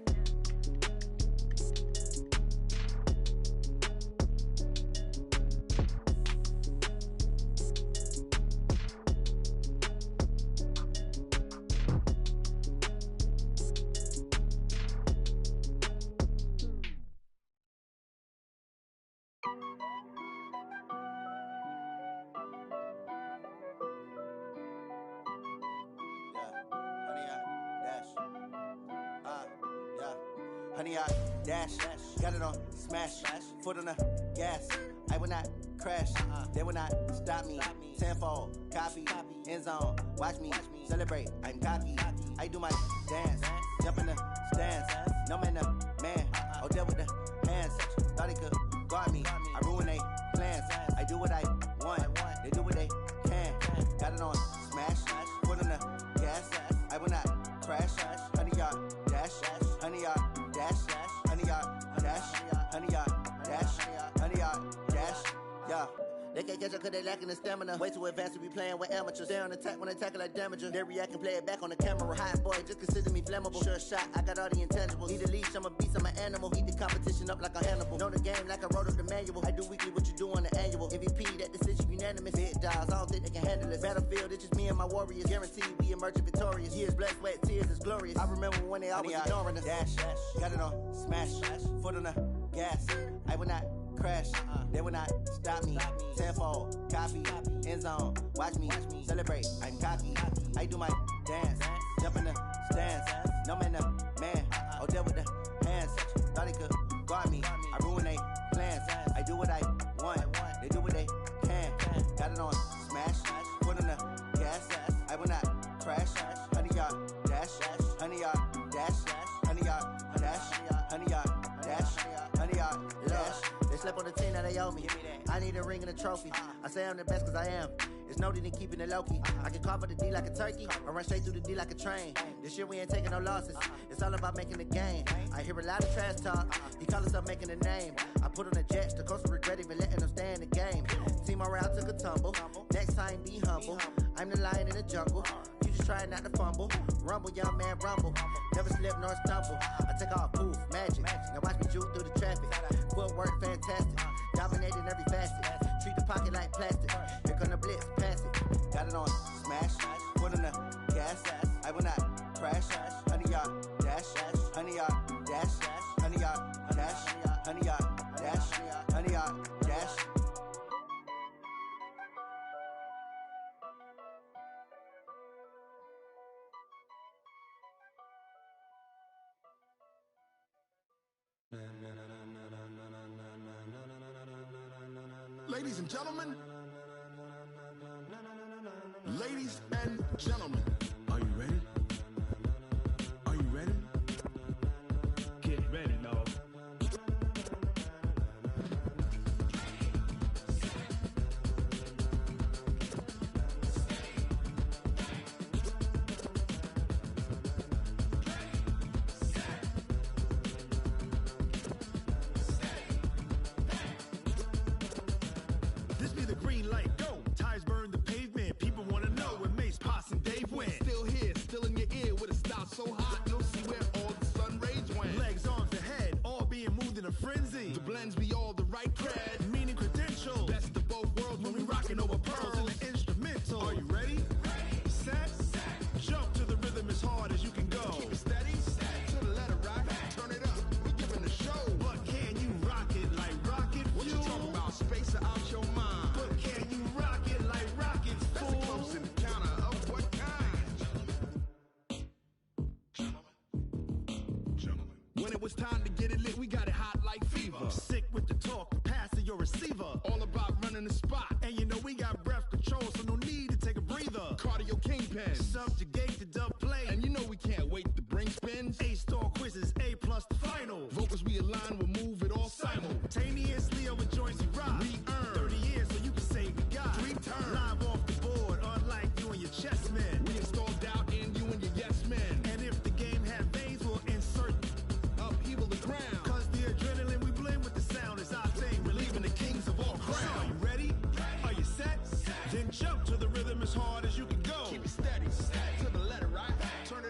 Honey, I dash, got it on smash, foot on the gas. I will not crash, they will not stop me. Tenfold, copy, end zone, watch me celebrate. I'm cocky, I do my dance, jump in the stands. No man, the man, oh, deal with the hands. Thought he could guard me, I ruin they plans. I do what I want, they do what they can. Got it on smash, foot on the gas. I will not crash, honey, y'all dash, honey, y'all dash, honey, y'all dash, honey, y'all dash, honey, y'all dash, yeah. They can't catch up cause they lacking the stamina. Way too advanced to be playing with amateurs. They on attack when they tackle like damager. They react and play it back on the camera. Hot boy, just consider me flammable. Sure shot, I got all the intangibles. Need a leash, I'm a beast, I'm an animal. Heat the competition up like a Hannibal. Know the game like I wrote up the manual. I do weekly what you do on the annual. MVP, that decision unanimous. Big dials, I don't think they can handle it. Battlefield, it's just me and my warriors. Guaranteed we emerging victorious. Years, blood, sweat, tears, it's glorious. I remember when they always ignoring us. Dash, got it on smash, foot on the gas. I will not crash, they will not stop me. Tenfold, copy, end zone, watch me celebrate. I'm cocky, I do my dance, jump in the stands. No man, the man, oh, deal with the hands. Thought he could guard me, I ruin they plans. I do what I want, they do what they can. Got it on smash, foot on the gas. I will not crash, honey, y'all dash, honey, y'all dash, honey, y'all dash, honey, y'all dash, honey, y'all dash. They slept on the team, now they owe me. I need a ring and a trophy. I say I'm the best cause I am. It's no need in keeping it low-key. I can carve for the D like a turkey, or run straight through the D like a train. This year we ain't taking no losses. It's all about making the game. I hear a lot of trash talk. He call himself making a name. I put on the jets, the coach regret even letting them stay in the game. Team morale took a tumble. Next time be humble. I'm the lion in the jungle. You just trying not to fumble. Rumble, young man, rumble. Never slip nor stumble. I take off, poof, magic. Now watch me juke through the traffic. Footwork fantastic. Dominating every facet. Treat the pocket like plastic. Here come the blitz, pass it. Got it on smash, foot on the gas. I will not crash. Honey, y'all dash, honey, y'all dash, honey, y'all dash, honey, y'all dash, honey, y'all dash. Ladies and gentlemen, ladies and gentlemen, are you ready? Are you ready? Get ready, dog. This be the green light, go. Tires burn the pavement. People wanna know when Mace, Pops, and Dave went. Still here, still in your ear with a style so hot, you'll see where all the sun rays went. Legs, arms, and head, all being moved in a frenzy. The blends be all the right cred, meaning credentials. Best of both worlds when we rockin' over pearls in the instrumental. Are you ready? Set, jump to the rhythm as hard as you can go. Keep it steady, to the letter right. Turn it up, we giving the show. But can you rock it like rocket fuel? What you talking about? Space out your mind. But can you rock it like rockets, fool? That's a close encounter of what kind? When it was time to get it lit, we got it hot like fever. Sick with the talk, passing your receiver. All about running the spot. And you know we got breath control, so no need to take a breather. Cardio kingpin, subjugate the dub play. And you know we can't wait to bring spins. A-star quizzes, A+ the final. Vocals we align, we'll move it all simultaneously over joints we rock. We earn 30 years so you can say we got 3 turns. Live off the board, unlike you and your chess men. We install doubt in you and your yes men. And if the game had veins, we'll insert upheaval the ground. Cause the adrenaline we blend with the sound is our thing. Relieving the kings of all crowns. So are you ready? Are you set? Then jump to the rhythm as hard as you can go. Keep it steady, to the letter right. Turn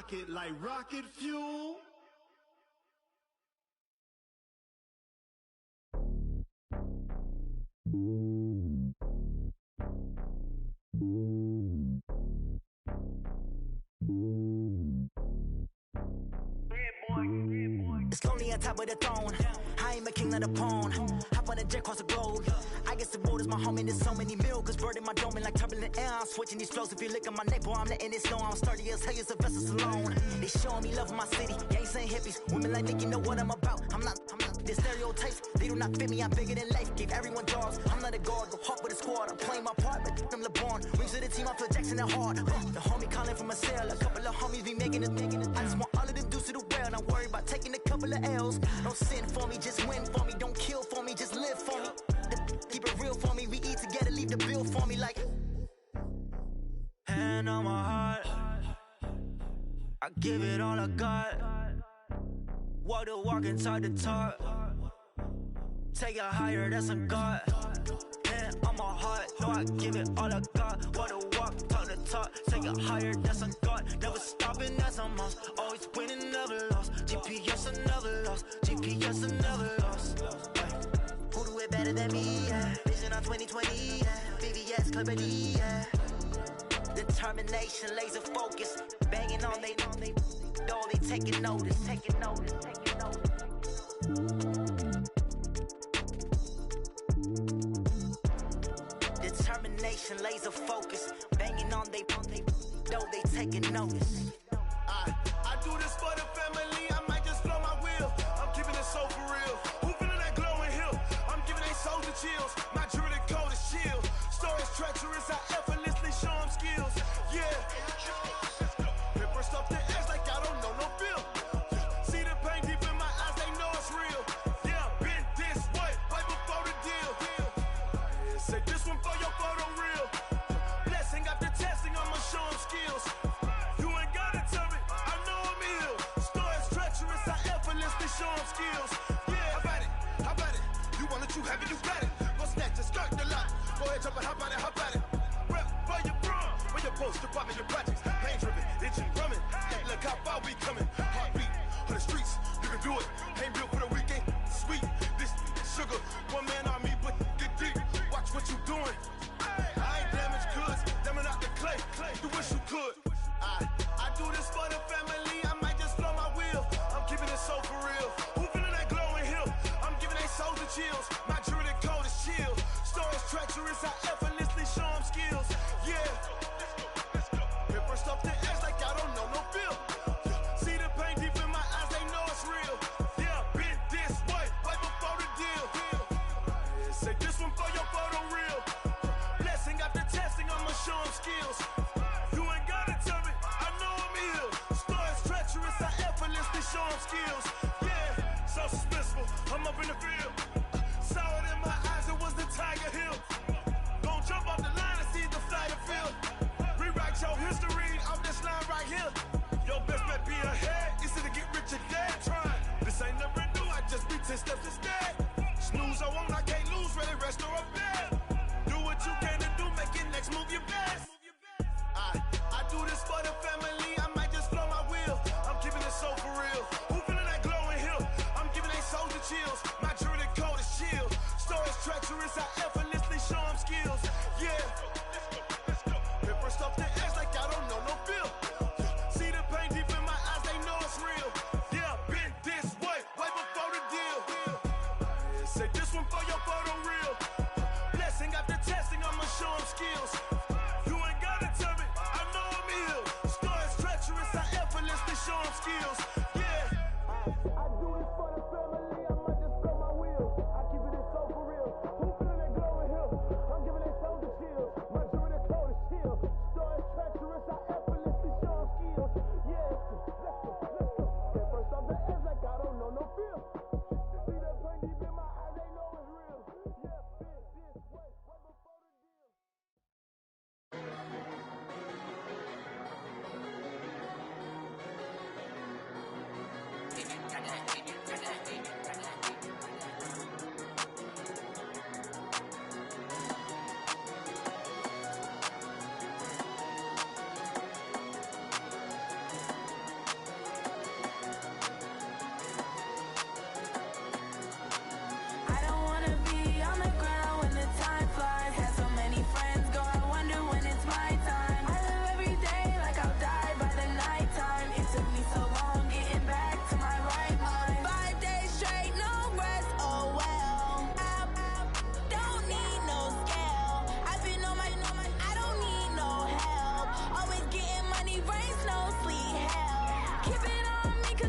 pocket like rocket fuel. It's lonely on top of the throne. I am a king of the pawn. Hop on a jet across the globe. I guess the world is my home and there's so many milk. Bird in my dome and like turbulent air. I'm switching these flows. If you look at my neck, boy, I'm letting it snow. I'm sturdy as hell as a vessel alone. They showing me love in my city. Gangs and hippies. Women like Nicki know what I'm about. I'm not the stereotypes. They do not fit me. I'm bigger than life. Gave everyone jobs. I'm not a guard. Go hard with a squad. I'm playing my part, but I'm LeBron. Rings to the team. I feel Jackson and hard. The homie calling from a cell. A couple of homies be making it. I just want all of them dudes to do well. Not worry about taking a couple of L's. Don't sin for me, just win for me. Don't kill for me, just live for me. Keep it real for me. We eat together, leave the bill for me like. Hand on my heart, I give it all I got. Walk the walk and talk the talk. Take it higher, that's a God. Hand on my heart, no, I give it all I got. Walk the walk, talk the talk. Take it higher, that's a God. Never stopping, that's a must. Always winning, never lost. GPS, I never lost. GPS, I never lost. Who do it better than me? Yeah. Vision on 2020. Yeah. VVS, Clarity. Yeah. Determination, laser focus. Banging on they door, they taking notice. Taking notice. Taking notice. Determination, laser focus. Banging on they door, they taking notice. I do this for the family. I might just blow my wheel. I'm keeping it so for real. Who feeling that glowing hill? I'm giving they soldier chills. My jewelry code is chill. Stories treacherous. I effortlessly show them skills. Yeah. Paper stuff the edge like I don't know no feel. See the pain deep in my eyes. They know it's real. Yeah, been this way right before the deal. Say this one for your photo real. Blessing after testing. I'ma show them skills. You ain't gotta tell me. I know I'm ill. Stories treacherous. I effortlessly show them skills. Yeah, how about it? You want it, you have it, you got it. Go snatch it, skirt the lot. Go ahead, jump it, hop on it, hop on it. Rep for your brum, for your post, your pop, your projects. Pain driven, engine drumming. Look how far we coming. Heartbeat on the streets, you can do it. Ain't built for the weekend. Sweet, this sugar, one man army, but get deep. Watch what you doing. I ain't damaged goods, damn out the clay. You wish you could. I do this for the family. I might just blow my wheel. I'm keeping it so for real. Who feeling that glowing hill? I'm giving they soldier chills. My jewelry code is chill. Stories treacherous. I effortlessly show them skills. Yeah. Paper stuff the edge like I don't know no feel. See the pain deep in my eyes. They know it's real. Yeah, been this way right before the deal. Say this one for your photo real. Blessing after testing. I'ma show them skills. You ain't gotta tell me. I know I'm ill. Stories treacherous. I effortlessly show them skills. Yeah, so suspenseful. I'm up in the field. Saw it in my eyes. It was the Tiger Hill. Gon' jump off the line and see the flight of field. Rewrite your history off this line right here. Your best bet be ahead. Easy to get rich or dead. Trying. This ain't never new. I just be 10 steps instead. Snooze I won't. I can't lose. Ready, rest or a bed. Do what you can to do. Make it next move your best. I do this for the family. I might just blow my wheel. I'm keeping it so for real. Who feeling that glowing hill? I'm giving they soldier chills. My jewelry code is chill. Stories treacherous. I effortlessly show them skills. Yeah. Paper stuff the edge like I don't know no feel. See the pain deep in my eyes. They know it's real. Yeah, been this way right before the deal. Say this one for your photo real.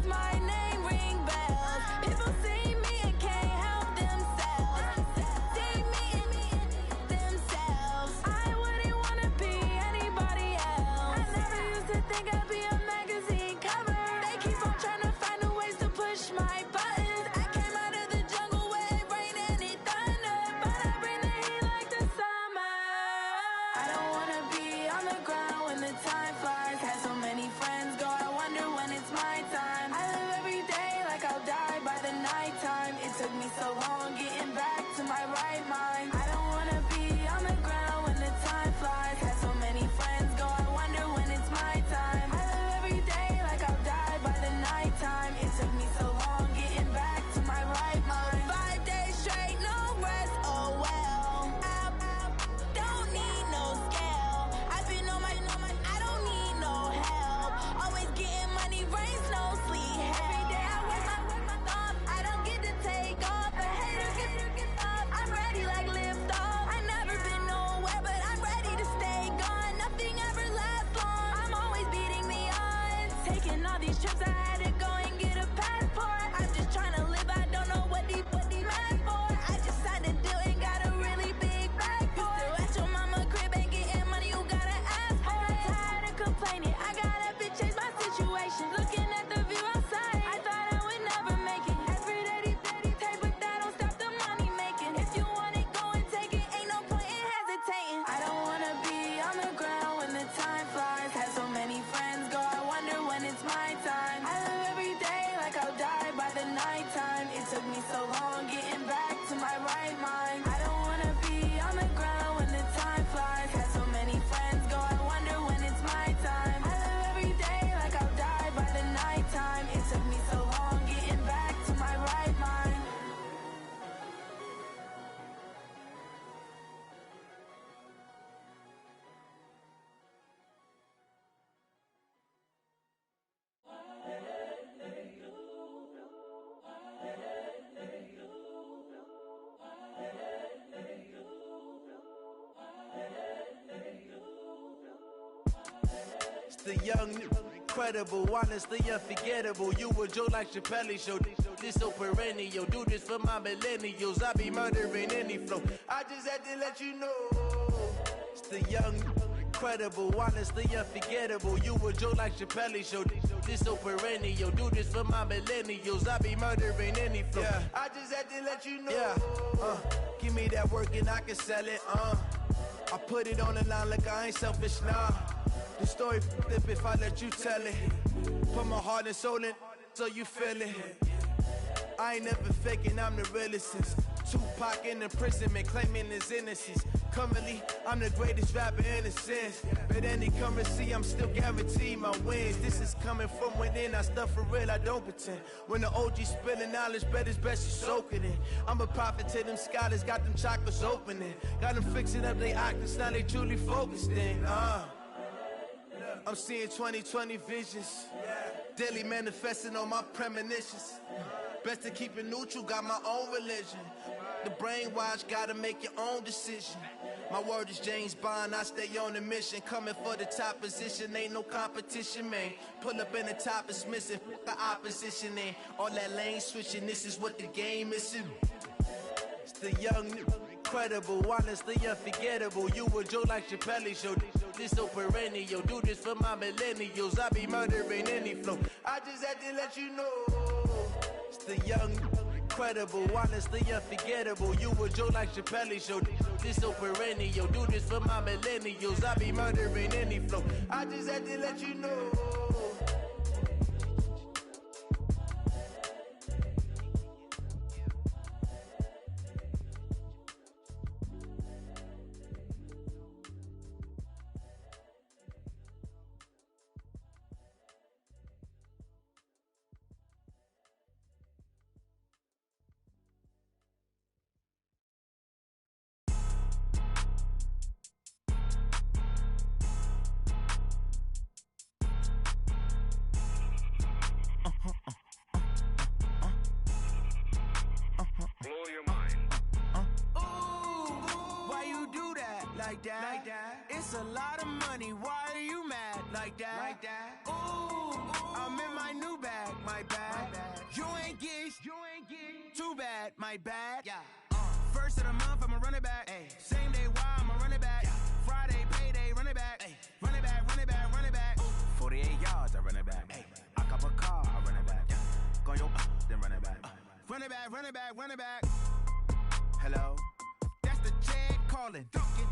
my name ring bells. People see me and can't help themselves. See me and themselves. I wouldn't wanna be anybody else. I never used to think I'd be a magazine cover. They keep on trying to find new ways to push my buttons. I came out of the jungle where it rained and it thunder, but I bring the heat like the summer. I don't wanna be on the ground when the time flies. Had so many friends go, I wonder when it's my time. I live every day like I'll die by the nighttime. It took me so long getting back to my right mind. I don't wanna be on the ground when the time flies. Had so many friends go, I wonder when it's my time. I live every day like I'll die by the nighttime. It took me so long getting back to my right mind. 5 days straight, no rest, oh well. I don't need no scale. I've been on my, I don't need no help. Always getting money, rain, snow, sleet. Every day I work my thumb. I don't get to take off. The haters get up. I'm ready like lift off. I never been nowhere, but I'm ready to stay gone. Nothing ever lasts long. I'm always beating the odds. Taking all these trips, I had to go and get a passport. I'm just trying to live. I don't know what these mad for. I just signed a deal and got a really big bag for it. Still at your mama crib and getting money, you gotta ask for it. I'm tired of complaining. I gotta change my situation. Looking at the view outside, I thought I would never make it. Every day they take, but that don't stop the money making. If you want it, go and take it. Ain't no point in hesitating. I don't wanna be on the ground when the time flies. Had so many friends go, I wonder when it's my time. I live every day like I'll die by the nighttime. It took me so long getting back to my right mind. I don't wanna be on the ground when the time flies. Had so many friends go, I wonder when it's my time. I live every day like I'll die by the nighttime. It took me so long getting back to my right mind. It's the young, incredible, honestly unforgettable. You a Joe like Chappelle show. This so perennial. Do this for my millennials. I be murdering any flow. I just had to let you know. It's the young, incredible, honestly unforgettable. You a Joe like Chappelle show. This so perennial. Do this for my millennials. I be murdering any flow. Yeah. I just had to let you know. Yeah. Give me that work and I can sell it. I put it on the line like I ain't selfish, nah. The story flip if I let you tell it. Put my heart and soul in so you feel it. I ain't never faking, I'm the realest since Tupac in imprisonment, claiming his innocence. Currently, I'm the greatest rapper in a sense. But any currency, I'm still guaranteed my wins. This is coming from within, I stuff for real, I don't pretend. When the OG spilling knowledge, bet it's best you soak it in. I'm a prophet to them scholars, got them chakras opening. Got them fixing up their octaves, now they truly focused in. I'm seeing 2020 visions. Daily manifesting on my premonitions. Best to keep it neutral, got my own religion. The brainwash, gotta make your own decision. My word is James Bond, I stay on a mission. Coming for the top position, ain't no competition, man. Pull up in the top, it's missing, the opposition ain't. All that lane switching, this is what the game is. It's the young, incredible, honestly unforgettable. You a Joe like Chappelle show. This so perennial. Do this for my millennials. I be murdering any flow. I just had to let you know. It's the young, incredible, honestly unforgettable. You a Joe like Chappelle show. This so perennial. Do this for my millennials. I be murdering any flow. I just had to let you know. like that. It's a lot of money, why are you mad like that? Ooh, I'm in my new bag, my bad. You ain't get too bad, my bad. First of the month, I'ma run it back. Same day, why I'ma run it back. Friday, payday, run it back. Run it back, run it back, run it back. 48 yards, I run it back. I cop a car, I run it back. Go your then run it back. Run it back, run it back, run it back. Hello? That's the jag calling.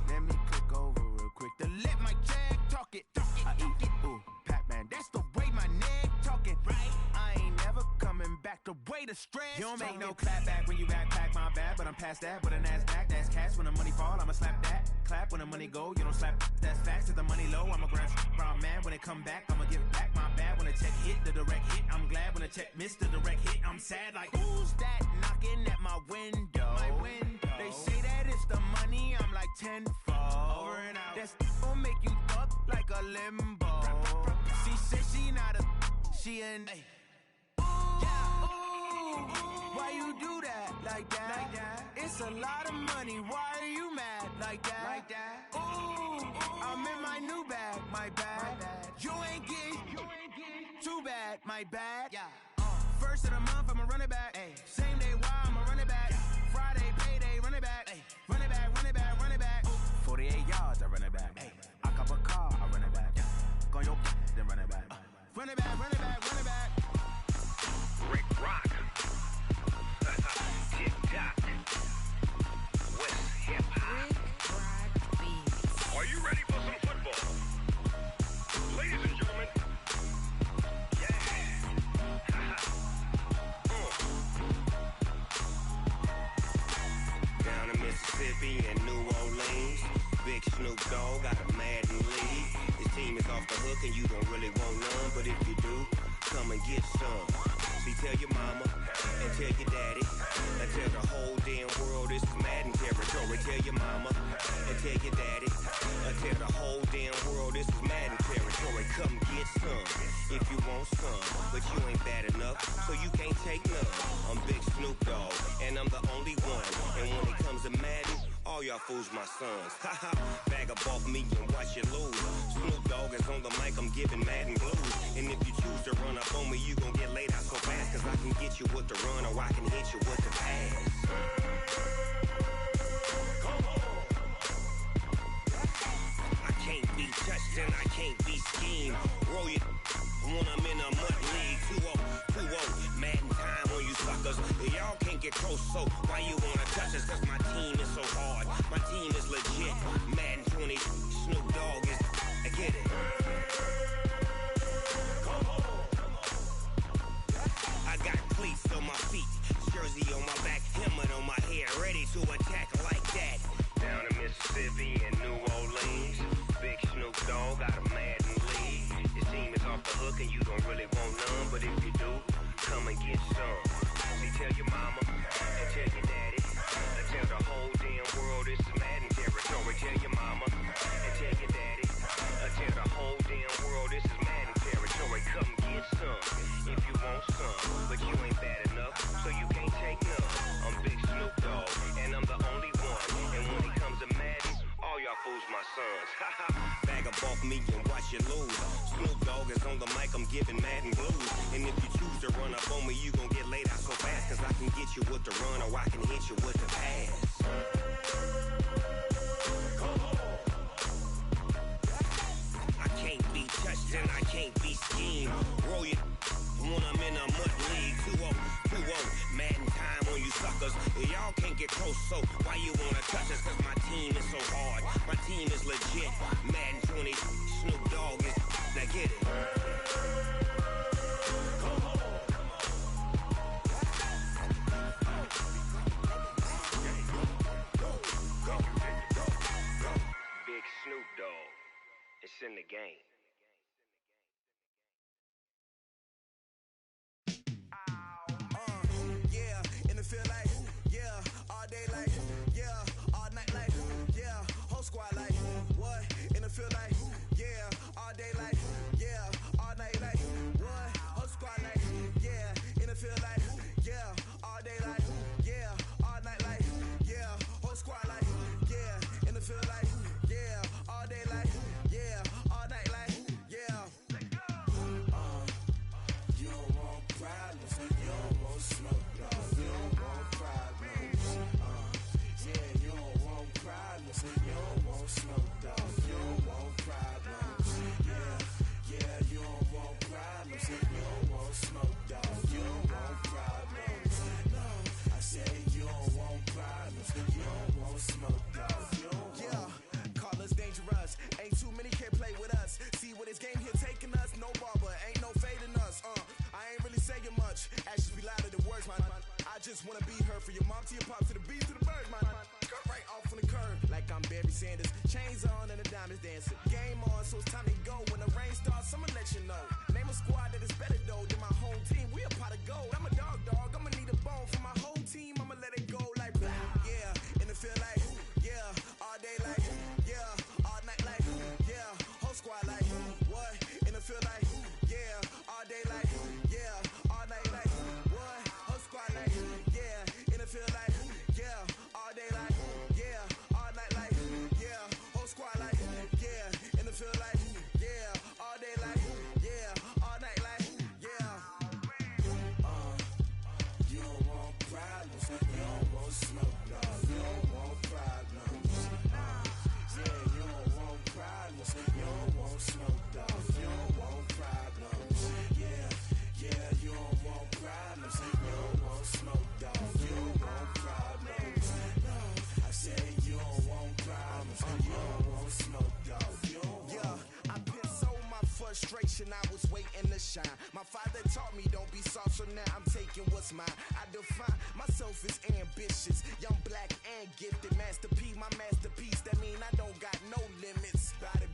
Let me click over real quick to let my jag talk it. I eat it, ooh, Pac-Man. That's the way my neck talking. Right? I ain't never coming back the way the stress. You don't make no clap back when you backpack, my bad. But I'm past that with a NASDAQ. That's cash when the money fall, I'ma slap that. Clap when the money go, you don't slap. That's facts. If the money low, I'ma grab brown man. When it come back, I'ma give back my bad. When the check hit, the direct hit. I'm glad when the check missed the direct hit. I'm sad like, who's that knocking at my window? My window. They say that it's the money, I'm like tenfold. Over and out. That's gon' make you fuck like a limbo. She said she not a, she an. Why you do that like that? It's a lot of money, why are you mad like that? Ooh, I'm in my new bag, my bad. You ain't get too bad, my bad. First of the month, I'ma run it back. Same day, why I'ma run it back. Friday, payday, run it back. Run it back, run it back, run it back. 48 yards, I run it back. I cop a car, I run it back. Go your then run it back. Run it back, run it back, run it back. Rick Rock. TikTok. West Hip Hop. Are you ready for some football? Ladies and gentlemen. Down in Mississippi and New Orleans, Big Snoop Dogg got a Madden lead. His team is off the hook and you don't really want none, but if you do, come and get some. See, tell your mama and tell your daddy and tell the whole damn world this is Madden territory. Tell your mama and tell your daddy and tell the whole damn world this is Madden territory. Come get some if you want some, but you ain't bad enough, so you can't take none. I'm Big Snoop Dogg and I'm the only one. And when it comes to Madden, all y'all fools my sons. Haha, bag up off me and watch you lose. Snoop Dogg is on the mic, I'm giving Madden blues. And if you choose to run up on me, you gon' get laid out so fast. Cause I can get you with the run or I can hit you with the pass. I can't be touched and I can't be schemed. Roll you when I'm in a mud league. 2-0, Madden time on you suckers. Y'all can't get close, so why you wanna touch us? Cause my team is so hard, my team is legit. Madden 20, Snoop Dogg is, I get it. I got cleats on my feet, jersey on my back, helmet on my head, ready to attack like that. Down in Mississippi and New Orleans, Big Snoop Dogg got a Madden lead. His team is off the hook and you don't really want none, but if you do, come and get some. See, tell your mama and tell your daddy and tell the whole damn world this is Madden territory. Tell your mama and tell your daddy and tell the whole damn world this is Madden territory. Come get some if you want some, but you ain't bad enough, so you can't take none. I'm Big Snoop Dogg and I'm the only one. And when it comes to Madden, all y'all fools my sons. Bag up off me and watch you lose. Snoop Dogg is on the mic, I'm giving Madden blues. And if you choose to run up on me, you gon' get laid out so fast. Cause I can get you with the run or I can hit you with the pass. I can't be touched and I can't be schemed. Roll you when I'm in a mud league. 2-0, Madden time on you suckers. Y'all can't get close, so why you wanna touch us? Cause my team is so hard, my team is legit. Madden 20, Snoop Dogg is, now get it. Big Snoop Dogg, it's in the game. Feel like, yeah, all day like, yeah, all night like, yeah, whole squad like, what? And it feel like, yeah, all day like, yeah, all night like, what? Whole squad like, yeah, and it feel like, yeah, all day like, yeah, all night like, yeah, whole squad like, yeah, and it feel like, just wanna be her. For your mom to your pop to the beat to the bird, man. Cut right off on the curb, like I'm Barry Sanders. Chains on and the diamonds dancing. Game on, so it's time to go. When the rain starts, I'ma let you know. Name a squad that is better though than my home team. We a pot of gold. I'm a dog. I'ma need a bone for my whole team. I'ma let it go like blah. Yeah, and it feel like yeah, all day like yeah, all night like yeah, whole squad like what? And it feel like yeah, all day like yeah, all night like what? Whole squad like yeah, and it feel like yeah, all day like yeah, all night like yeah, whole squad like yeah, and it feel like yeah, all day like yeah, all night like yeah. You don't want problems, you don't want smoke, no, you don't want problems. Yeah, you don't want problems, you don't want smoke, dog, you don't want problems. Yeah, you don't want problems, you don't want smoke, dog, you don't want problems. No, I said you don't want problems, you don't want smoke, dog, you don't want. Yeah, I put so my frustration, I was waiting to shine. My father taught me don't be soft, so now I'm taking what's mine. I define myself as ambitious, young, black, and gifted. Master P, my masterpiece, that mean I don't got no limits. Bout it,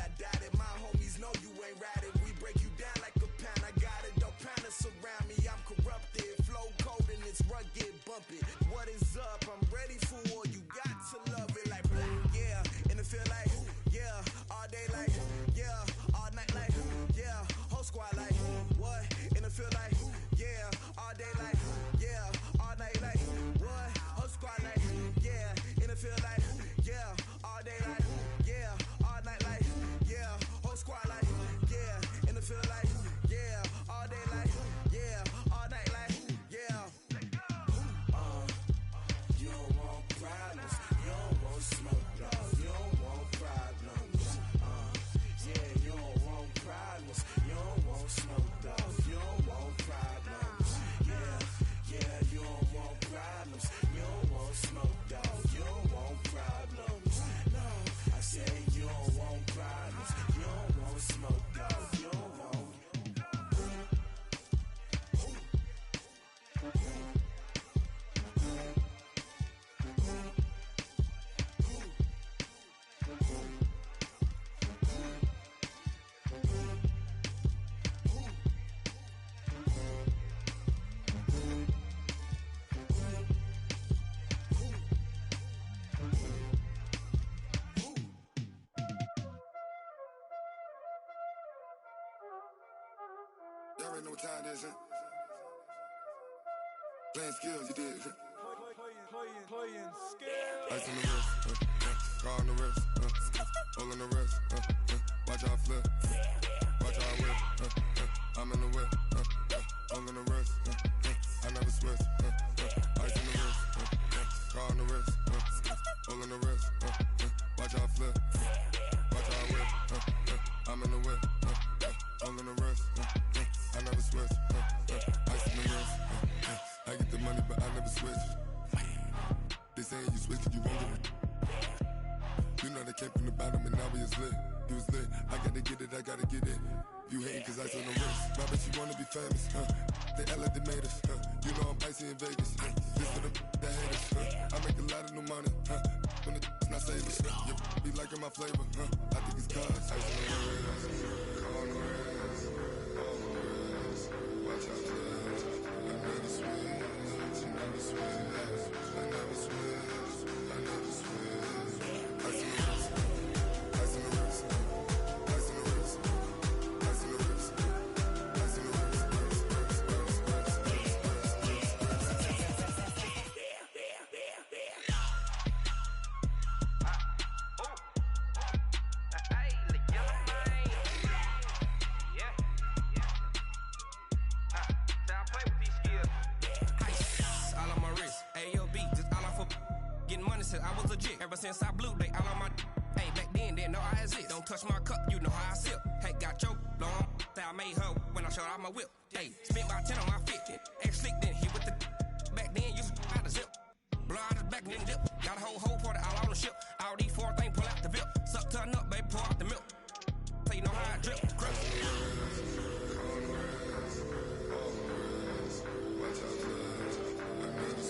I doubt it. My homies know you ain't ride it. We break you down like a pound. I got it, don't pound us around me. I'm corrupted, flow cold and it's rugged, bump it. What is up? I'm ready for war. You got to love it like black, yeah. And it feel like yeah, all day like yeah, all night like yeah, whole squad like what? And it feel like yeah, all day like yeah, all night like what? Whole squad like yeah, and it feel like yeah, all day like yeah, all night like yeah, whole squad like yeah, and it feel like yeah, all day like yeah, all night like yeah. You don't want problems, you don't want smoke, dog, you don't want problems. Yeah, you don't want problems, you don't want smoke, dog, you don't want problems. Yeah, you don't want problems, you don't want smoke, dog, you don't want problems. No, I said you don't want problems, you don't want smoke, dog, you don't want. Y'all already know what time it is, huh? Playing skills, you did. Playing skills. Ice on the wrist, car on the wrist, all on the wrist, watch how I flip, watch how I whip, I'm in the whip, all on the wrist, I never switch, ice on the wrist, car on the wrist, all on the wrist, watch how I flip, watch how I whip, I'm in the whip, all on the wrist, I never switch, ice on the wrist, I get the money but I never switch. They saying you switch, you won't get it. You know they came from the bottom and now we is lit. You was lit, I gotta get it, I gotta get it. You hating cause ice on the wrist. My bitch, you wanna be famous, They act like they made us, You know I'm icy in Vegas, This for the that hate us, I make a lot of new money, When it's not savers, You be liking my flavor, I think it's cause ice on the wrist, on the wrist, on the wrist. Watch out for that, I never switch, you never switch. I never switch, I never switch. Ice on the wrist, ice on the wrist, ice on the wrist, ice on the wrist, ice on the wrist, I was legit. Ever since I blew, they all on my. Hey, back then, didn't know I exist. Don't touch my cup, you know how I sip. Hey, got your long. Say I made her when I showed out my whip. Hey, spent about 10 on my fit. Ex slick, then hit with the. Back then, used to out the zip. Blow out his back, then dip. Got a whole party all on the ship. All these four things pull out the VIP. Suck, turn up, baby, pour out the milk. So you know how I drip. Crush. Watch out for that. I never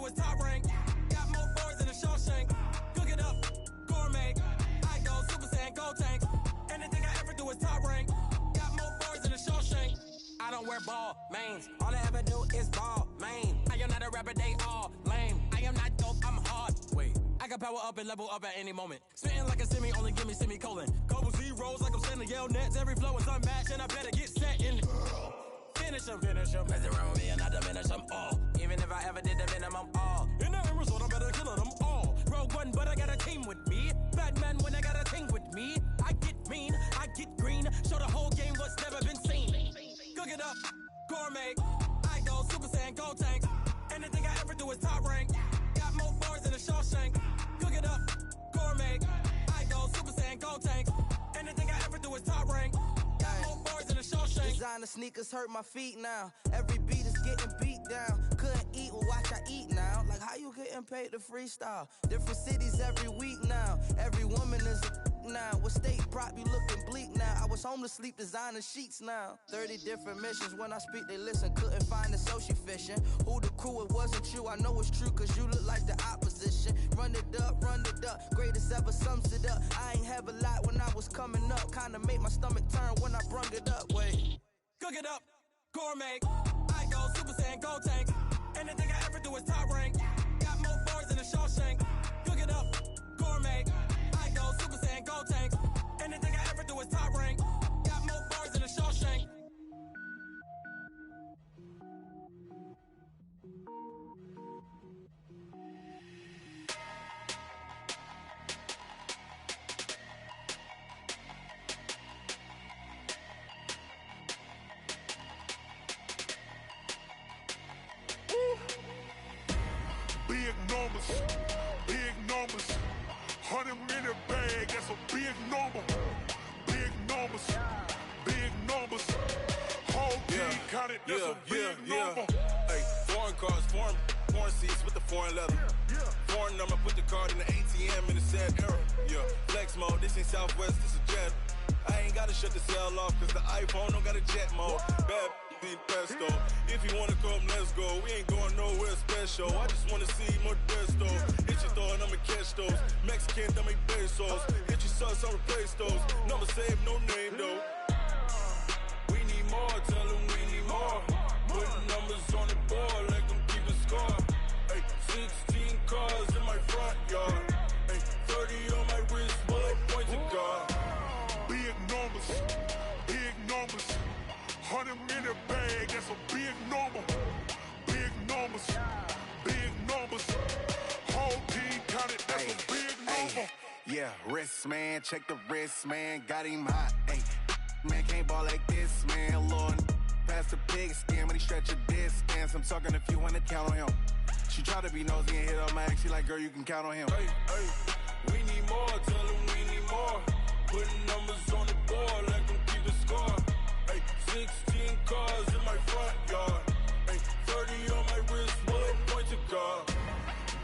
do is top rank. Got more boards than a Shawshank. Cook it up, gourmet. I go Super Saiyan, go tank. Anything I ever do is top rank. Got more boards than a Shawshank. I don't wear ball mains. All I ever do is ball main. I am not a rapper, they all lame. I am not dope, I'm hard. Wait, I can power up and level up at any moment. Spitting like a semi, only give me semicolon. Couple zeros like I'm sending yell nets. Every flow is unmatched, and I better get set in. Finish them. Mess around with me and I diminish them all. Even if I ever did the minimum, all. In the end result, I'm better killing them all. Rogue One, but I got a team with me. Batman when I got a team with me. I get mean, I get green. Show the whole game what's never been seen. Cook it up, gourmet. I go Super Saiyan, go tank. Anything I ever do is top rank. Got more bars than a Shawshank. Cook it up, gourmet. I go Super Saiyan, go tank. Anything I ever do is top rank. Got more bars than a Shawshank. Designer sneakers hurt my feet now. Every beat is getting beat down. Couldn't eat, well watch I eat now. Like how you getting paid to freestyle? Different cities every week now. Every woman is a now. What state prop you looking bleak now? I was home to sleep designing sheets now. 30 different missions. When I speak they listen. Couldn't find it so she fishing. Who the crew? It wasn't you. I know it's true cause you look like the opposition. Run it up. Greatest ever sums it up. I ain't have a lot when I was coming up. Kinda made my stomach turn when I brung it up. Wait. Cook it up, gourmet. I go Super Saiyan, go tank. Anything I ever do is top rank. Got more bars than a Shawshank. Cook it up, gourmet. I go Super Saiyan, go tank. Anything I ever do is top rank. Got more bars than a Shawshank. Big numbers, 100 minute bag, that's a big number. Big numbers, whole team counted, that's a big number. Hey, foreign cars, foreign seats with the foreign leather. Foreign number, put the card in the ATM in the sad era. Yeah, flex mode, this ain't Southwest, this a jet. I ain't gotta shut the cell off, cause the iPhone don't got a jet mode. Bad in pesto. If you wanna come, let's go. We ain't going nowhere special. I just wanna see Modesto. Hit your thought, I'ma catch those. Mexican, don't make pesos. Hit your sus, I'll replace those. Number saved, no name though. We need more, tell them we need more. Putting numbers on the board like I'm keeping score. Hey, 16 cars in my front yard. Hey, 30 on my wrist, bullet point to God. Big numbers, 100 minute bag, that's a big number. Big numbers, whole team counted, that's a big number. Yeah, wrist man, check the wrist man, got him hot. Ay, man can't ball like this, man. Lord, pass the pig skin when he stretch a distance. I'm talking a few hundred, count on him. She try to be nosy and hit up my ex. She like, girl, you can count on him. Hey, we need more, tell them we need more. Putting numbers on the board like I'm keeping score. Hey, 16 cars in my front yard. Hey, 30 on my wrist, bullet point to God.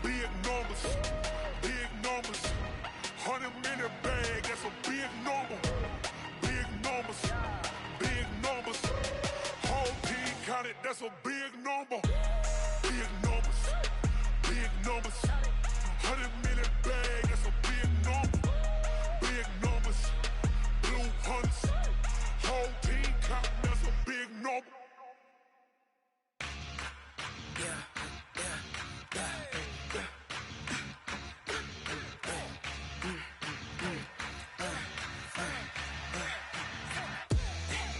Big numbers, 100 minute bag, that's a big number. Big numbers, whole team counted, that's a big number. Big numbers, 100 minute bag, that's a big number. Big numbers, blue hunts, whole team counting, that's a big number.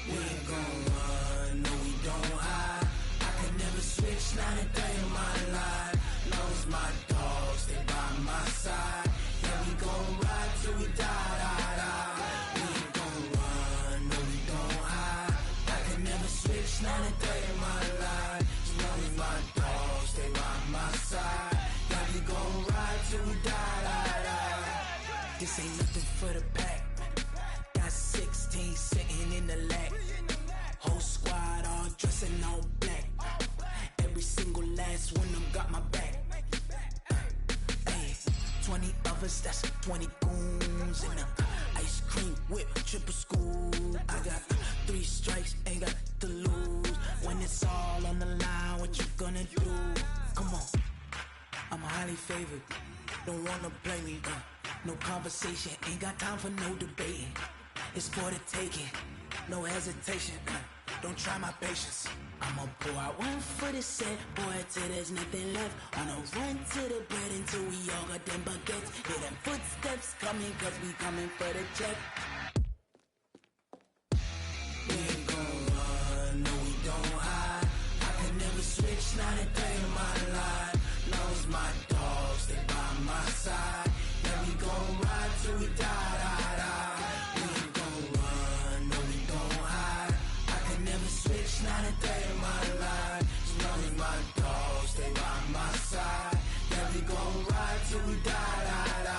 We ain't gon' run, no we don't hide. I can never switch. highly favored. Don't wanna blame me, no conversation, ain't got time for no debating. It's for the taking, no hesitation, don't try my patience. I'ma pour out one for the set, boy, till there's nothing left. On a run to the bread until we all got them baguettes. Hear them footsteps coming, cause we coming for the check. We ain't gon' run, no we don't hide. I can never switch, not a day in my life. Knows my dogs, they by my side. Yeah, we gon' ride till we die, die, die. We ain't gon' run, no we don't hide. I can never switch, not a day in my life. As long as my dogs, stay by my side. Yeah, we gon' ride till we die, die, die.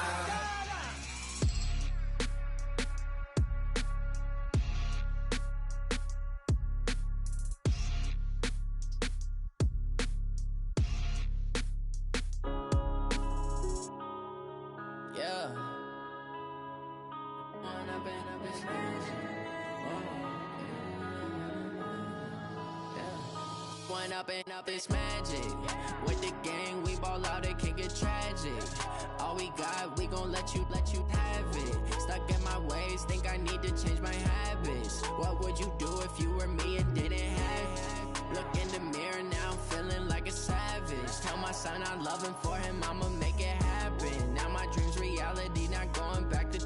Up it's magic. With the gang, we ball out, it can get tragic. All we got, we gon' let you have it. Stuck in my ways, think I need to change my habits. What would you do if you were me and didn't have it? Look in the mirror now, I'm feeling like a savage. Tell my son I love him, for him I'ma make it happen. Now my dream's reality, not going back to.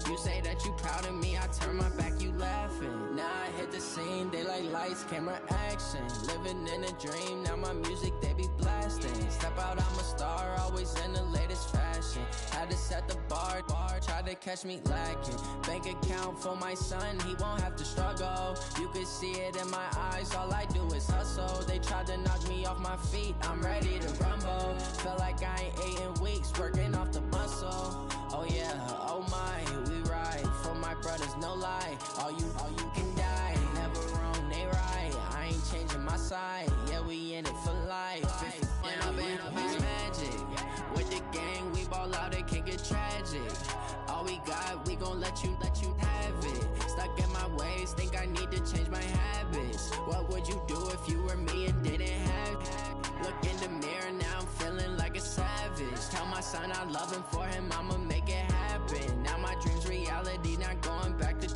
You say that you proud of me, I turn my back, you laughing. Now I hit the scene, they like lights, camera, action. Living in a dream, now my music, they be blasting. Step out, I'm a star, always in the latest fashion. Had to set the bar, try to catch me lacking. Bank account for my son, he won't have to struggle. You can see it in my eyes, all I do is hustle. They tried to knock me off my feet, I'm ready to rumble. Feel like I ain't ate in weeks, working off the muscle. Oh yeah, oh my, we ride for my brothers, no lie. All you can die, never wrong, they right. I ain't changing my side, yeah, we in it for life. When up it's magic. With the gang, we ball out, it can get tragic. All we got, we gon' let you have it. Stuck in my ways, think I need to change my habits. What would you do if you were me and didn't have it? Look in the mirror now, I'm feeling like a savage. Tell my son I love him, for him I'ma make it happen. Now my dream's reality, not going back to.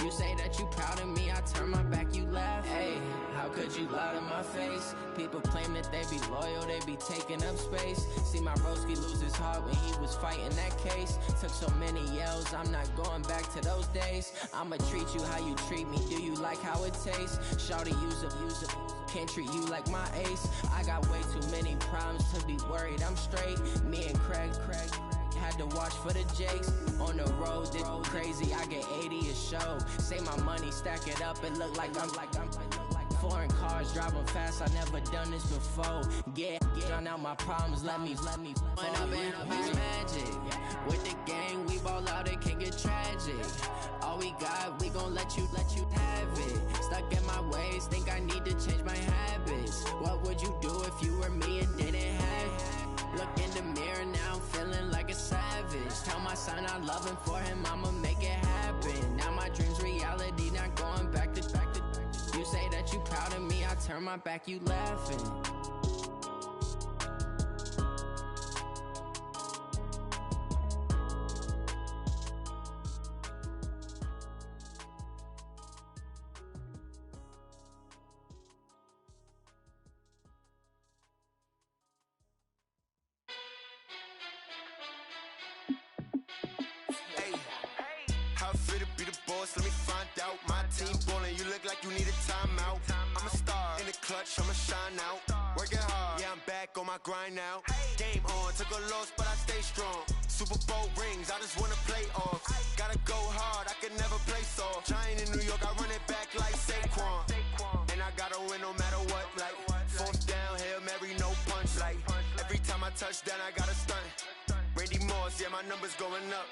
You say that you proud of me, I turn my back, you laugh. Hey, how could you lie to my face? People claim that they be loyal, they be taking up space. See my broski lose his heart when he was fighting that case. Took so many yells, I'm not going back to those days. I'ma treat you how you treat me, do you like how it tastes? Shawty, use up, can't treat you like my ace. I got way too many problems to be worried, I'm straight. Me and Craig had to watch for the Jakes. On the road, this crazy, I get 80 a show. Say my money, stack it up, it look like I'm foreign cars, driving fast, I never done this before. Drown out my problems, let me When up it's magic. With the gang, we ball out, it can get tragic. All we got, we gon' let you have it. Stuck in my ways, think I need to change my habits. What would you do if you were me and didn't have it? Look in the mirror now, I'm feeling like a savage. Tell my son I love him, for him I'ma make it happen. Now my dream's reality, not going back to. You say that you proud of me, I turn my back, you laughing. Let me find out. My team ballin', you look like you need a timeout. I'm a star in the clutch, I'ma shine out. Working hard, yeah, I'm back on my grind now. Game on, took a loss, but I stay strong. Super Bowl rings, I just wanna play off. Gotta go hard, I can never play soft. Giant in New York, I run it back like Saquon. And I gotta win no matter what, like fourth down, Hail Mary, no punch. Like every time I touch down, I gotta stunt. Randy Moss, yeah, my numbers going up.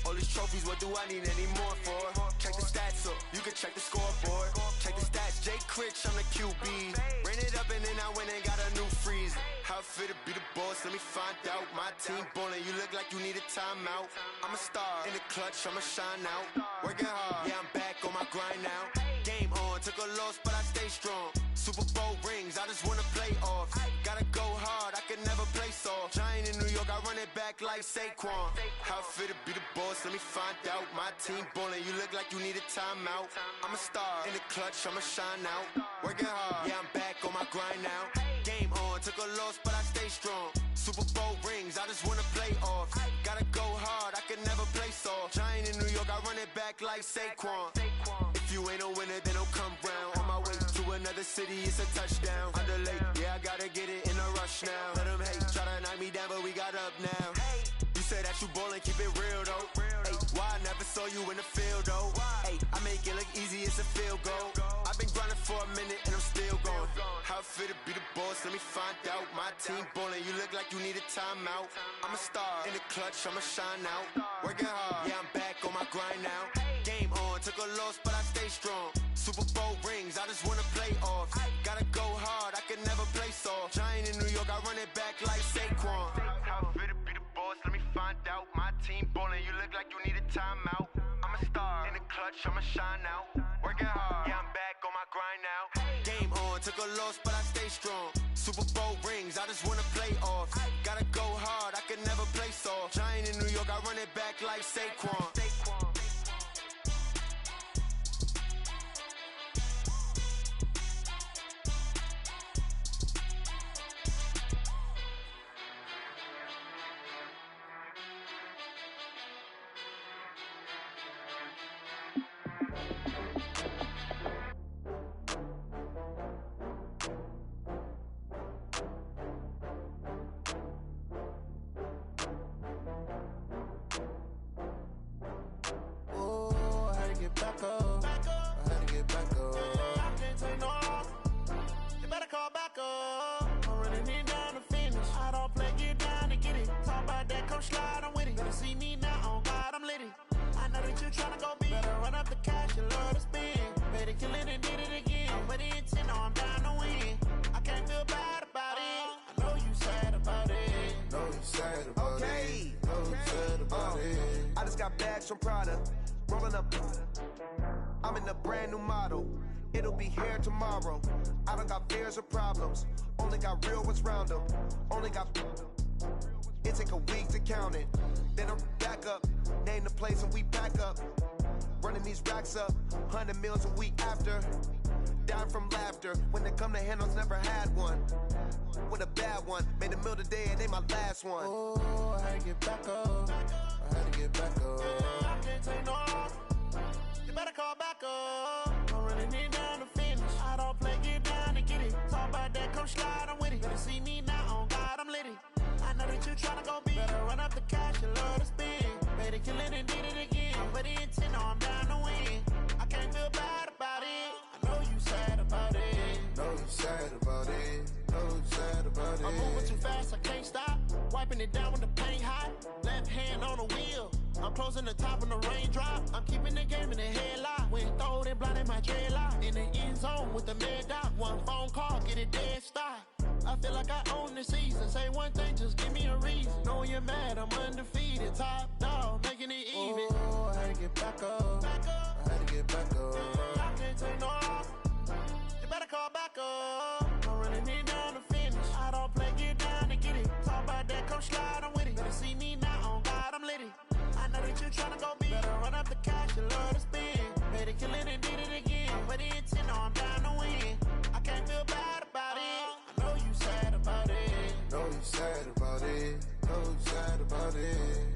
All these trophies, what do I need any more for? Check the stats up, you can check the scoreboard. Check the stats, Jake Critch, I'm the QB. Ran it up and then I went and got a new freeze. How it fit to be the boss, let me find out. My team ballin', you look like you need a timeout. I'm a star in the clutch, I'ma shine out. Working hard, yeah, I'm back on my grind now. Game on, took a loss, but I stay strong. Super Bowl rings, I just wanna play off. Gotta go hard, I can can never play soft. Giant in New York, I run it back like Saquon. How fit to be the boss, let me find out. My team ballin', you look like you need a timeout. I'm a star, in the clutch, I'ma shine out. Working hard, yeah, I'm back on my grind now. Game on, took a loss, but I stay strong. Super Bowl rings, I just wanna play off. Gotta go hard, I can never play soft. Giant in New York, I run it back like Saquon. If you ain't a winner, then don't come round. On my way to another city, it's a touchdown. Underlay, yeah, I gotta get it in a rush now. Let them hate, try to knock me down, but we got up now. You say that you ballin', keep it real though. Hey, why I never saw you in the field though? Hey, I make it look easy, it's a field goal. I've been grinding for a minute and I'm still going. How fit to be the boss, let me find out. My team ballin', you look like you need a timeout. I'm a star, in the clutch, I'ma shine out. Working hard, yeah, I'm back on my grind now. Game on, took a loss, but I stay strong. Super Bowl rings, I just wanna play off. Gotta go hard, I can never play soft. Giant in New York, I run it back like Saquon. How fit to be the boss, let me find out. My team ballin', you look like you need a timeout. I'm a star, in the clutch, I'ma shine out. Working hard, yeah, I'm back on my grind now. Game on, took a loss, but I stay strong. Super Bowl rings, I just wanna play off. Gotta go hard, I can never play soft. Giant in New York, I run it back like Saquon. From Prada, rolling up. I'm in a brand new model. It'll be here tomorrow. I don't got fears or problems. Only got real ones round them. Only got. It take a week to count it. Then I'm back up. Name the place and we back up. Running these racks up. 100 meals a week after. Dying from laughter. When they come to handles, never had one. With a bad one. Made a meal today and they my last one. Oh, I had to get back up. I had to get back up. I can't take no loss. You better call back up. I'm running it down to finish. I don't play, get down to get it. Talk about that, come slide, I'm with it. Better see me now, on God, I'm litty. I know that you tryna go big. Better run up the cash, you love to spend. Better kill it and did it again. But the intent, no, I'm down to win. I can't feel bad about it. I know you sad about it. Know you sad about it. Know you sad about it. I'm moving too fast, I can't stop. Wiping it down when the paint hot. Left hand on the wheel. I'm closing the top when the raindrop. I'm keeping the game in the headlock. When throwed and blinded my dreadlock. In the end zone with the mad dot. One phone call, get it dead stop. I feel like I own the season. Say one thing, just give me a reason. Knowing you're mad, I'm undefeated. Top dog, making it even. Oh, I had to get back up. I had to get back up. I can't take no loss. You better call back up. I'm running it down to finish. I don't play, get down to get it. Talk about that, come slide, I'm with it. Better see me now, on God, I'm litty. I know that you tryna go big. Better run up the cash, you love to spend. Better kill it and did it again. But the intent, no, I'm down to win. I can't feel bad about it. I know you sad about it. Know you sad about it. Know you sad about it.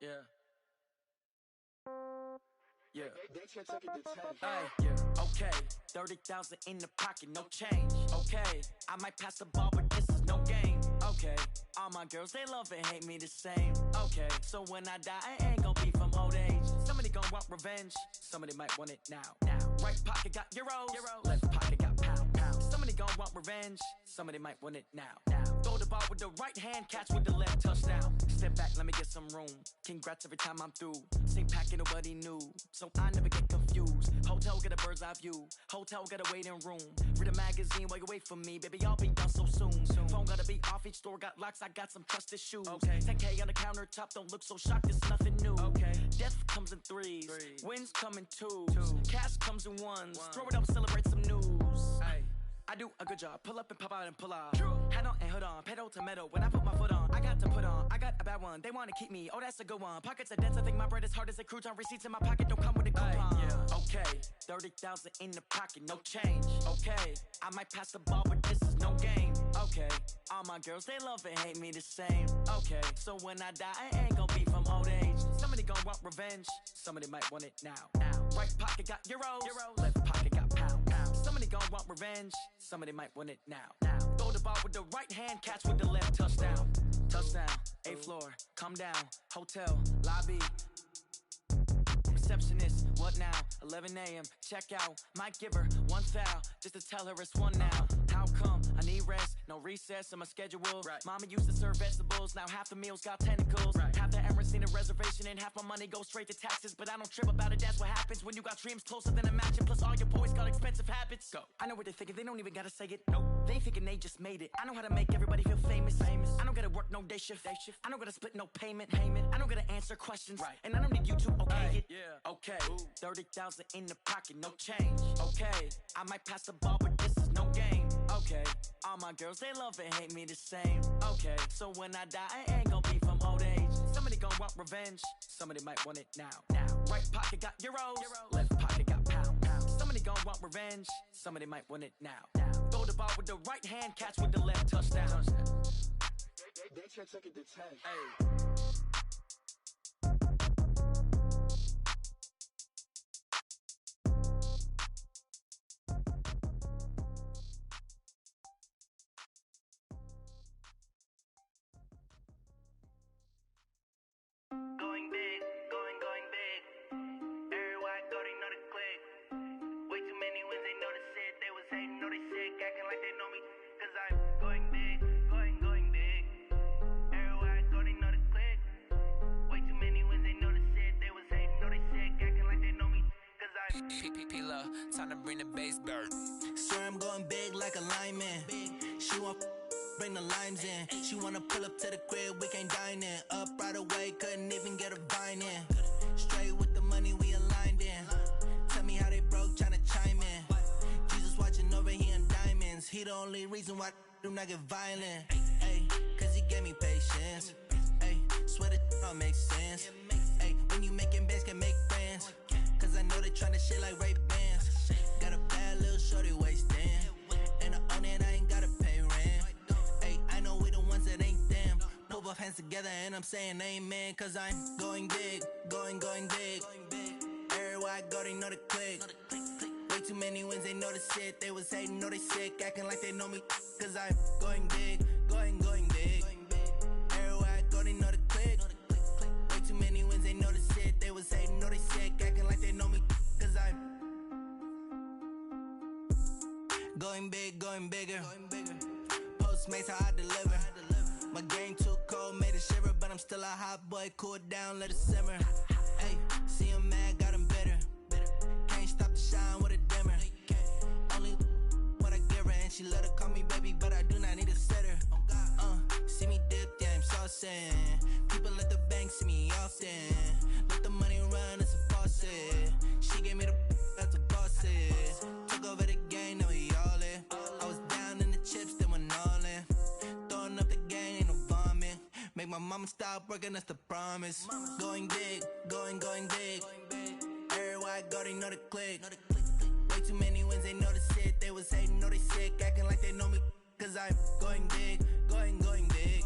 Yeah. Yeah. Hey, yeah. Okay. 30,000 in the pocket, no change. Okay. I might pass the ball, but this is no game. Okay. All my girls, they love and hate me the same. Okay. So when I die, I ain't gonna be from old age. Somebody gonna want revenge. Somebody might want it now. Right pocket got euros. Left pocket got pounds. Somebody gonna want revenge. Somebody might want it now. Throw the ball with the right hand, catch with the left, touchdown. Step back, let me get some room. Congrats every time I'm through. Same packet, nobody knew. So I never get confused. views. Hotel get a bird's eye view. Hotel got a waiting room. Read a magazine while you wait for me, baby. I'll be done so soon. Phone gotta be off. Each store got locks. I got some trusted shoes. Okay. 10K on the countertop. Don't look so shocked. It's nothing new. Okay. Death comes in threes. Wins come in twos. Cash comes in ones. Throw it up, celebrate some news. Ay. I do a good job. Pull up and pop out and pull out. Head on and hood on. Pedal to metal. When I put my foot on, I got to put on. I got a bad one. They want to keep me. Oh, that's a good one. Pockets are dense. I think my bread is hard as a crouton. Receipts in my pocket don't come with a coupon. Yeah. Okay. 30,000 in the pocket. No change. Okay. I might pass the ball, but this is no game. Okay. All my girls, they love and hate me the same. Okay. So when I die, I ain't gonna be from old age. Somebody gonna want revenge. Somebody might want it now. Right pocket got euros. Left pocket got pound. Somebody gonna want revenge. Somebody might want it now. Throw the ball with the right hand, catch with the left. Touchdown. Touchdown. 8th floor. Come down. Hotel. Lobby. Receptionist. What now? 11 a.m. Check out. Might give her one foul just to tell her it's one now. How come? I need rest. No recess in my schedule. Right. Mama used to serve vegetables. Now half the meals got tentacles. Right. Half the Emirates need a reservation and half my money goes straight to taxes. But I don't trip about it. That's what happens when you got dreams closer than a match. And plus all your boys got expensive habits. Go. I know what they're thinking. They don't even gotta say it. Nope. They ain't thinking they just made it. I know how to make everybody feel famous. I don't gotta work no day shift. I don't gotta split no payment. I don't gotta answer questions. Right. And I don't need you to okay it. Yeah. Okay. 30,000 in the pocket. No change. Okay. I might pass the ball, but this is no game. Okay. All my girls, they love and hate me the same. Okay. So when I die, I ain't gonna be from old age. Somebody gonna want revenge. Somebody might want it now. Right pocket got euros. Left pocket got pound. Somebody gonna want revenge. Somebody might want it now. Throw the ball with the right hand, catch with the left. Touchdown. They can't take it to 10. Hey. Going big, going big. Everywhere I go, they know the click. Way too many wins, they know the shit. They was hating, know they sick, acting like they know me. Cause I'm going big, going big. Everywhere I go, they know the click. Way too many wins, they know the shit. They was hating, know they sick, acting like they know me. Cause I'm P-P-P-Love, time to bring the bass bird. Swear I'm going big like a lineman. She want bring the limes in. She wanna pull up to the crib, we can't dine in. Up right away, couldn't even get a vine in. Straight with the money we aligned in. Tell me how they broke, tryna chime in. Jesus watching over here in diamonds. He the only reason why I do not get violent. Ay, cause he gave me patience. Ay, swear that all makes sense. Ay, when you making bands, can make friends. Cause I know they tryna shit like Ray-Bans. Got a bad little shorty wasting. And I own it, I ain't gotta pay rent. Ay, I know we the ones that ain't them. Put both hands together and I'm saying amen. Cause I'm going big, going big. Everywhere I go, they know the click. Way too many wins, they know the shit. They was hating, know they sick, acting like they know me. Cause I'm going big, going big. Everywhere I go, they know the click. Way too many wins, they know the shit. They was hating, know they sick, acting like they know me. Cause I'm going big, going bigger. Postmates how I deliver. My game too cold, made it shiver, but I'm still a hot boy. Cool it down, let it simmer. Hey, see him mad, got him bitter. Can't stop the shine with a dimmer. Only what I give her, and she let her call me baby, but I do not need a sitter. See me dip, yeah, I'm saucing. People at the bank see me often. Let the money run, it's a faucet. She gave me the that's a boss it. Took over the game, now we all in. I was down in the chips, then went all in. Throwing up the gang, ain't no vomit. Make my mama stop working, that's the promise. Going big, going big. Everywhere I go, they know the click. Way too many wins, they know the shit. They was hating, know they sick, acting like they know me. Cause I'm going big, going big.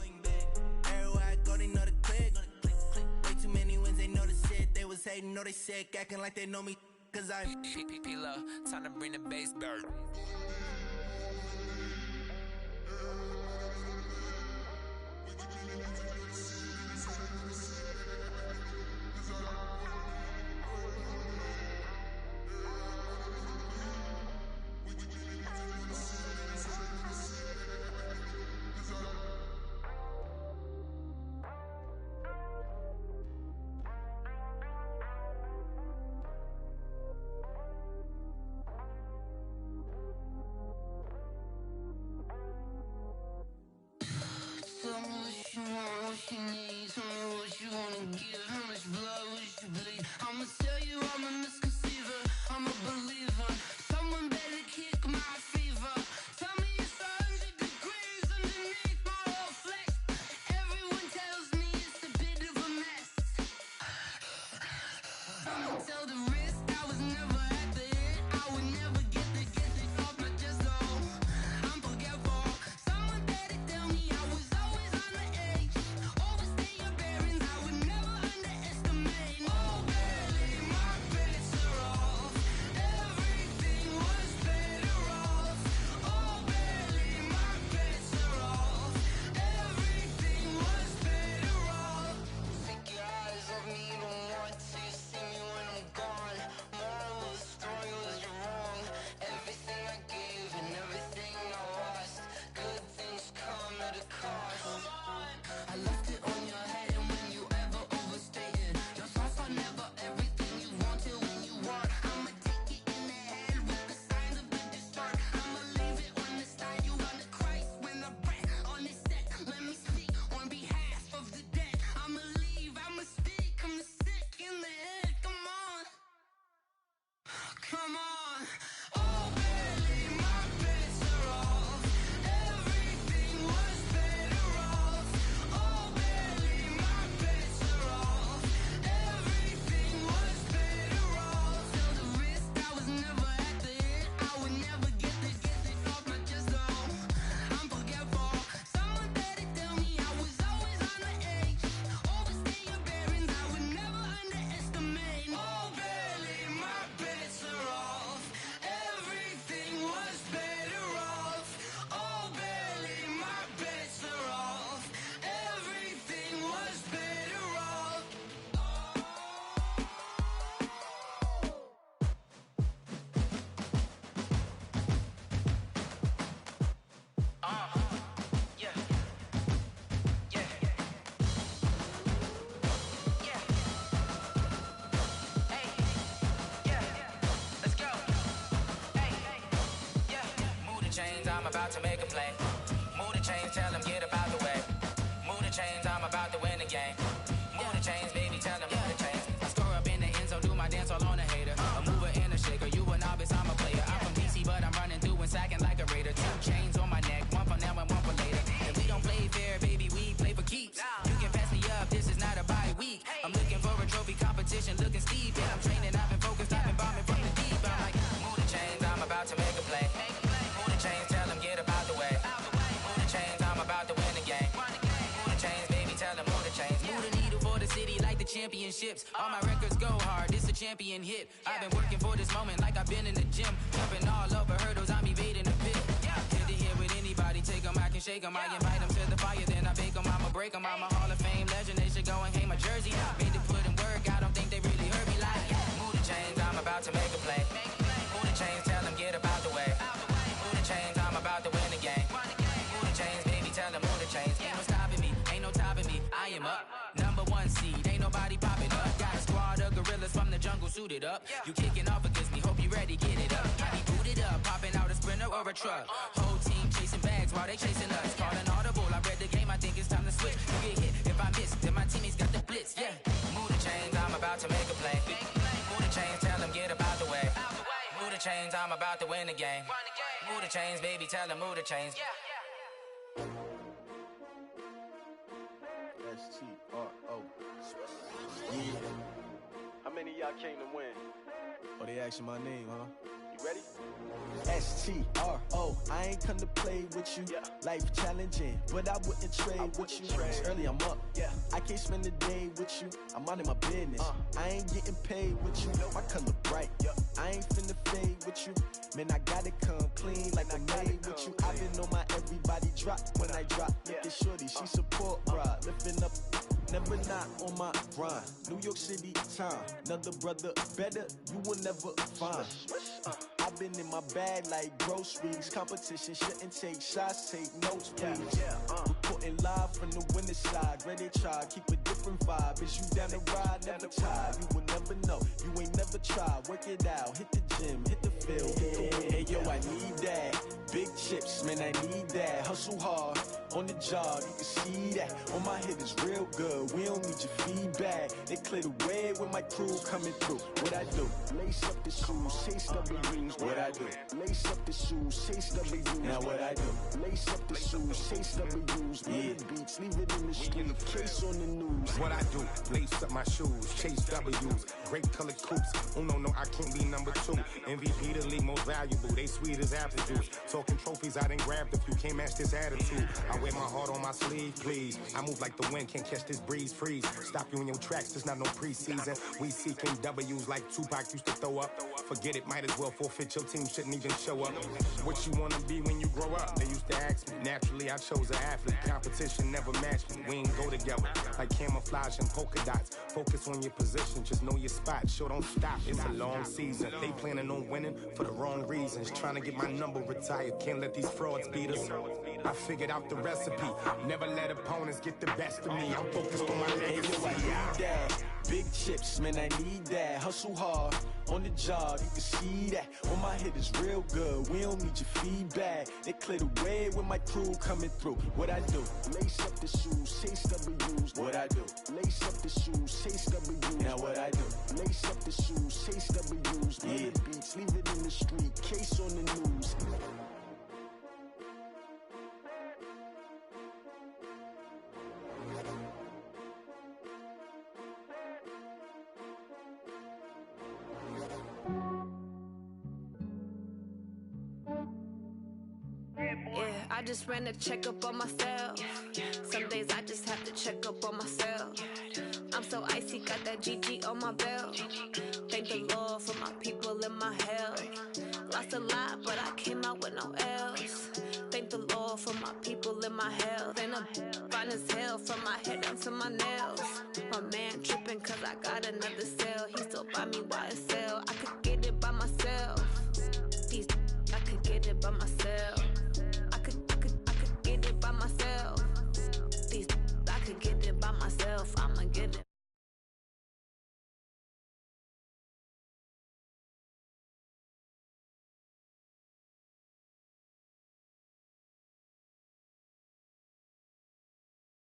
Everywhere I go, they know the click. Way too many wins, they know the shit. They was hating, know they sick, acting like they know me. Cause I'm P-P-P-Love, time to bring the bass bird. you need? Tell me what you wanna give. How much blood would you bleed? I'ma tell you I'm a misconceiver. I'm a believer. Someone better kick my fever. Tell me it's 100 degrees underneath my whole flesh. Everyone tells me it's a bit of a mess. Someone tell the wrist I was never at the end. I would never get this off my chest though. I'm forgetful. Someone better tell me I was always on the edge. Overstay your bearings, I would never underestimate. Oh, barely my bets are off. Everything was better off. Oh, barely my bets are off. Everything was better off. Take your eyes off me, don't want to see me when I'm gone. Moral of the story was you're wrong. Everything I gave and everything I lost. Good things come at a cost. I left it on your head, and when you ever overstay it, your thoughts are never everything you wanted when you want. I'ma take it in the head with the signs of the distort. I'ma leave it on the side. You run the Christ when the breath on this set. Let me speak on behalf of the dead. I'ma leave, I'ma speak. I'm the sick in the head. Come on, come on. Oh, barely my bets are off. Everything was better off. Oh, barely my bets are off. Everything was better off. Tell the wrist I was never at the end. I would never get this off my chest though. I'm forgetful. Someone better tell me I was always on the edge. Overstay your bearings, I would never underestimate. Oh, barely my bets are off. Everything was better off. Oh, barely my bets are off. Everything was better off. Yeah. Yeah. Yeah. Hey. Yeah. Let's go. Hey. Yeah. Move the chains, I'm about to make a play. Move the chains, tell them get up out the way. Move the chains, I'm about to win the game. Move the chains, baby, tell them move the chains. I score up in the end zone, do my dance all on a hater. A mover and a shaker, you a novice, I'm a player. I'm from DC, but I'm running through and sacking like a raider. 2 chains on my neck, one for now and one for later. And we don't play fair, baby, we play for keeps. You can pass me up, this is not a bye week. I'm looking for a trophy competition, looking steep. And I'm training, I've been focused, I've been bombing from the deep. I'm like, move the chains, I'm about to make a play. Move the chains, tell them get up out the way. Move the chains, I'm about to win the game. Move the chains, baby, tell them move the chains. Move the needle for the city like the championships. All my records go hard, this a champion hit. I've been working for this moment like I've been in the gym. Jumping all over hurdles, I'm evading the pit. Hit to hit with anybody, take them, I can shake them. I invite them to the fire, then I bake them, I'ma break them. I'm a Hall of Fame legend, they should go and hang my jersey. Made to put in work, I don't think they really heard me like. Move the chains, I'm about to make a play. Move the chains, tell them get up out the way. Move the chains, I'm about to win the game. Move the chains, baby, tell them move the chains. Ain't no stopping me, ain't no topping me. I am up, #1 seed, ain't nobody popping up. Got a squad of gorillas from the jungle suited up. You kicking off against me, hope you ready, get it up. I be booted up, popping out a Sprinter or a truck. Whole team chasing bags while they chasing us. Calling audible, I read the game, I think it's time to switch. You get hit if I miss, then my teammates got the blitz, yeah. Move the chains, I'm about to make a play. Move the chains, tell them get up out the way. Move the chains, I'm about to win the game. Move the chains, baby, tell them move the chains. S-T-R-O. Yeah. How many of y'all came to win? Oh, they asking my name, huh? You ready? S-T-R-O. I ain't come to play with you. Life challenging, but I wouldn't trade with you. It's early, I'm up. I can't spend the day with you. I'm out of my business. I ain't getting paid with you. My color bright. I ain't finna fade with you. Man, I gotta come clean like I made with you. I've been on my everybody drop when I drop. Look at shorty, she support ride. Lifting up, never not on my grind. New York City time, another brother better, you will never find. I've been in my bag like groceries. Competition shouldn't take shots, take notes, please. Reporting live from the winter side. Ready to try, keep a different vibe. Is you down the ride, never tired. You will never know, you ain't never tried. Work it out, hit the gym, hit the field, hit the wind. Hey yo, I need that. Big chips, man, I need that. Hustle hard, on the job, you can see that. On my head is real good, we don't need your feedback. They clear the way with my crew coming through. What I do? Lace up the shoes, chase W's. What I do? Lace up the shoes, chase W's. Now what I do? Lace up the shoes, chase W's. Yeah, beats, leave it in the street, case on the news. What I do? Lace up my shoes, chase W's. Great colored coops. Oh no, I can't be number 2. MVP the league most valuable. They sweet as apple juice. Talking trophies, I didn't grab the few. Can't match this attitude. I wear my heart on my sleeve, please. I move like the wind, can't catch this breeze. Freeze. Stop you in your tracks. There's not no preseason. We seeking W's like Tupac used to throw up. Forget it, might as well forfeit. Your team shouldn't even show up. What you wanna be when you grow up? They used to ask me. Naturally, I chose an athlete. Competition never matched me. We ain't go together like camouflage and polka dots. Focus on your position, just know your spot. Show don't stop. It's a long season. They planning on winning for the wrong reasons. Trying to get my number retired. Can't let these frauds beat us. I figured out the recipe. Never let opponents get the best of me. I'm focused on my legacy. I need that. Big chips, man, I need that. Hustle hard on the job, you can see that. On my head is real good, we don't need your feedback. They clear the way with my crew coming through. What I do? Lace up the shoes, chase W's. What I do? Lace up the shoes, chase W's. Now what I do? Lace up the shoes, chase W's. Yeah, beats, leave it in the street, case on the news. I just ran a checkup on myself. Some days I just have to check up on myself. I'm so icy, got that GG on my belt. Thank the Lord for my people in my health. Lost a lot, but I came out with no L's. Thank the Lord for my people in my health. And I'm fine as hell from my head down to my nails. My man tripping cause I got another cell. He still buy me YSL. I could get it by myself. These I could get it by myself. I could get it by myself. These I could get it by myself. I'm